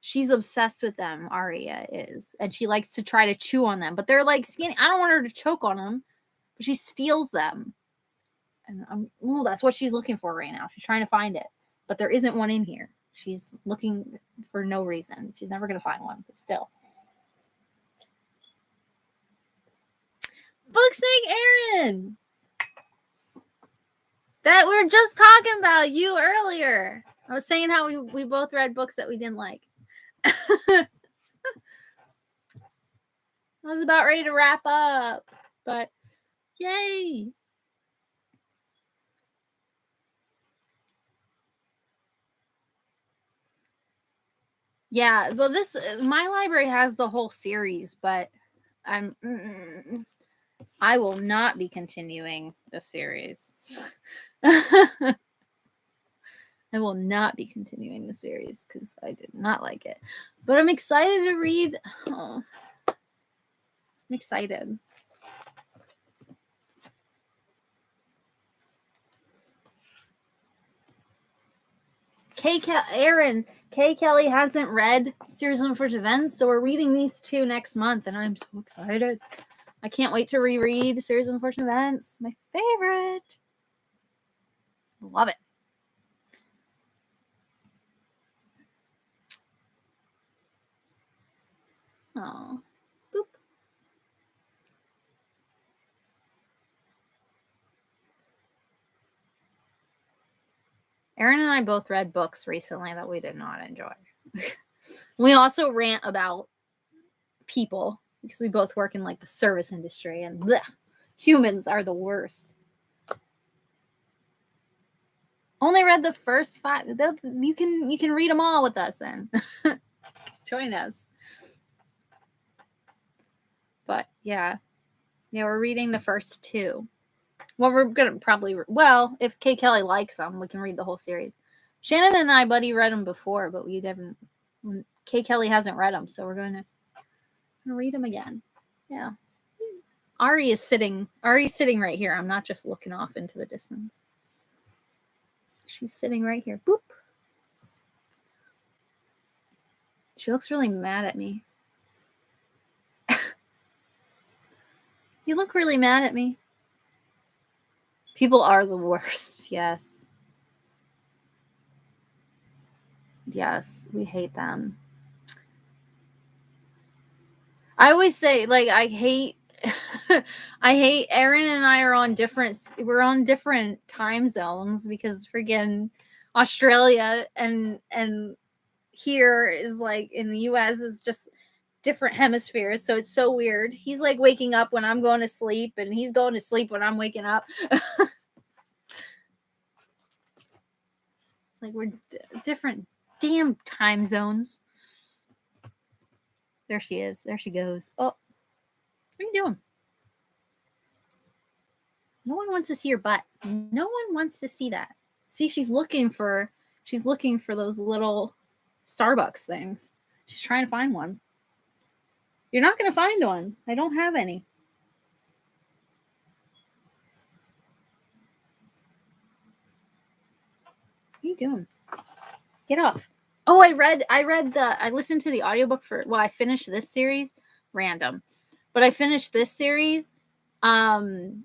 She's obsessed with them, Aria is. And she likes to try to chew on them. But they're like skinny. I don't want her to choke on them. But she steals them. And that's what she's looking for right now. She's trying to find it. But there isn't one in here. She's looking for no reason. She's never going to find one. But still. Booksnake Aaron! That we were just talking about you earlier. I was saying how we both read books that we didn't like. I was about ready to wrap up, but yay. Yeah, well, my library has the whole series, but I will not be continuing the series. I will not be continuing the series because I did not like it. But I'm excited to read. Oh, I'm excited. Kay Kelly hasn't read Series of Unfortunate Events, so we're reading these two next month, and I'm so excited. I can't wait to reread Series of Unfortunate Events. My favorite. Love it. Oh, boop. Aaron and I both read books recently that we did not enjoy. We also rant about people because we both work in like the service industry, and bleh, humans are the worst. Only read the first 5. You can read them all with us then. Join us. But yeah, we're reading the first 2. Well, we're gonna probably if Kay Kelly likes them, we can read the whole series. Shannon and I, buddy, read them before, but we haven't. Kay Kelly hasn't read them, so we're gonna read them again. Yeah. Ari's sitting right here. I'm not just looking off into the distance. She's sitting right here. Boop. She looks really mad at me. You look really mad at me. People are the worst. Yes. Yes, we hate them. I always say, like, I hate Aaron and I are on we're on different time zones because friggin' Australia and here is like in the US is just different hemispheres, so it's so weird. He's like waking up when I'm going to sleep and he's going to sleep when I'm waking up. It's like we're different damn time zones. There she is. There she goes. Oh, what are you doing? No one wants to see your butt. No one wants to see that. See, she's looking for those little Starbucks things. She's trying to find one. You're not going to find one. I don't have any. What are you doing? Get off. Oh, I listened to the audiobook I finished this series, random. But I finished this series and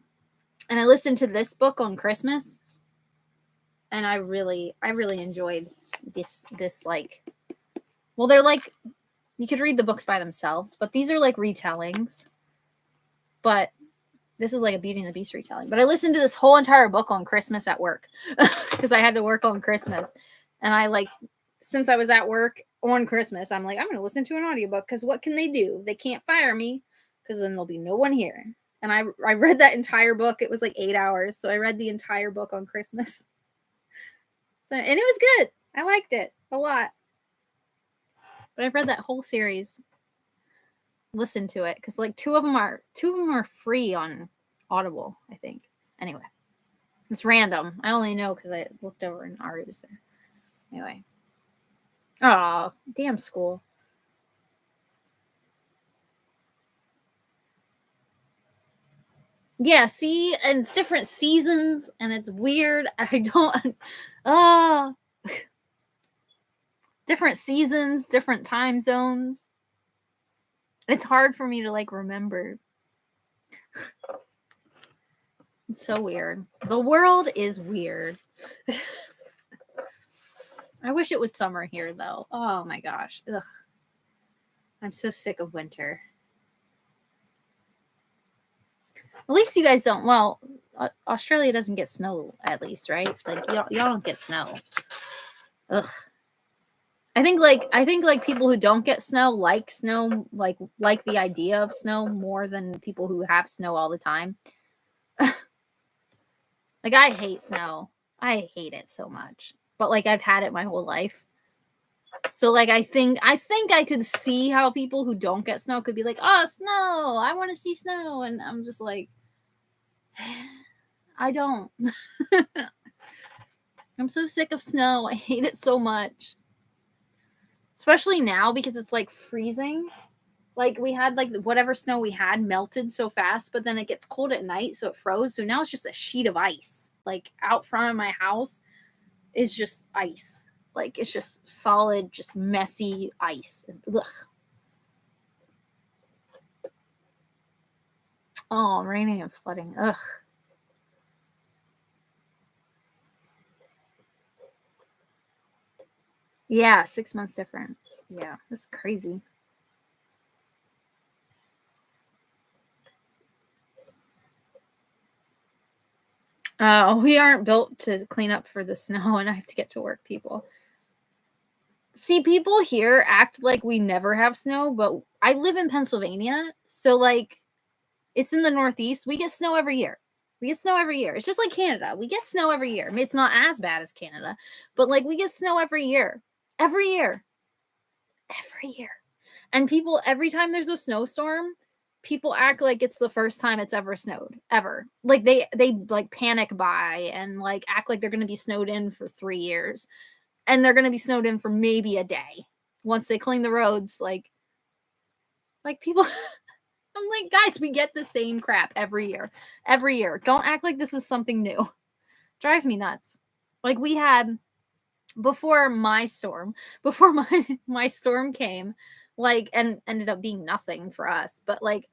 I listened to this book on Christmas and I really enjoyed this like, well, they're like, you could read the books by themselves, but these are like retellings. But this is like a Beauty and the Beast retelling. But I listened to this whole entire book on Christmas at work because I had to work on Christmas. And I like, since I was at work on Christmas, I'm like, I'm going to listen to an audiobook because what can they do? They can't fire me because then there'll be no one here. And I read that entire book. It was like 8 hours. So I read the entire book on Christmas. So, and it was good. I liked it a lot. But I've read that whole series. Listen to it because like two of them are free on Audible, I think. Anyway, it's random. I only know because I looked over and Ari was there. Anyway. Oh, damn school. Yeah, see, and it's different seasons and it's weird. I don't different seasons, different time zones. It's hard for me to like remember. It's so weird. The world is weird. I wish it was summer here though. Oh my gosh. Ugh. I'm so sick of winter. At least you guys don't. Well, Australia doesn't get snow, at least, right? Like y'all don't get snow. Ugh. I think like people who don't get snow, like the idea of snow more than people who have snow all the time. Like I hate snow. I hate it so much. But like I've had it my whole life. So like I think I could see how people who don't get snow could be like, "Oh, snow. I want to see snow." And I'm just like I don't. I'm so sick of snow. I hate it so much. Especially now because it's like freezing. Like we had like whatever snow we had melted so fast, but then it gets cold at night, so it froze. So now it's just a sheet of ice. Like out front of my house is just ice. Like it's just solid, just messy ice. Ugh. Oh, raining and flooding. Ugh. Yeah, 6 months difference. Yeah, that's crazy. We aren't built to clean up for the snow, and I have to get to work, people. See, people here act like we never have snow, but I live in Pennsylvania, so like it's in the Northeast. We get snow every year. It's just like Canada. We get snow every year. I mean, it's not as bad as Canada, but like we get snow every year. Every year. And people, every time there's a snowstorm, people act like it's the first time it's ever snowed. Ever. Like they like panic buy and like act like they're gonna be snowed in for 3 years. And they're gonna be snowed in for maybe a day. Once they clean the roads, like people I'm like, guys, we get the same crap every year. Every year. Don't act like this is something new. Drives me nuts. Like we had before my storm came, like, and ended up being nothing for us, but like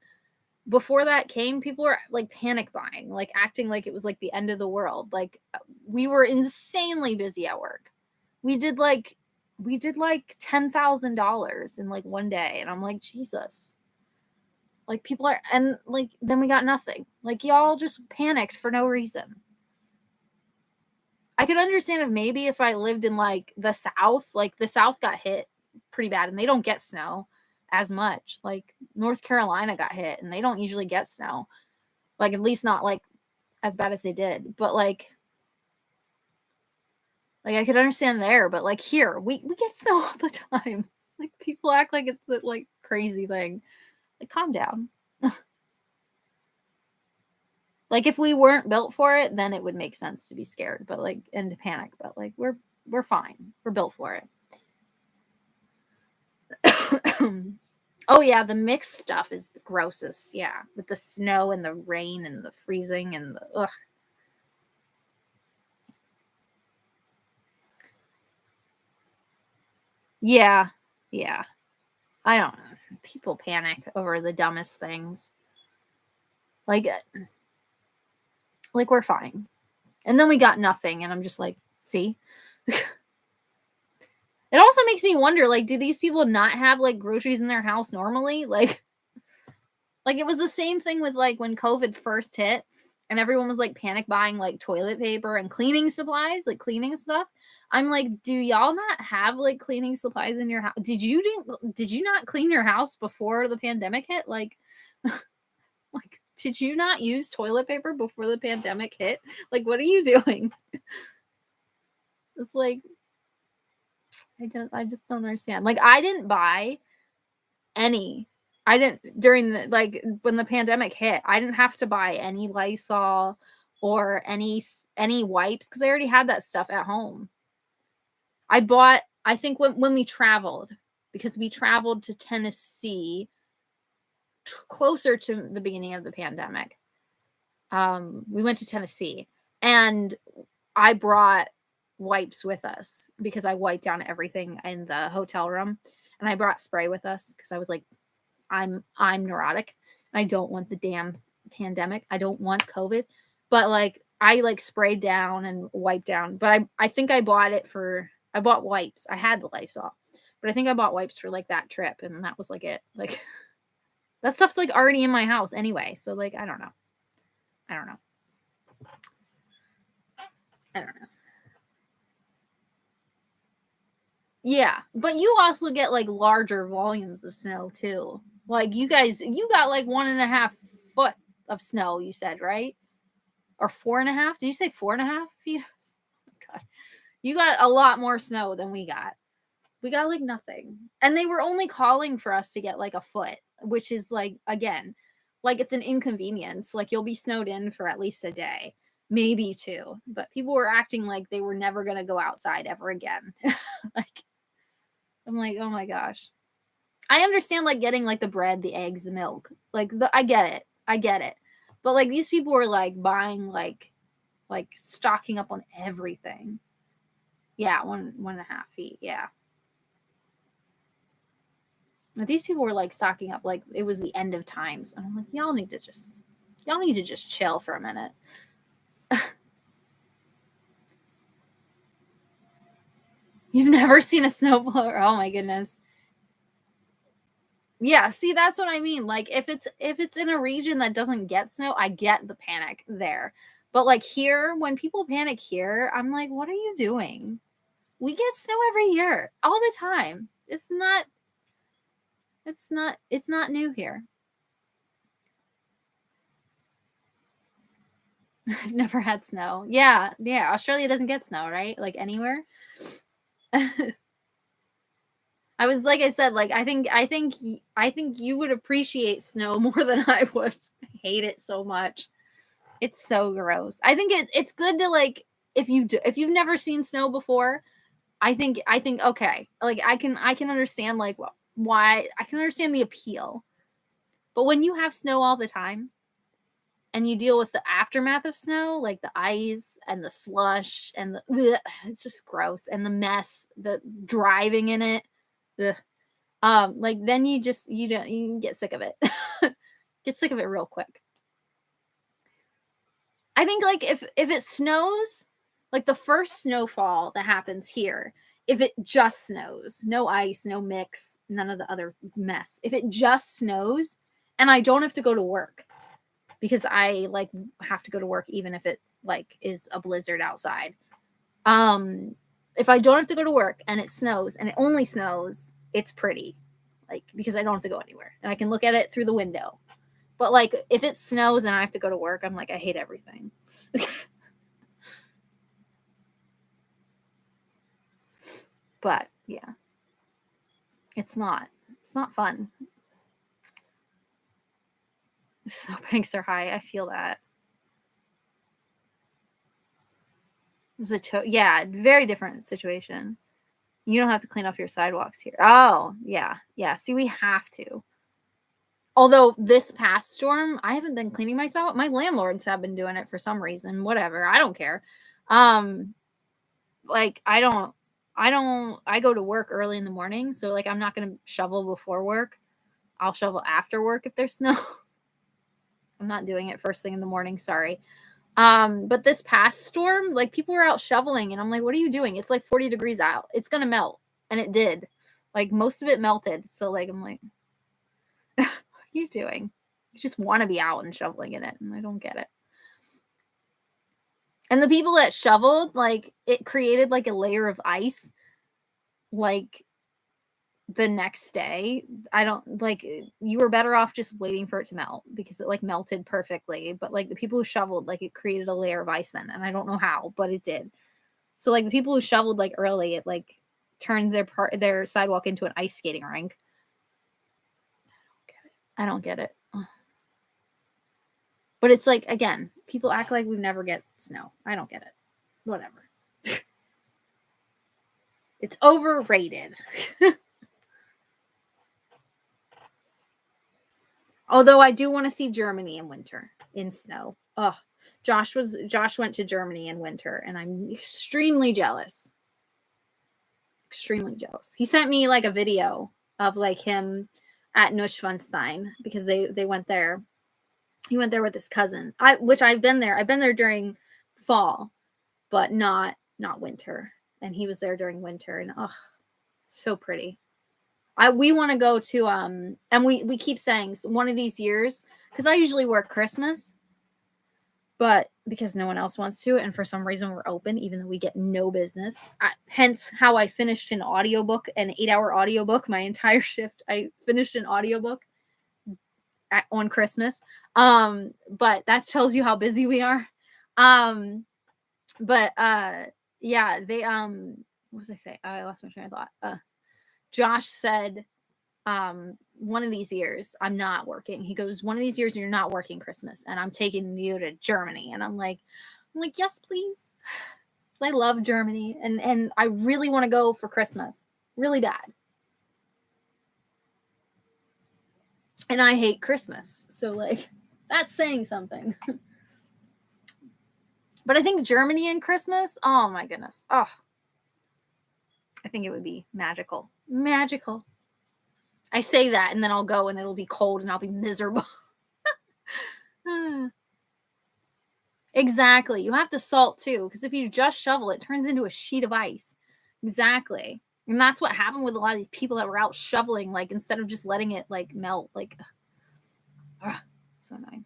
before that came, people were like panic buying, like acting like it was like the end of the world. Like we were insanely busy at work. We did like $10,000 in like one day, and I'm like, Jesus. Like people are, and like then we got nothing. Like y'all just panicked for no reason. I could understand if I lived in like the South got hit pretty bad, and they don't get snow as much. Like North Carolina got hit, and they don't usually get snow. Like at least not like as bad as they did. But like I could understand there, but like here, we get snow all the time. Like people act like it's a like crazy thing. Like calm down. Like if we weren't built for it, then it would make sense to be scared, but like and to panic. But like we're fine. We're built for it. Oh yeah, the mixed stuff is the grossest. Yeah, with the snow and the rain and the freezing and the ugh. Yeah, yeah. I don't know. People panic over the dumbest things. Like we're fine. And then we got nothing, and I'm just like, see? It also makes me wonder, like, do these people not have like groceries in their house normally? Like it was the same thing with like when COVID first hit and everyone was like panic buying like toilet paper and cleaning supplies, like cleaning stuff. I'm like, do y'all not have like cleaning supplies in your house? Did you not clean your house before the pandemic hit? Like like did you not use toilet paper before the pandemic hit? Like what are you doing? It's like I just don't understand. Like I didn't buy any. I didn't during the like when the pandemic hit, I didn't have to buy any Lysol or any wipes because I already had that stuff at home. I bought I think when we traveled, because we traveled to Tennessee closer to the beginning of the pandemic. We went to Tennessee, and I brought wipes with us because I wiped down everything in the hotel room, and I brought spray with us because I was like, I'm neurotic. I don't want the damn pandemic. I don't want COVID. But like I like sprayed down and wiped down. But I think I bought wipes. I had the Lysol. But I think I bought wipes for like that trip, and that was like it. Like that stuff's like already in my house anyway. So like I don't know. I don't know. I don't know. Yeah, but you also get like larger volumes of snow too. Like you got like 1.5 foot of snow, you said, right? Or 4.5? Did you say 4.5 feet? Oh God. You got a lot more snow than we got. We got like nothing. And they were only calling for us to get like a foot, which is like, again, like it's an inconvenience. Like you'll be snowed in for at least a day, maybe two. But people were acting like they were never going to go outside ever again. Like, I'm like, oh my gosh. I understand like getting like the bread, the eggs, the milk. Like I get it. I get it. But like these people were like buying like stocking up on everything. Yeah, 1.5 feet. Yeah. But these people were like stocking up like it was the end of times. And I'm like, y'all need to just chill for a minute. You've never seen a snowblower. Oh my goodness. Yeah, see, that's what I mean. Like if it's in a region that doesn't get snow, I get the panic there. But like here, when people panic here, I'm like, what are you doing? We get snow every year, all the time. It's not new here. I've never had snow. Yeah, yeah. Australia doesn't get snow, right? Like anywhere. I was like I said, like I think you would appreciate snow more than I would. I hate it so much. It's so gross. I think it's good to like if you've never seen snow before, I think okay. Like I can understand like why I can understand the appeal. But when you have snow all the time and you deal with the aftermath of snow, like the ice and the slush and it's just gross, and the mess, the driving in it. Ugh. Like then you get sick of it. Get sick of it real quick. I think like if it snows, like the first snowfall that happens here, if it just snows, no ice, no mix, none of the other mess. If it just snows and I don't have to go to work, because I like have to go to work even if it like is a blizzard outside. If I don't have to go to work and it snows and it only snows, it's pretty. Like because I don't have to go anywhere and I can look at it through the window. But like if it snows and I have to go to work, I'm like I hate everything. But yeah. It's not fun. Snowbanks are high. I feel that. It's a very different situation. You don't have to clean off your sidewalks here. Oh, yeah. Yeah. See, we have to. Although this past storm, I haven't been cleaning my sidewalk. My landlords have been doing it for some reason. Whatever. I don't care. Like I go to work early in the morning, so like I'm not gonna shovel before work. I'll shovel after work if there's snow. I'm not doing it first thing in the morning, sorry. But this past storm, like people were out shoveling and I'm like, what are you doing? It's like 40 degrees out. It's gonna melt. And it did. Like most of it melted. So like I'm like, what are you doing? You just want to be out and shoveling in it. And I don't get it. And the people that shoveled, like it created like a layer of ice like the next day. I don't like you were better off just waiting for it to melt because it like melted perfectly. But like the people who shoveled, like it created a layer of ice then, and I don't know how, but it did. So like the people who shoveled like early, it like turned their sidewalk into an ice skating rink. I don't get it. But it's like again, people act like we never get snow. I don't get it. Whatever. It's overrated. Although I do want to see Germany in winter in snow. Oh, Josh went to Germany in winter and I'm extremely jealous. Extremely jealous. He sent me like a video of like him at Neuschwanstein because they went there. He went there with his cousin. Which I've been there. I've been there during fall, but not winter. And he was there during winter and oh, so pretty. We want to go to and we keep saying one of these years because I usually work Christmas, but because no one else wants to, and for some reason we're open even though we get no business. Hence how I finished an 8-hour audiobook. My entire shift, I finished an audiobook on Christmas. But that tells you how busy we are. But yeah, they what was I say? I lost my train of thought. Josh said, one of these years I'm not working. He goes, one of these years you're not working Christmas and I'm taking you to Germany. And I'm like, yes, please. Because I love Germany and I really want to go for Christmas. Really bad. And I hate Christmas. So like that's saying something. But I think Germany and Christmas, oh my goodness. Oh, I think it would be magical. Magical. I say that and then I'll go and it'll be cold and I'll be miserable. Exactly. You have to salt too, because if you just shovel, it turns into a sheet of ice. Exactly. And that's what happened with a lot of these people that were out shoveling, like instead of just letting it like melt, like so annoying.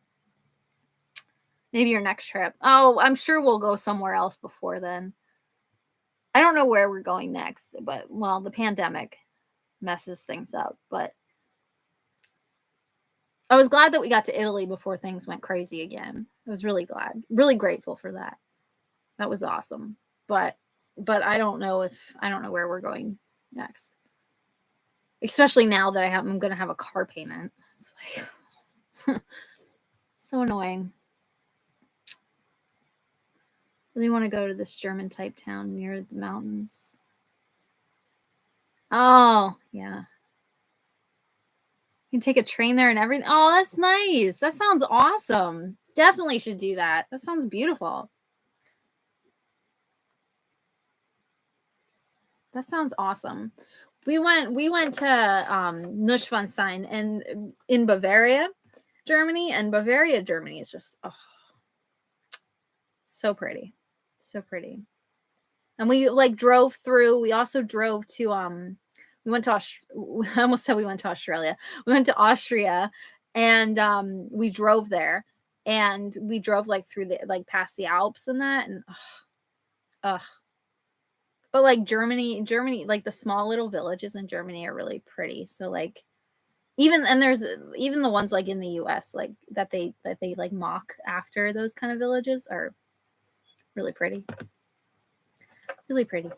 Maybe your next trip. Oh, I'm sure we'll go somewhere else before then. I don't know where we're going next, but well, the pandemic messes things up, but I was glad that we got to Italy before things went crazy again. I was really glad, really grateful for that. That was awesome. But I don't know where we're going next. Especially now that I'm going to have a car payment. It's like so annoying. Really want to go to this German type town near the mountains. Oh, yeah. You can take a train there and everything. Oh, that's nice. That sounds awesome. Definitely should do that. That sounds beautiful. That sounds awesome. We went to Neuschwanstein and in Bavaria, Germany, and Bavaria, Germany is just so pretty. So pretty. And we like drove through. We also drove to we went to I almost said we went to Australia. We went to Austria, and we drove there, and we drove like through the like past the Alps and that, and but like Germany, like the small little villages in Germany are really pretty. So like there's even the ones like in the US like that they like mock after those kind of villages are really pretty. Really pretty.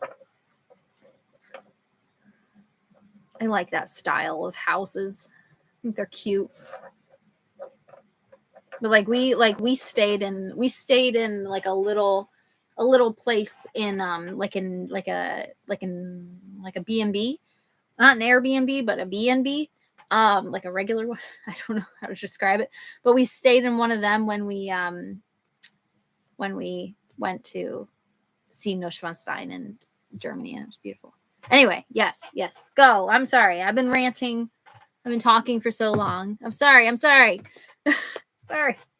I like that style of houses. I think they're cute. But like we stayed in like a little place in like a B&B. Not an Airbnb, but a B&B. Like a regular one. I don't know how to describe it. But we stayed in one of them when we went to see Neuschwanstein in Germany, and it was beautiful. Anyway, yes, go. I'm sorry. I've been ranting. I've been talking for so long. I'm sorry. Sorry.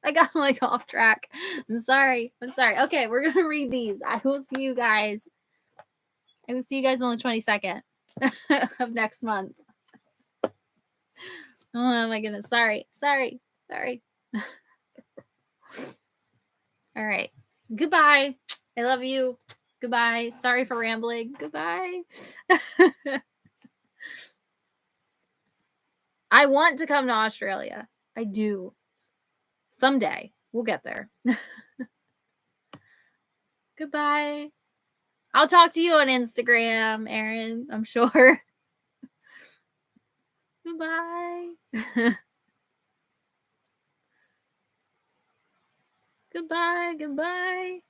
I got like off track. I'm sorry. Okay, we're going to read these. I will see you guys on the 22nd of next month. Oh my goodness. Sorry. All right. Goodbye. I love you. Goodbye. Sorry for rambling. Goodbye. I want to come to Australia. I do. Someday. We'll get there. Goodbye. I'll talk to you on Instagram, Erin, I'm sure. Goodbye. Goodbye.